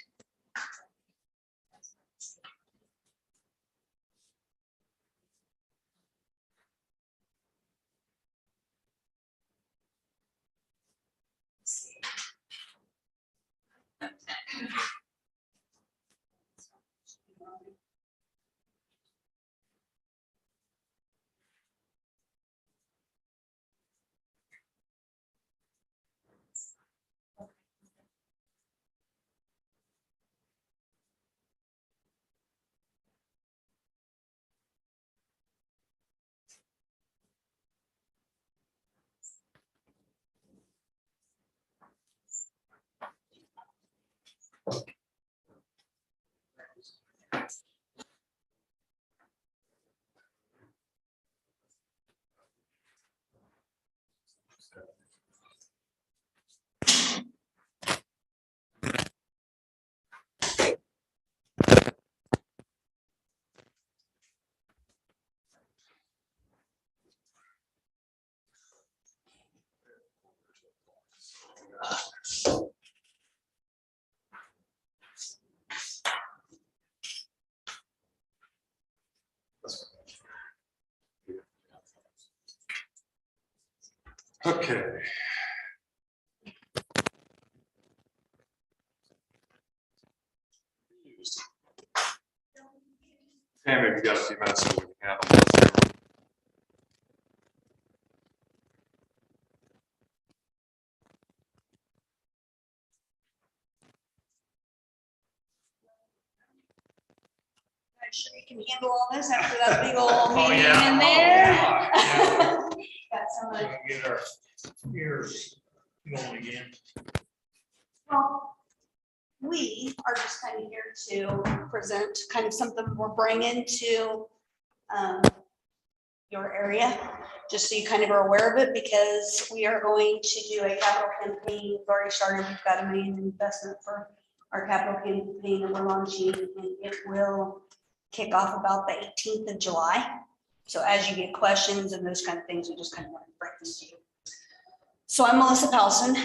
Okay. Tammy, we got a few minutes so we can have them. I'm sure you can handle all this after that big old Oh, meeting yeah. in Oh, there. yeah. Got somebody. Get our ears going again. Well, we are just kind of here to present kind of something we're bringing to your area, just so you kind of are aware of it, because we are going to do a capital campaign. We've already started. We've got $1 million investment for our capital campaign that we're launching, and it will kick off about the 18th of July. So as you get questions and those kind of things, we just kind of want to bring this to you. So I'm Melissa Powelson.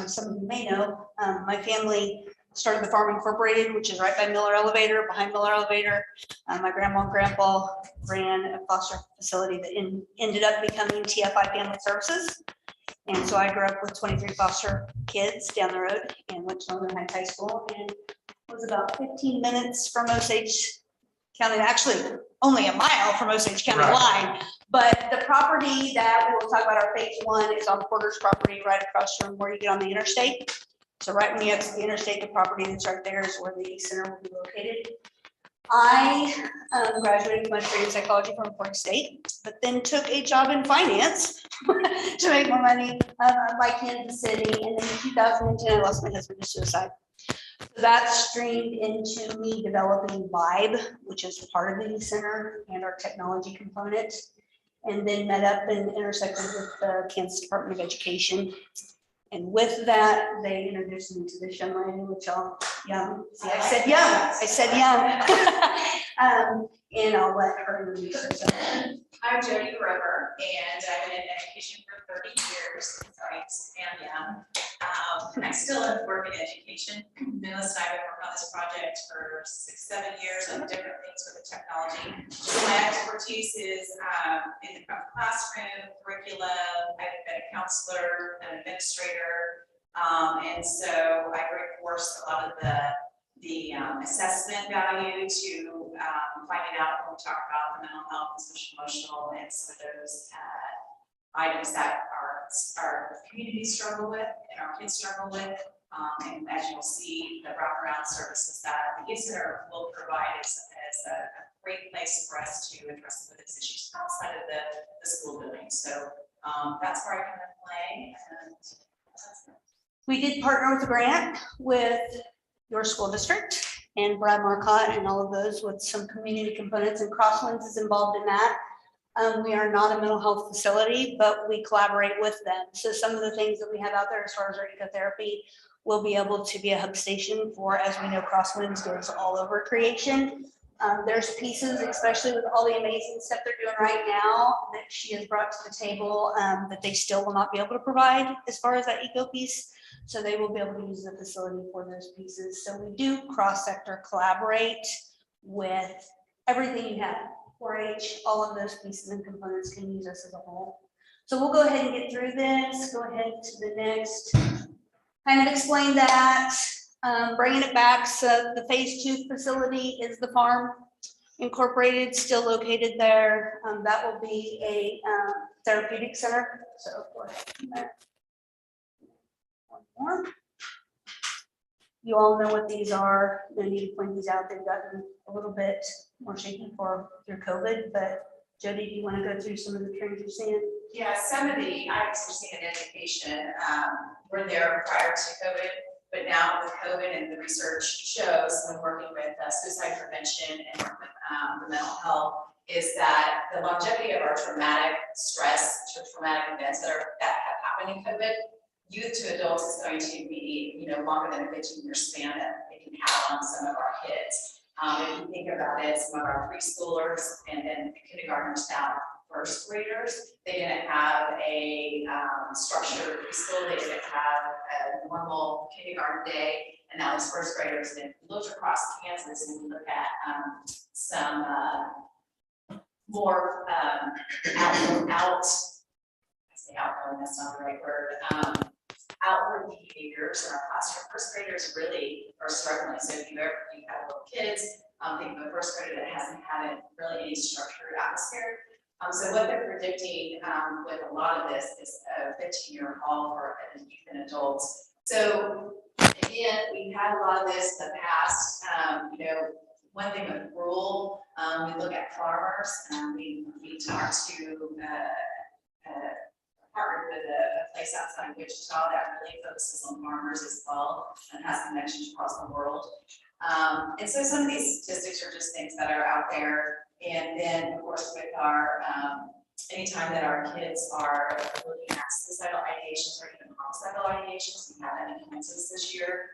Some of you may know, my family started the Farm Incorporated, which is right by Miller Elevator, behind Miller Elevator. My grandma and grandpa ran a foster facility that ended up becoming TFI Family Services. And so I grew up with 23 foster kids down the road and went to Northern Heights High School, and was about 15 minutes from Osage County, actually only a mile from Osage County Right. line. But the property that we'll talk about, our phase one, is on Porter's property right across from where you get on the interstate. So right when you exit the interstate, the property that's right there is where the center will be located. I graduated with my degree in psychology from Florida State, but then took a job in finance to make more money by Kansas City. And then in 2010, I lost my husband to suicide. So that streamed into me developing Vibe, which is part of the center and our technology component. And then met up and intersected with the Kansas Department of Education. And with that, they introduced me to this young lady, which I'll, young, see, I said young. And I'll let her introduce herself. I'm Jody Grover, and I've been in education for 30 years, sorry, I am young. I still work in education. Millis and I have been working on this project for 6-7 years on different things with the technology. So my expertise is in the classroom, curriculum. I've been a counselor, an administrator, and so I reinforce a lot of the assessment value to finding out when we talk about the mental health, social emotional, and some of those items that our communities struggle with and our kids struggle with. And as you'll see, the wraparound services that the Youth Center will provide is a great place for us to address some of these issues outside of the school building. So that's where I come into play. And We did partner with a grant with your school district and Brad Marcotte and all of those with some community components, and Crosswinds is involved in that. We are not a mental health facility, but we collaborate with them. So some of the things that we have out there as far as our ecotherapy will be able to be a hub station for, as we know, Crosswinds goes all over creation. There's pieces, especially with all the amazing stuff they're doing right now, that she has brought to the table that they still will not be able to provide as far as that eco piece. So they will be able to use the facility for those pieces. So we do cross-sector collaborate with everything you have. 4-H, all of those pieces and components can use us as a whole. So we'll go ahead and get through this. Go ahead to the next. Kind of explain that, bringing it back. So the phase 2 facility is the farm incorporated, still located there. That will be a therapeutic center. So go ahead from there. One more. You all know what these are. No need to point these out. They've gotten a little bit more shaky through COVID, but Jody, do you want to go through some of the trends you're seeing? Yeah, some of the items we're seeing in education were there prior to COVID, but now with COVID and the research shows when working with suicide prevention and with the mental health is that the longevity of our traumatic stress, traumatic events that have happened in COVID, youth to adults is going to be, longer than a 15-year span that it can have on some of our kids. If you think about it, some of our preschoolers and then the kindergartners now, first graders, they didn't have a structured preschool, they didn't have a normal kindergarten day, and now it's first graders. And if you look across Kansas and you look at some more outgoing, that's not the right word, outward behaviors in our classroom. First graders really are struggling. So if you have little kids, think of a first grader that hasn't had really any structured atmosphere. So what they're predicting with a lot of this is a 15-year haul for youth and adults. So again, we've had a lot of this in the past. One thing with rural, we look at farmers. We talked to partnered with a place outside of Wichita that really focuses on farmers as well and has connections across the world. And so some of these statistics are just things that are out there. And then, of course, with our, anytime that our kids are looking at suicidal ideations or even homicidal ideations, we have that in Kansas this year.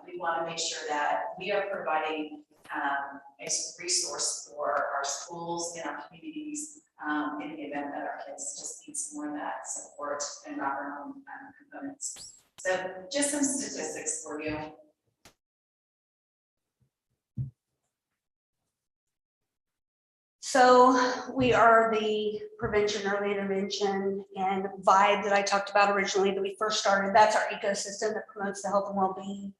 We want to make sure that we are providing a resource for our schools and our communities in the event that our kids just need some more of that support and wraparound components. So just some statistics for you. So we are the prevention, early intervention, and Vibe that I talked about originally that we first started. That's our ecosystem that promotes the health and well-being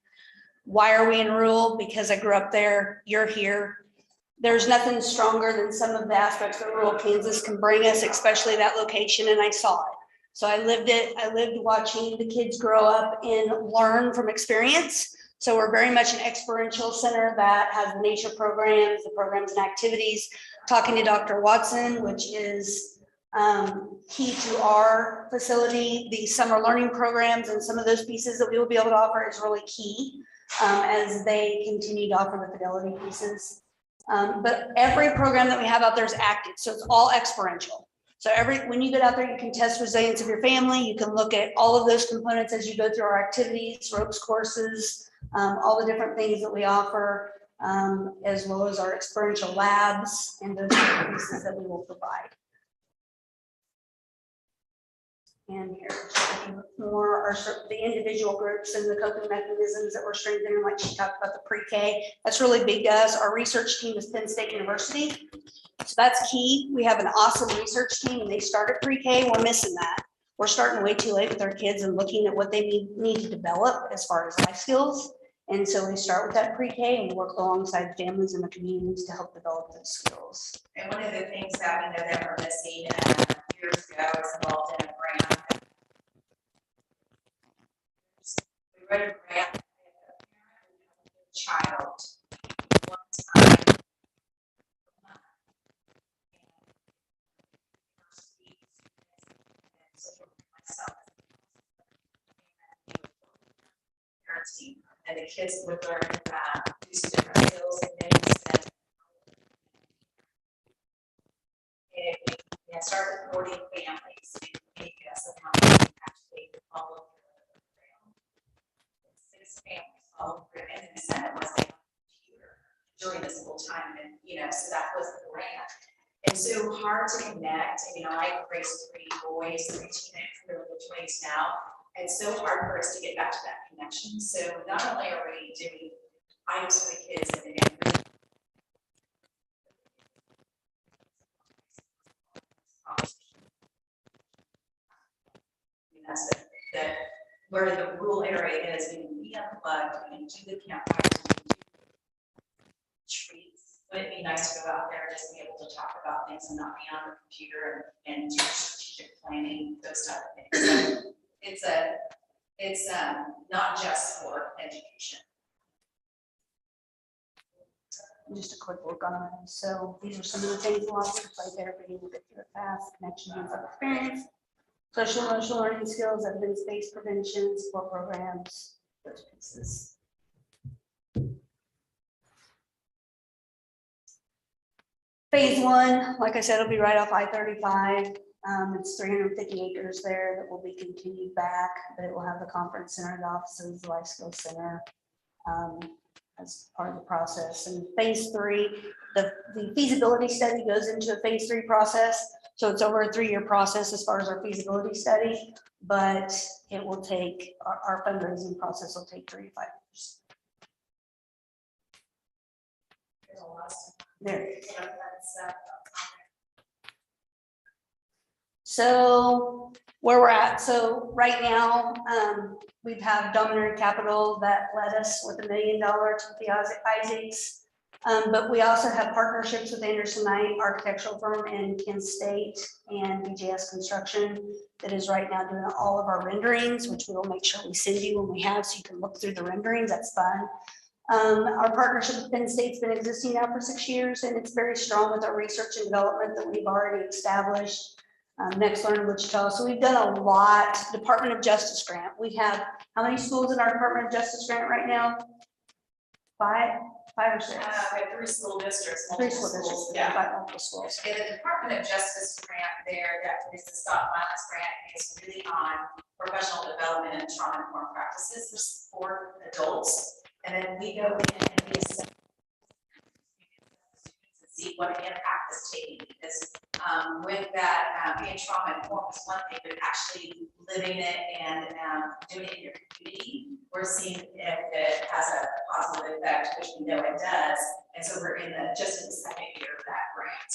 Why are we in rural? Because I grew up there, you're here. There's nothing stronger than some of the aspects that rural Kansas can bring us, especially that location, and I saw it. So I lived it. I lived watching the kids grow up and learn from experience. So we're very much an experiential center that has the nature programs, the programs and activities. Talking to Dr. Watson, which is key to our facility, the summer learning programs and some of those pieces that we will be able to offer is really key as they continue to offer the fidelity pieces. But every program that we have out there is active, so it's all experiential. So when you get out there, you can test resilience of your family. You can look at all of those components as you go through our activities, ropes courses, all the different things that we offer, as well as our experiential labs and those different pieces that we will provide. And here, more are the individual groups and the coping mechanisms that we're strengthening, like she talked about the pre-K. That's really big to us. Our research team is Penn State University. So that's key. We have an awesome research team and they start at pre-K. We're missing that. We're starting way too late with our kids and looking at what they need to develop as far as life skills. And so we start with that pre-K and work alongside families and the communities to help develop those skills. And one of the things that we know that we're missing years ago is involved in a grant. We wrote a grant with a child one time. Parenting, and the kids would learn do some different skills and things. And we started supporting families and making us how to actually follow the program. 6 families followed the program, and the Senate was on the computer during this whole time, and so that was the grant. And so hard to connect. I raised 3 boys, 3 teenagers, they're in their 20s now. And so hard for us to get back to that connection. So not only are we doing items for the kids and that's that where the rural area is, we unplugged, we can do the campfires, we can do treats. Would it be nice to go out there and just be able to talk about things and not be on the computer and do strategic planning, those type of things. So it's not just for education. Just a quick look on it. So these are some of the things along with play therapy, we'll get through it fast, connection and experience, social and emotional learning skills, evidence-based prevention, support programs, those pieces. Phase 1, like I said, it'll be right off I-35. It's 350 acres there that will be continued back, but it will have the conference center, the offices, the life skills center as part of the process. And phase 3, the feasibility study goes into a phase 3 process. So it's over a 3-year process as far as our feasibility study, but it will take, our fundraising process will take 3 to 5 years. There. So where we're at, so right now, we've had Dominant Capital that led us with $1 million to the Isaacs. But we also have partnerships with Anderson Knight Architectural Firm in Kent State and BJS Construction that is right now doing all of our renderings, which we will make sure we send you when we have, so you can look through the renderings. That's fun. Our partnership with Penn State's been existing now for 6 years, and it's very strong with our research and development that we've already established. Next Learn Wichita. So we've done a lot. Department of Justice grant. We have how many schools in our Department of Justice grant right now? 5 or 6. We have 3 school districts. 3 school districts. Yeah. 5 multiple schools. And the Department of Justice grant there, that is the Stop Violence grant, is really on professional development and trauma-informed practices for adults. And then we go in and we assess to see what impact it's taking, because with that being trauma-informed is one thing, but actually living it and doing it in your community, we're seeing if it has a positive effect, which we know it does. And so we're just in the 2nd year of that grant.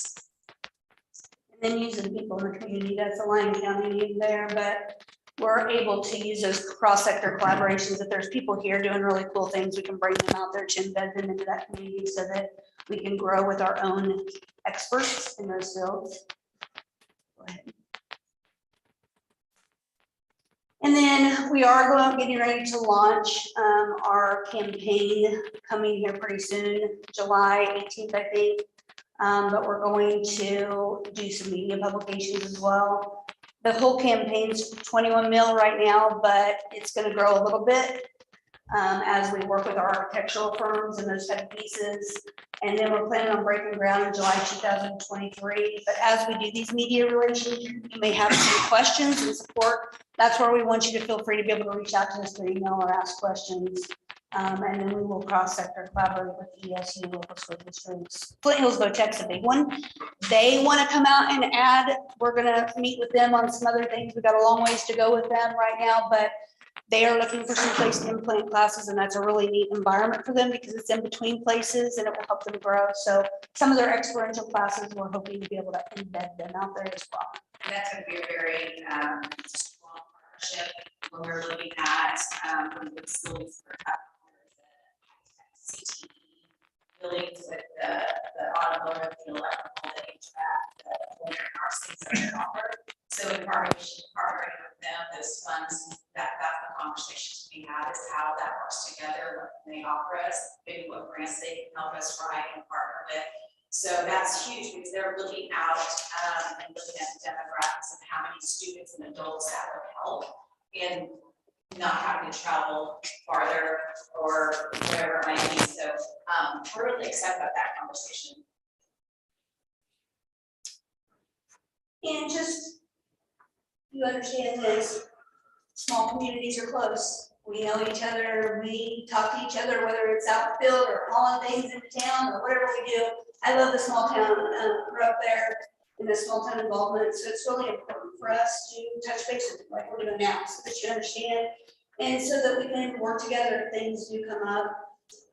And then using people in the community, that's a Lyon County need there, but we're able to use those cross-sector collaborations. If there's people here doing really cool things, we can bring them out there to embed them into that community so that we can grow with our own experts in those fields. Go ahead. And then we are getting ready to launch our campaign coming here pretty soon, July 18th, I think. But we're going to do some media publications as well. The whole campaign's 21 mil right now, but it's going to grow a little bit as we work with our architectural firms and those type of pieces. And then we're planning on breaking ground in July 2023. But as we do these media relations, you may have some questions and support. That's where we want you to feel free to be able to reach out to us through email or ask questions. And then we will cross-sector collaborate with ESU, local school districts. Flint Hills VOTEC's a big one. They want to come out and add. We're going to meet with them on some other things. We've got a long ways to go with them right now, but they are looking for some place to implant classes, and that's a really neat environment for them because it's in between places and it will help them grow. So some of their experiential classes, we're hoping to be able to embed them out there as well. And that's going to be a very strong partnership when we're looking at the facilities for CTE, buildings with the automotive, the electrical, the HVAC, the culinary arts, things that they offer. So in partnering with them, those funds, that's the conversations we have is how that works together, what they offer us, maybe what grants they can help us write and partner with. So that's huge because they're looking out and looking at the demographics of how many students and adults that would help in not having to travel farther or whatever it might be. So we're really excited about that conversation. And just, you understand this, small communities are close. We know each other, we talk to each other, whether it's out in the field or hauling things into town or whatever we do. I love the small town, we're up there in the small town involvement. So it's really important for us to touch base with like we're doing now so that you understand. And so that we can work together if things do come up.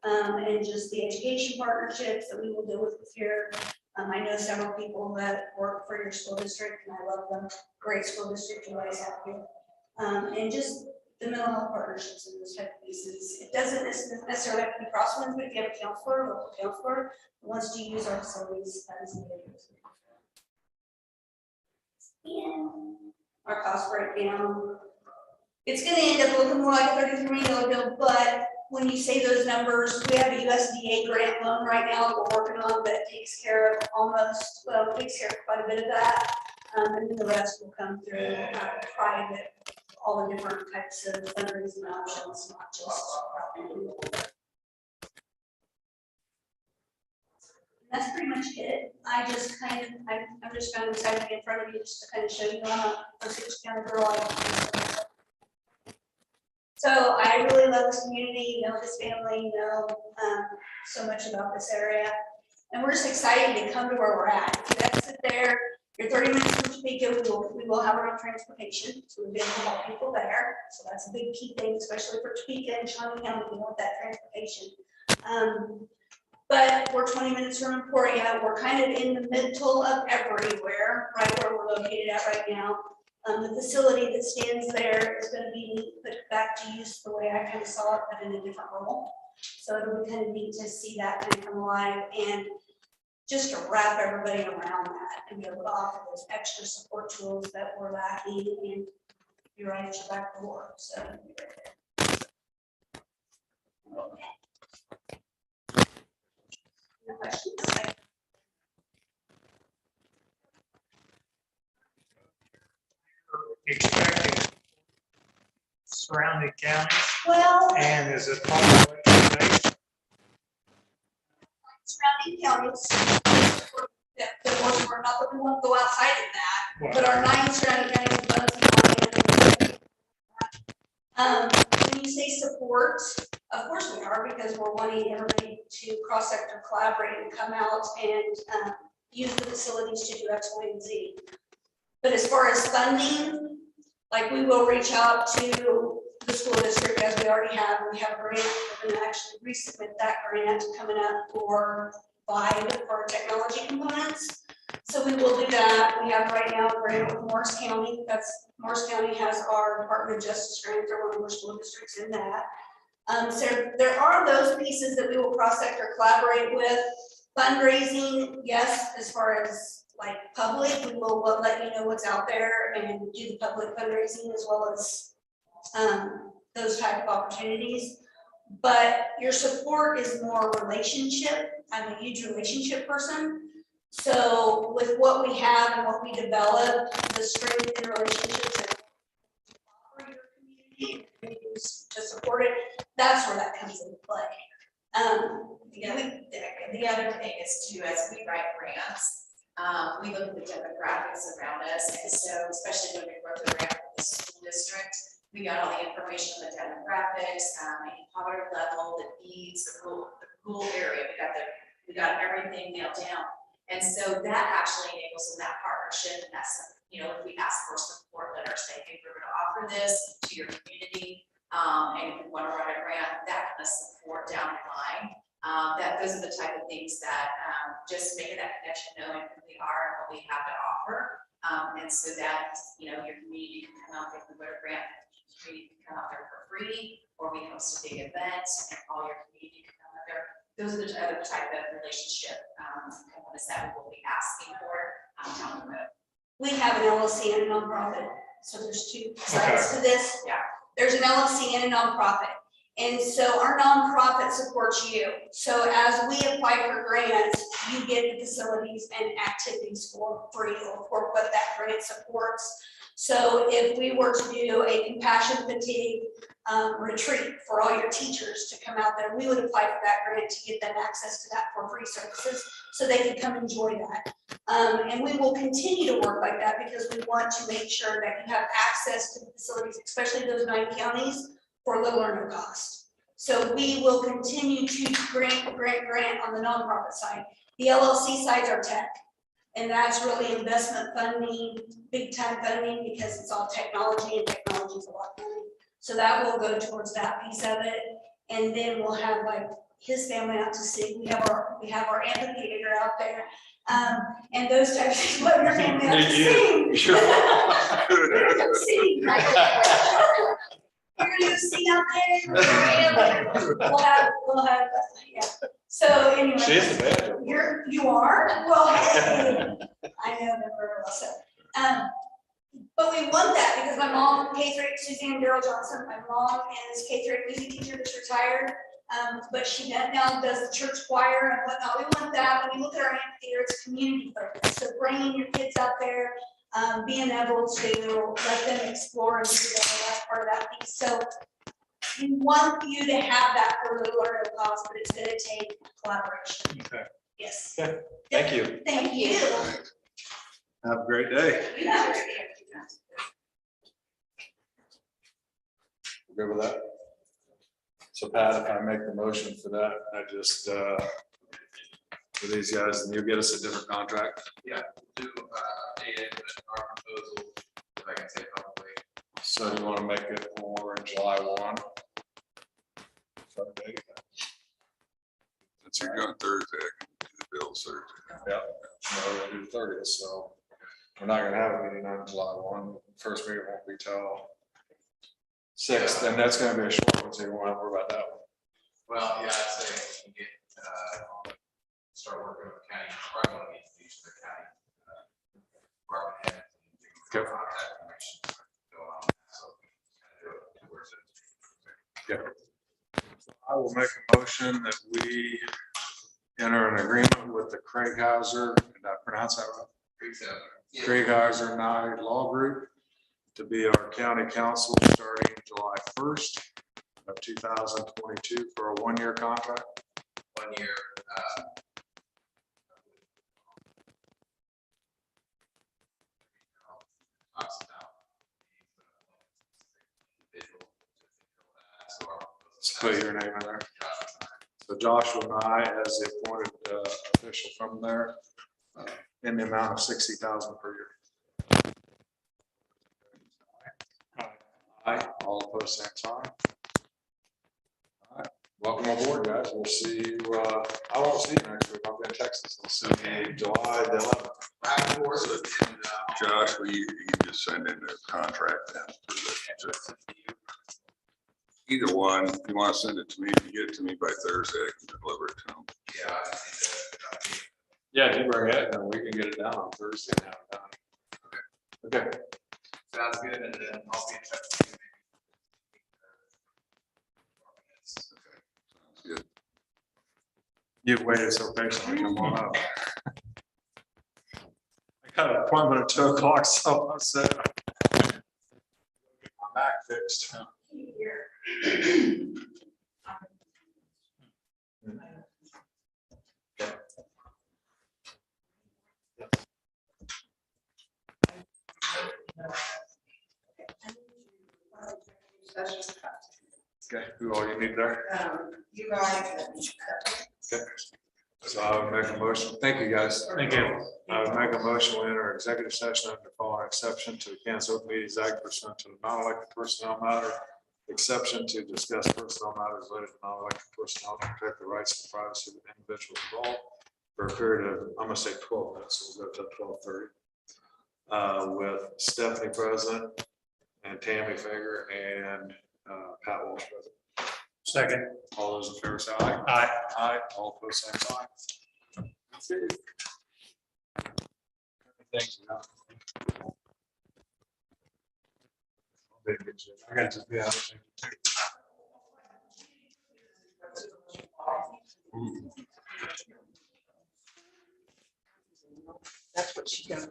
And just the education partnerships that we will deal with here. I know several people that work for your school district and I love them. Great school district you guys have here. And just the mental health partnerships and those type of pieces. It doesn't necessarily have to be crosswinds, but if you have a counselor, local counselor, who wants to use our facilities, that is needed. And our cost breakdown. It's going to end up looking more like a $33 million bill, but when you say those numbers, we have a USDA grant loan right now that we're working on that takes care of takes care of quite a bit of that. And then the rest will come through private, all the different types of fundraising options, not just. That's pretty much it. I'm just kind of excited to get in front of you just to kind of show you I'm a Osage County girl. So I really love this community, you know this family, you know so much about this area. And we're just excited to come to where we're at. If you exit there, you're 30 minutes from Topeka, we will have our own transportation. So we've been able to help people there. So that's a big key thing, especially for Topeka and Shawnee County, we want that transportation. But we're 20 minutes from Emporia. We're kind of in the middle of everywhere, right where we're located at right now. The facility that stands there is going to be put back to use the way I kind of saw it, but in a different role. So it'll be kind of neat to see that kind of come alive and just to wrap everybody around that and be able to offer those extra support tools that we're lacking and be right at your back door. So no questions? Expecting surrounding counties? Well, and is it population based? Surrounding counties, we're not that we won't go outside of that, but our 9 surrounding counties. When you say support, of course we are, because we're wanting everybody to cross-sector collaborate and come out and use the facilities to do X, Y, and Z. But as far as funding, like we will reach out to the school district as we already have. We have a grant. We're going to actually resubmit that grant coming up for 5 for our technology components. So we will do that. We have right now a grant with Morris County. Morris County has our Department of Justice grant. They're one of our school districts in that. So there are those pieces that we will cross-sector or collaborate with. Fundraising, yes, as far as like public, we will let you know what's out there and do the public fundraising as well as those type of opportunities. But your support is more relationship. I'm a huge relationship person. So with what we have and what we develop, the strength in relationships that offer your community and to support it, that's where that comes into play. The other thing is too, as we write grants, we look at the demographics around us, and so especially when we wrote the grant for the school district, we got all the information on the demographics, poverty level, the needs, the rural area. We got everything nailed down, and so that actually enables in that partnership. And that's, you know, if we ask for support letters, say, hey, we're going to offer this to your community, and if you want to write a grant, that kind of support down the line. Those are the type of things that just making that connection, knowing who we are and what we have to offer. And so that, you know, your community can come out there with a grant, community can come out there for free, or we host a big event and all your community can come out there. Those are the other type of relationship components that we will be asking for down the road. We have an LLC and a nonprofit, so there's two sides to this. Yeah. There's an LLC and a nonprofit. And so our nonprofit supports you. So as we apply for grants, you get the facilities and activities for free or for what that grant supports. So if we were to do a compassion fatigue retreat for all your teachers to come out there, we would apply for that grant to get them access to that for free services so they can come enjoy that. And we will continue to work like that because we want to make sure that you have access to the facilities, especially those 9 counties, for little or no cost. So we will continue to grant on the nonprofit side. The LLC sides are tech. And that's really investment funding, big time funding, because it's all technology and technology is a lot of money. So that will go towards that piece of it. And then we'll have like his family out to sing. We have our amphitheater out there. And those types of things, your family out to sing. Sure. We're gonna come sing. We're gonna go sing out there. We'll have, yeah. So anyway. She is the best. You are? Well, hey, I know them very well, so. But we want that because my mom, K-3, Suzanne Darrell Johnson, my mom is K-3 music teacher that's retired. But she now does the church choir and whatnot. We want that. When you look at our amphitheater, it's community focused. So bringing your kids out there, being able to let them explore and do that, that's part of that piece. So we want you to have that for little or no cost, but it's going to take collaboration. Okay. Yes. Okay. Thank you. Thank you. Have a great day. Yeah. Good with that? So Pat, if I make the motion for that, I just, for these guys, and you'll get us a different contract. Yeah, do, our proposal, if I can say publicly. So you want to make it for July 1? Sunday. Since you're going Thursday, I can do the bills Thursday. Yeah, no, we'll do the 30th, so we're not gonna have a meeting on July 1. First meeting won't be till 6th, and that's gonna be a short one, so you won't have to worry about that one. Well, yeah, I'd say we get, start working with the county, probably want to get each of the county department heads and Okay. contact information going on. So we kind of do it towards it. Yeah. I will make a motion that we enter an agreement with the Craighhauser, did I pronounce that right? Craighhauser Nye Law Group to be our county counsel starting July 1st of 2022 for a 1-year contract. 1 year. Talks about visual. Let's put your name in there. So Joshua and I, as the appointed official from there, in the amount of $60,000 per year. Aye. All opposed, same sign. All right, welcome aboard, guys. We'll see you, I won't see you next week. I'll be in Texas. I'll see you July the 11th. Josh, will you just send in the contract then? Either one, if you want to send it to me, if you get it to me by Thursday, I can deliver it to them. Yeah, if you bring it, and we can get it down on Thursday and have it done. Okay. Sounds good, and then I'll be in touch with you. Good. You've waited so patiently, come on up. I got an appointment at 2:00, so I said. My back fixed. Okay, who all you need there? You guys. Okay. So I would make a motion. Thank you, guys. Thank you. I would make a motion to enter executive session under following exception to the Kansas Open Meetings Act pursuant to the non-elected personnel matter. Exception to discuss personnel matters related to non-elected personnel to protect the rights and privacy of the individuals involved for a period of, I'm gonna say 12 minutes, so we'll go to 12:30. With Stephanie present and Tammy Finger and Pat Walsh present. Second. All those in favor say aye. Aye. Aye. All opposed, same sign. Thanks. I got to be out. That's what she does.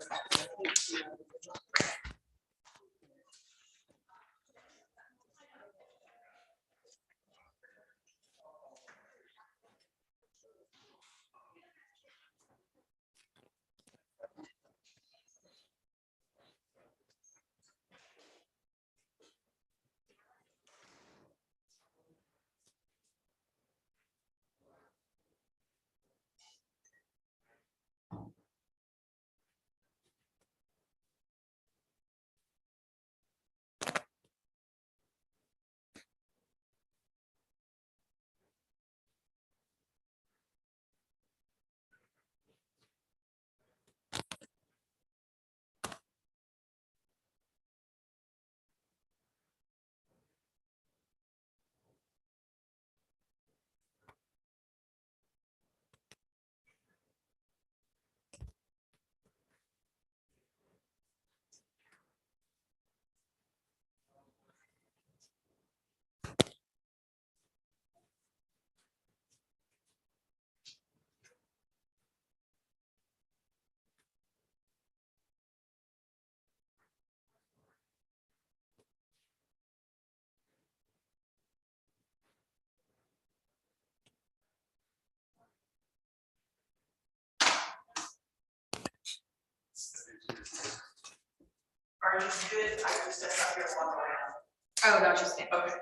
Are you good? I just stepped up here one around. Oh, gotcha. Okay.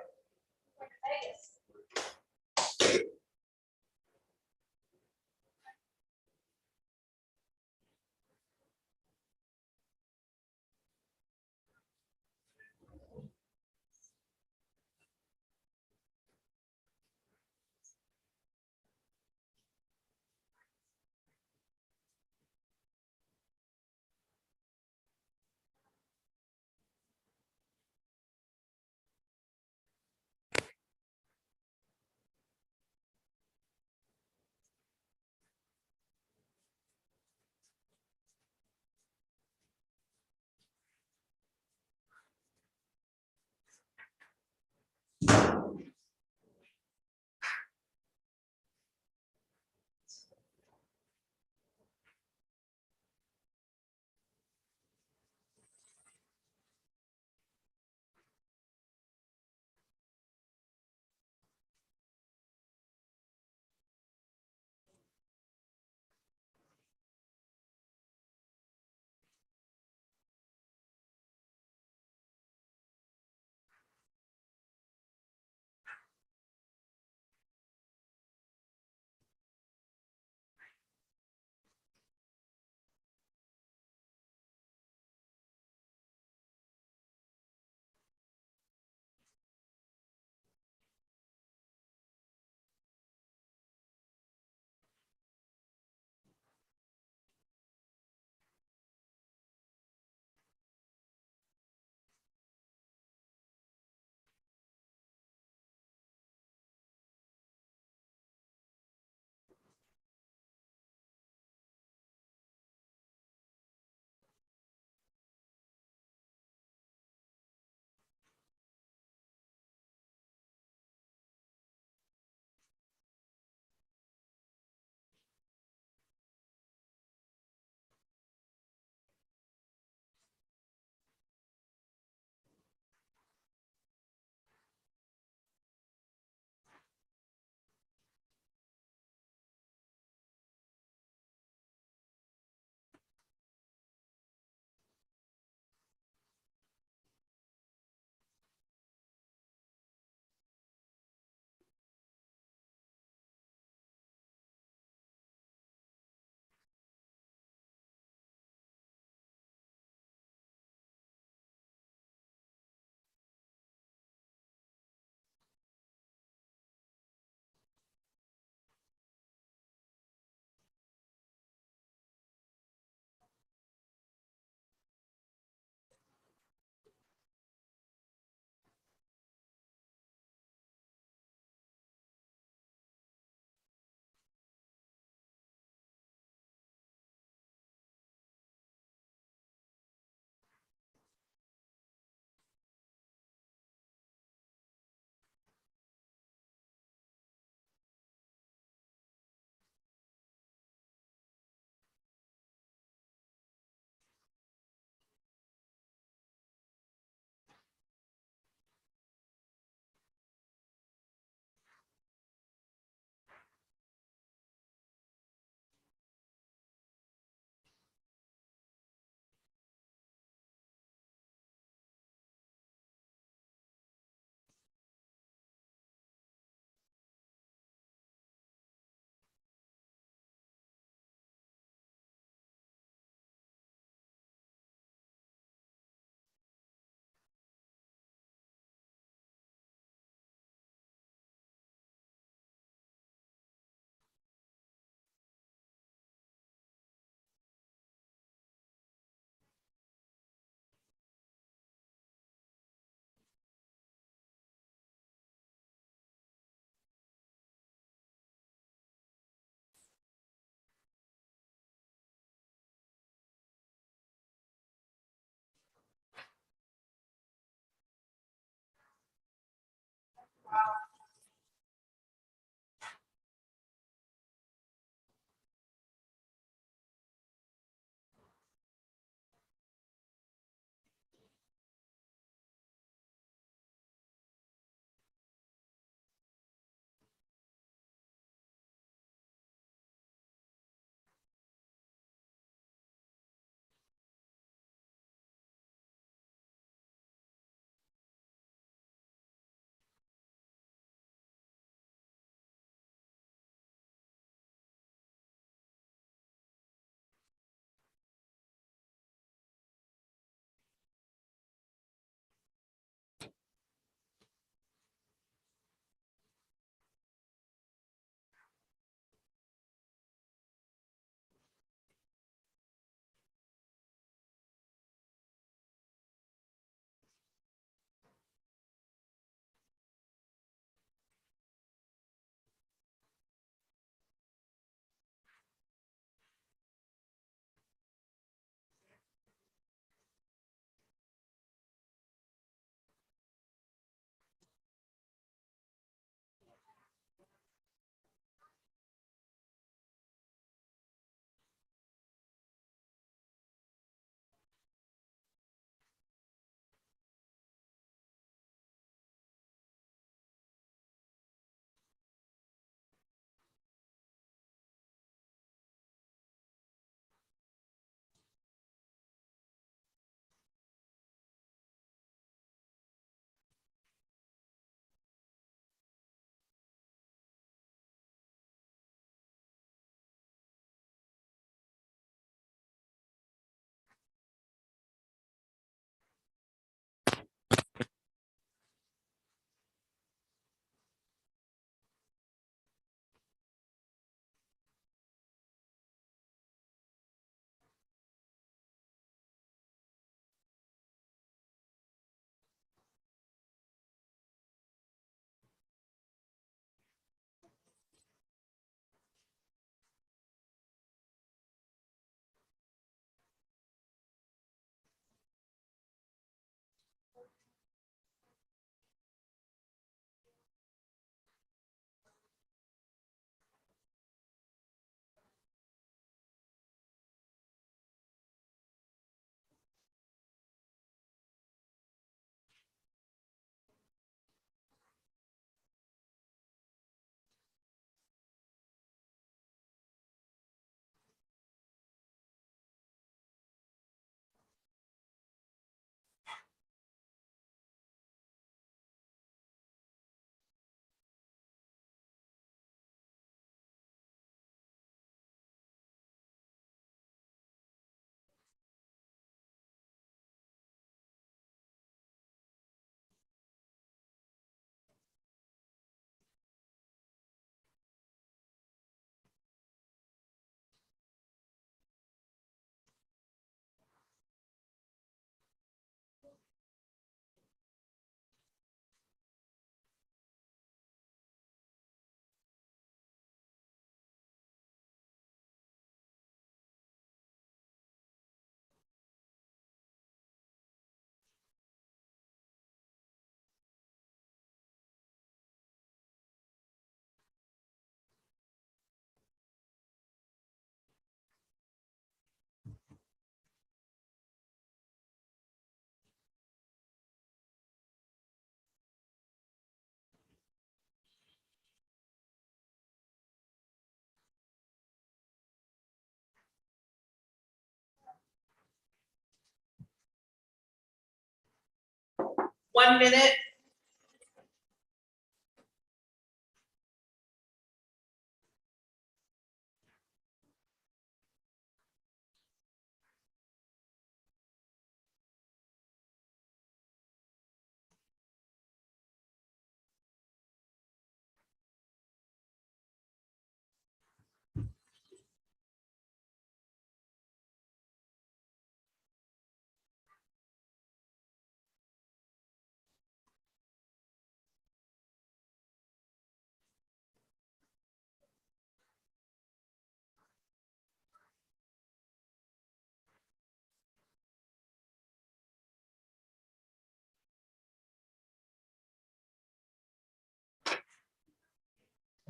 1 minute.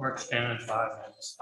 We're extending 5 minutes.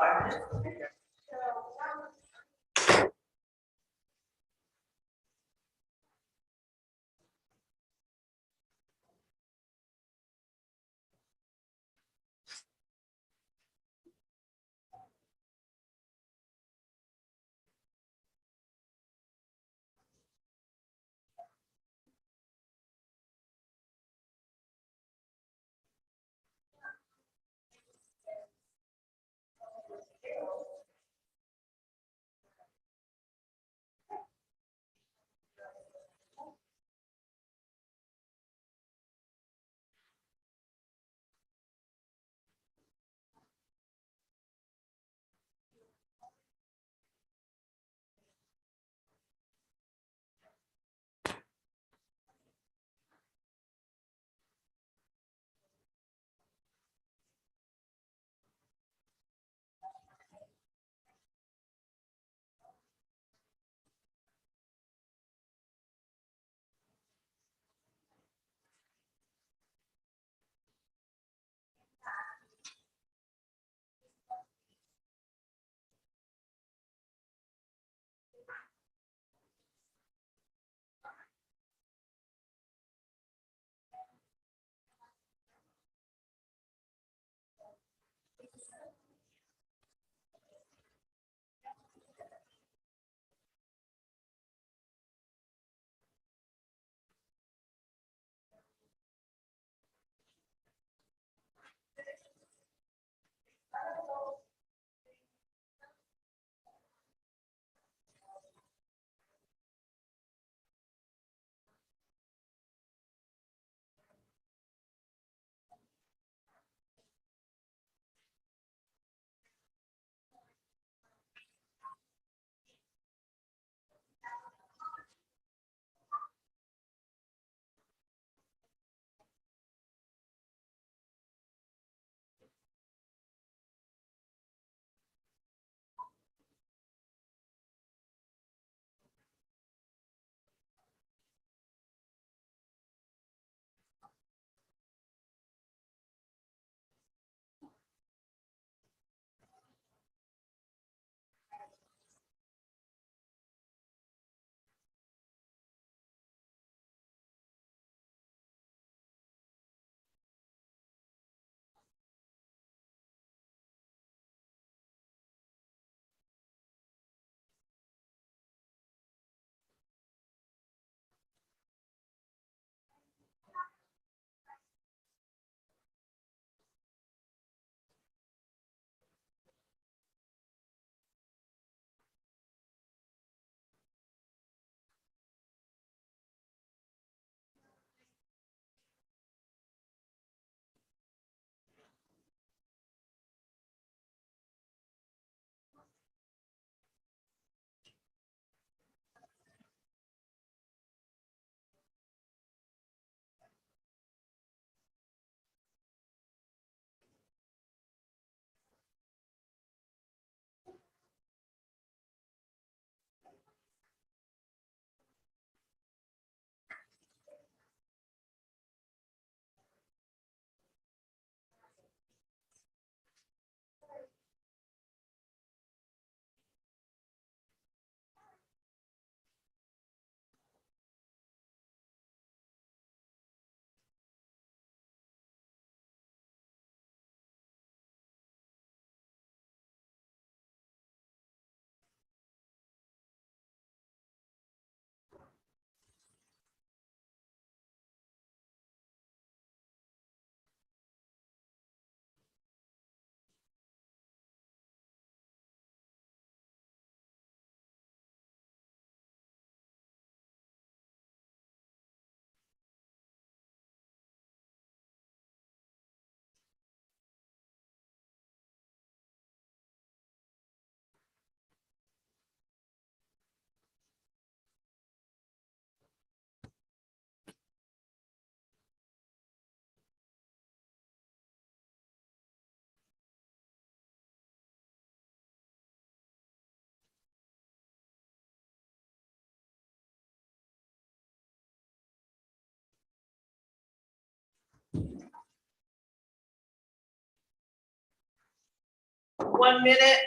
1 minute.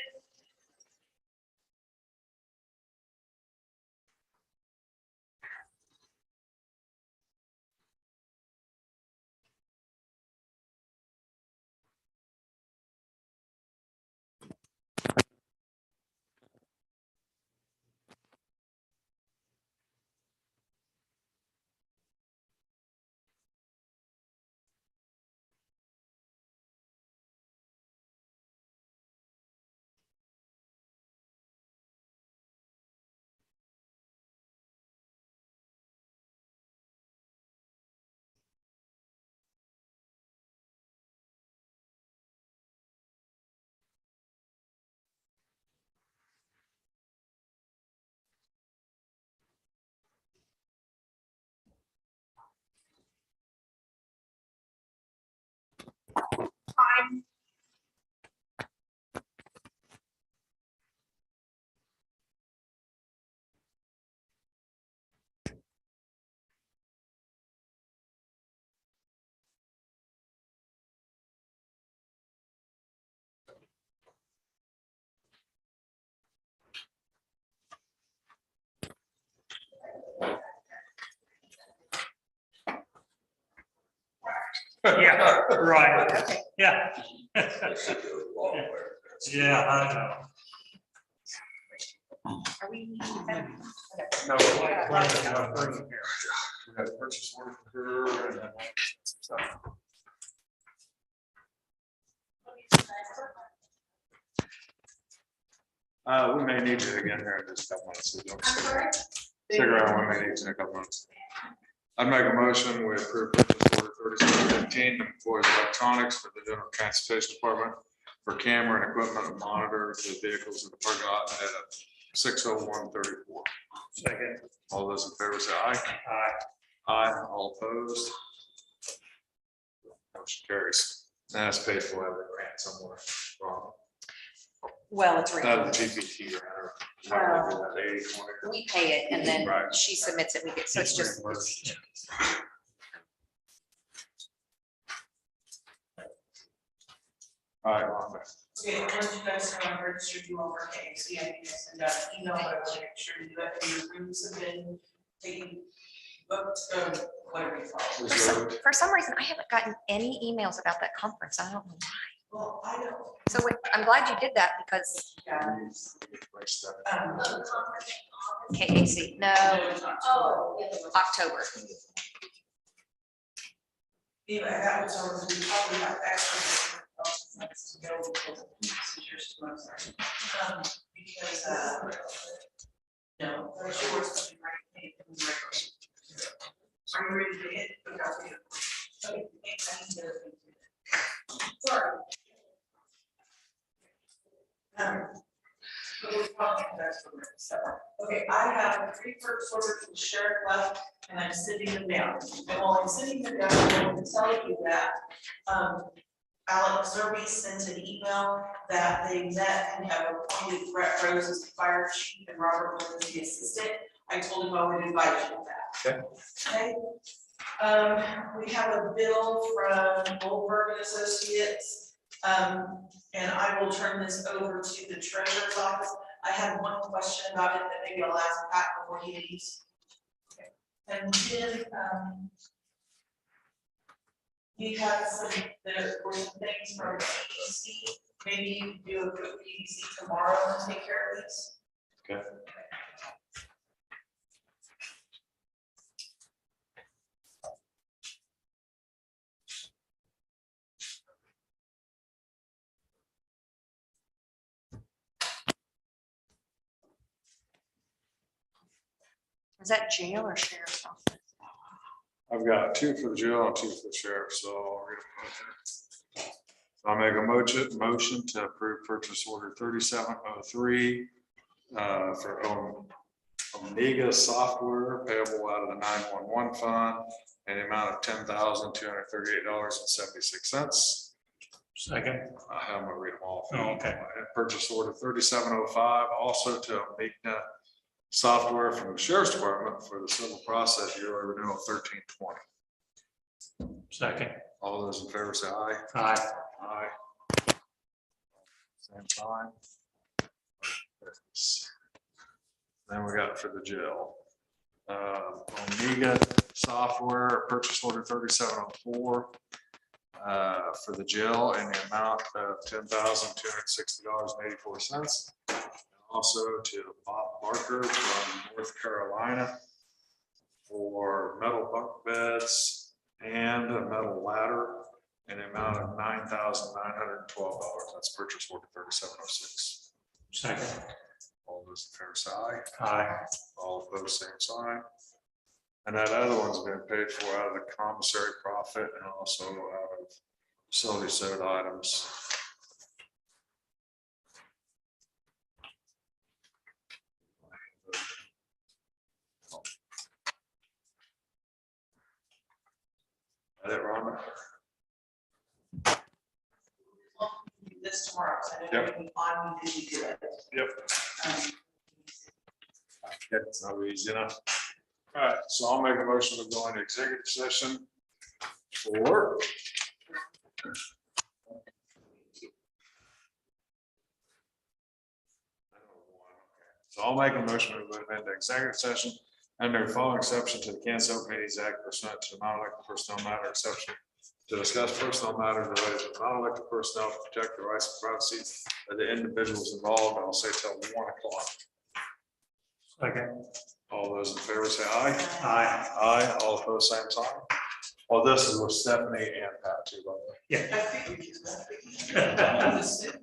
Time. Yeah, right, Okay. yeah. That should go a long way. Yeah, I know. Are we? No, we got a purchase order for her and then stuff. We may need to again here in just a couple months. So don't figure out when we may need to in a couple months. I'd make a motion, we approve purchase order 3715 to employ Electronics for the General Transportation Department for camera and equipment to monitor the vehicles in the parking lot at 60134. Second. All those in favor say aye. Aye, all opposed. Motion carries. That's paid for out of the grant somewhere. Wrong. Well, it's Out of the GPT or whatever. That 80/20. we pay it and then Right. she submits it, we get, so it's just. Reimbursed. All right, Rhonda. Okay, I want you guys to know I registered you over KFC, I think I sent out an email, but I want to make sure you that your rooms have been taken, booked, whatever you call it. For some reason, I haven't gotten any emails about that conference. I don't know why. Well, I don't. So I'm glad you did that because KAC, no, Oh. October. Yeah, that was over, we probably have extra. To go because yours too, I'm sorry. Because, no, there's yours. Are you ready to hit? Okay. Sorry. But we'll probably have extra room, so. Okay, I have 3 purchase orders from sheriff left, and I'm sitting them down. And while I'm sitting them down, I want to tell you that, Alex Zerbe sent an email that they met and have appointed Brett Rose as the fire chief and Robert Wood as the assistant. I told him I would invite you to that. Okay. We have a bill from Goldberg and Associates. And I will turn this over to the treasurer's office. I have one question about it that maybe I'll ask Pat before he leaves. Okay. And then, we have there were some things from PDC, maybe you can do a quick PDC tomorrow and take care of these. Okay. Is that jail or sheriff's office? I've got 2 for the jail and 2 for the sheriff, so I'll read them. I'll make a motion to approve purchase order 3703 for Omega Software payable out of the 911 fund and the amount of $10,238.76. Second. I'm gonna read them all. Oh, okay. Purchase order 3705 also to Omega Software from the Sheriff's Department for the civil process yearly renewal 1320. Second. All those in favor say aye. Aye. Aye. same sign. Then we got for the jail. Omega software, purchase order 3704 for the jail in the amount of $10,260.84. Also to Bob Barker from North Carolina for metal bunk beds and a metal ladder in the amount of $9,912. That's purchase order 3706. Second. All those in favor say aye. Aye. All opposed, same sign. And that other one's been paid for out of the commissary profit and also out of facility soda items. That it, Rhonda? This tomorrow, so I know Yep. we on, we did do it. Yep. Okay, it's not easy enough. All right, so I'll make a motion to go into executive session for. So I'll make a motion to move into executive session under the following exception to the Kansas Open Meetings Act pursuant to non-elected personnel matter exception to discuss personal matters related to non-elected personnel to protect the rights and privacy of the individuals involved. I'll say till 1:00. Second. All those in favor say aye. Aye. Aye, all opposed, same sign. Well, this is with Stephanie and Pat too, by the way. Yeah. I figured you was gonna be.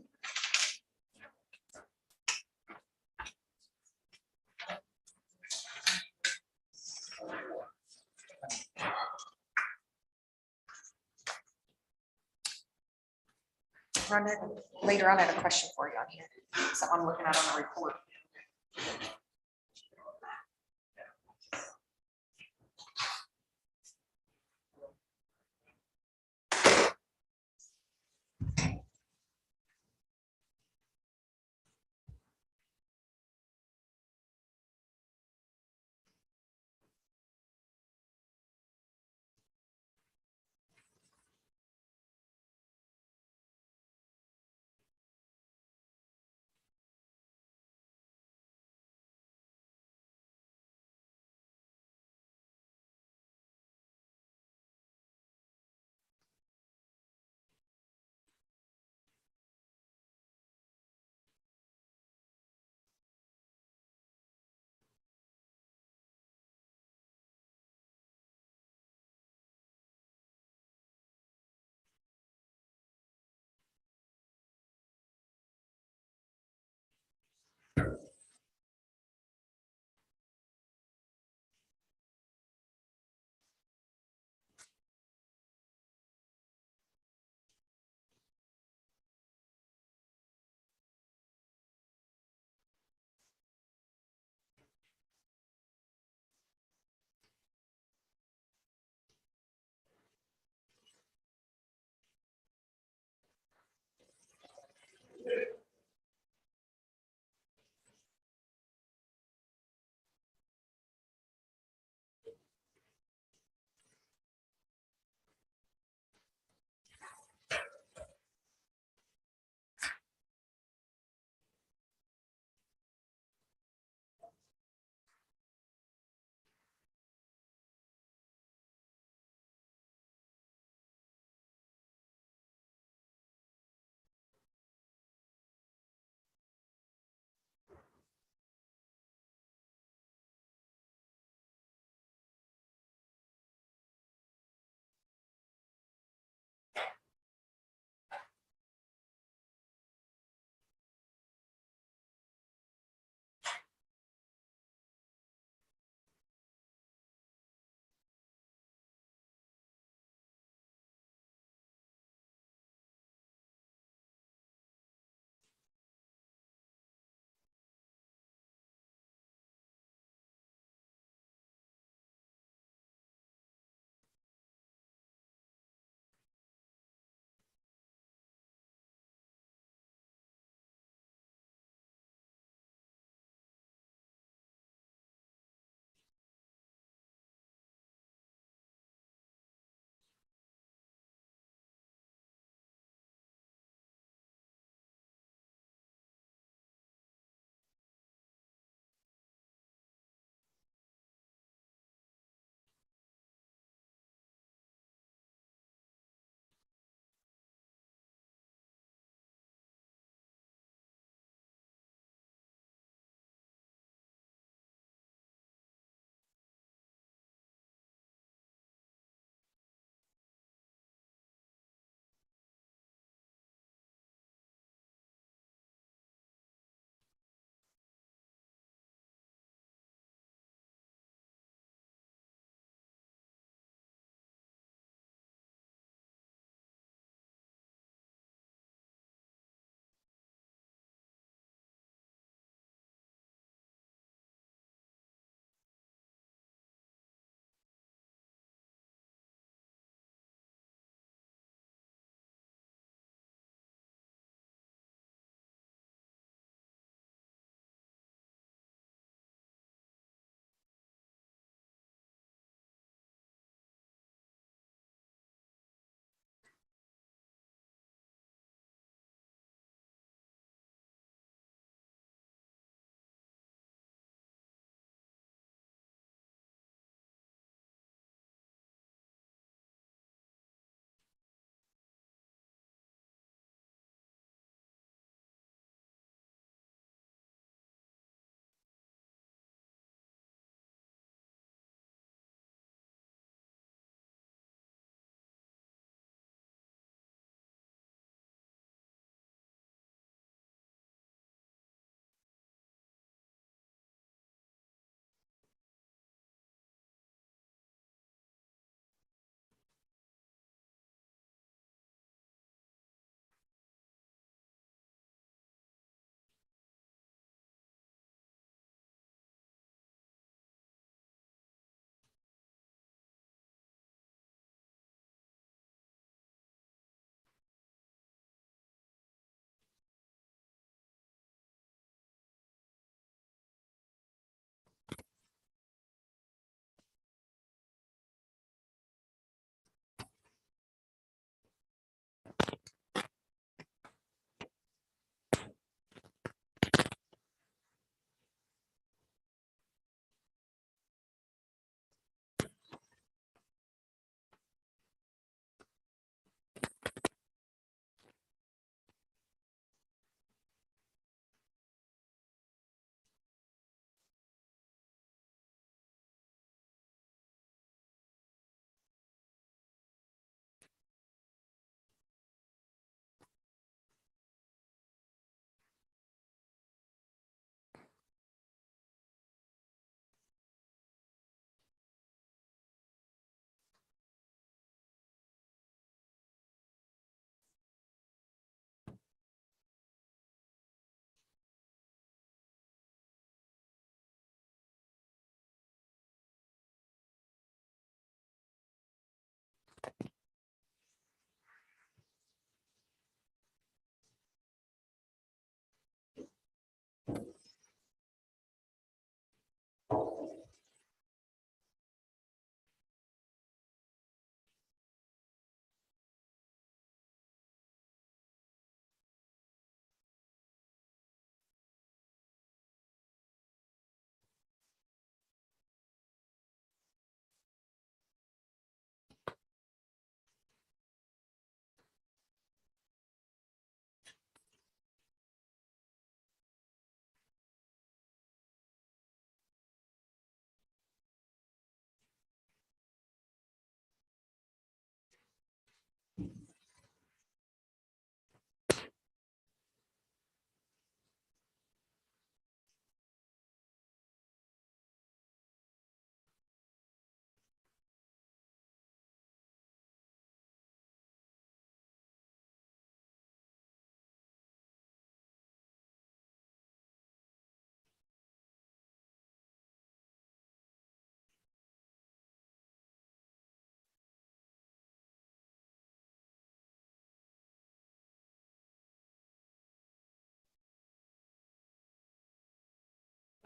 Rhonda, later on, I have a question for you on here. Someone looking at on the report.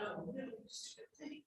Oh, really? Just a good thing.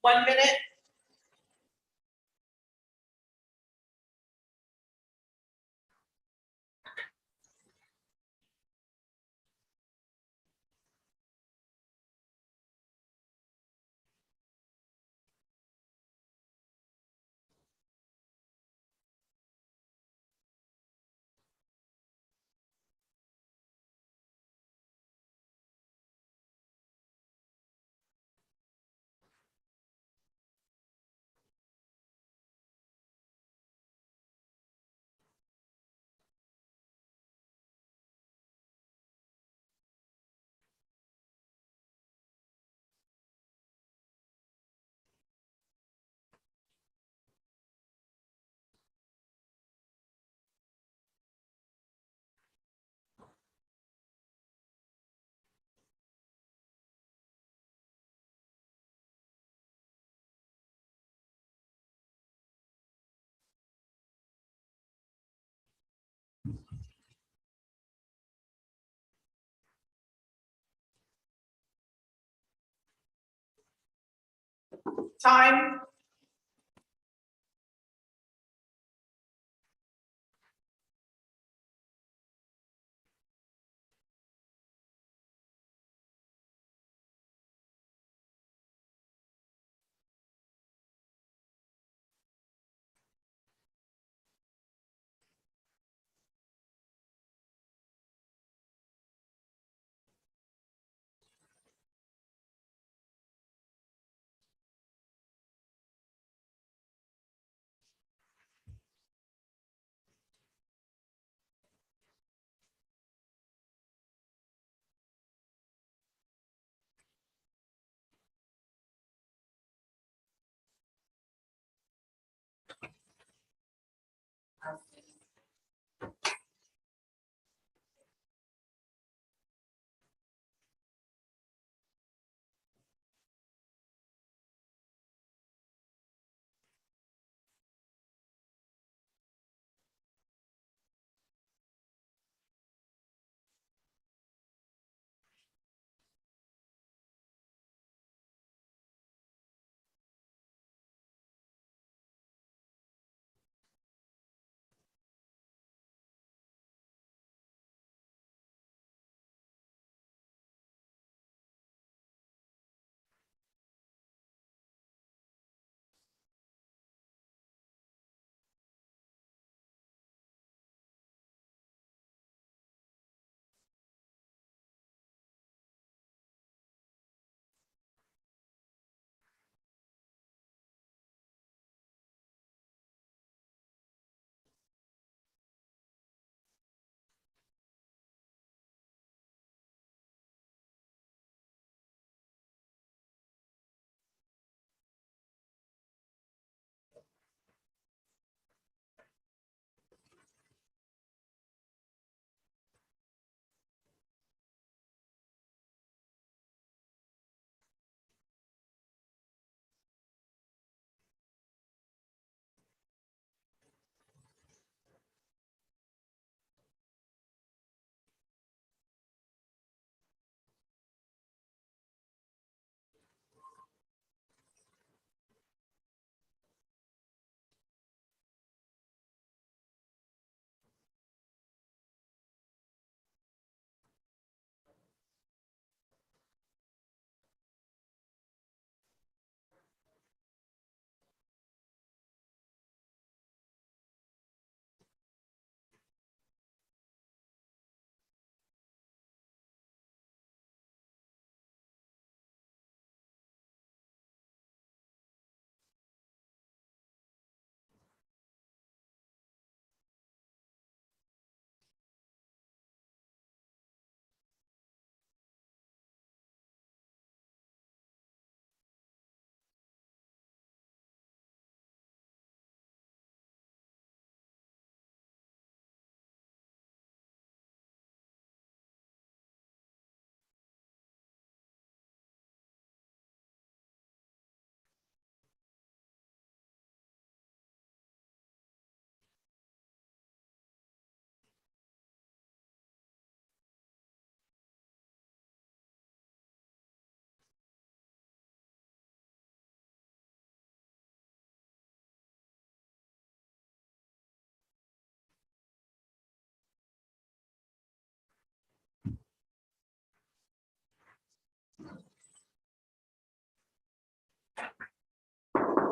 1 minute. Time.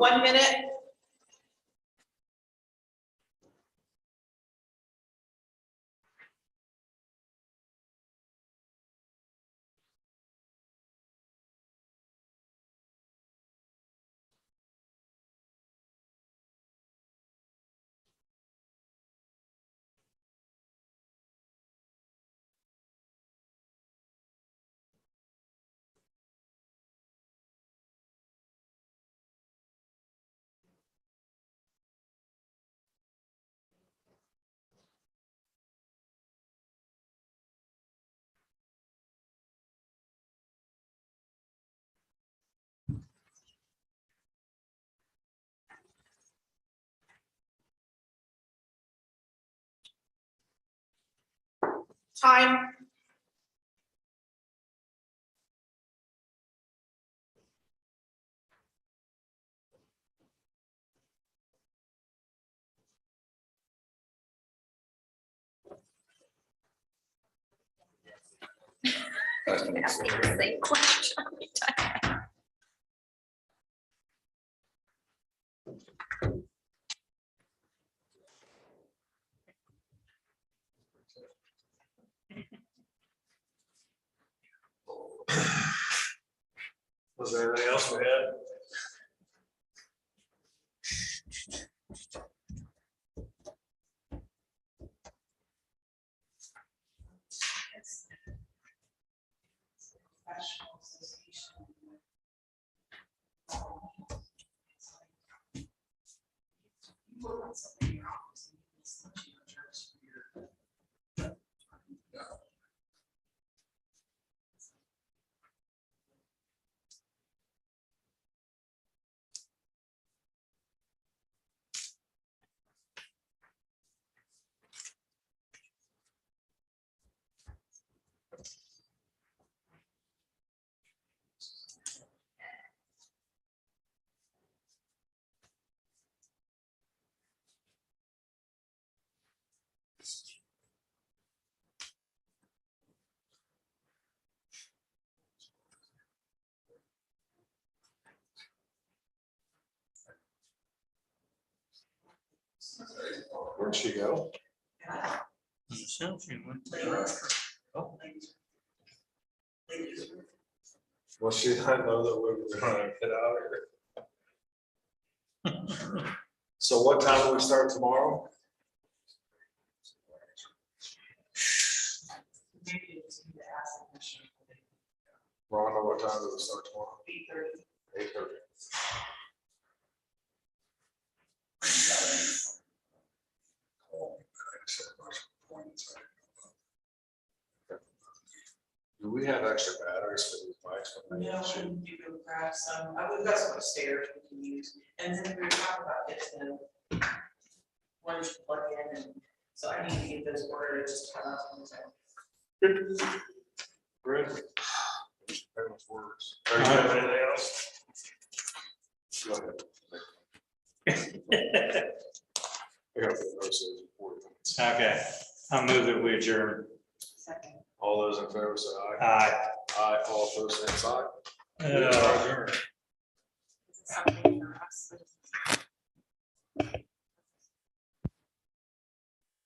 1 minute. Time. Ask me the same question every time. Was there anything else we had? Where'd she go? Well, she didn't know that we were gonna get out of here. So what time do we start tomorrow? Rhonda, what time do we start tomorrow? 8:30. 8:30. Do we have extra batteries for these bikes? No, you can grab some, we've got some upstairs we can use, and then we were talking about getting the ones you plug in, and so I need to get those ordered, just turn off them. Great. Famous words. Are you Have have anything else? Go ahead. I got the notes in 40 minutes. Okay, I'll move that we adjourn. Second. All those in favor say aye. Aye. Aye, all opposed, same sign. Adjourn. Is it something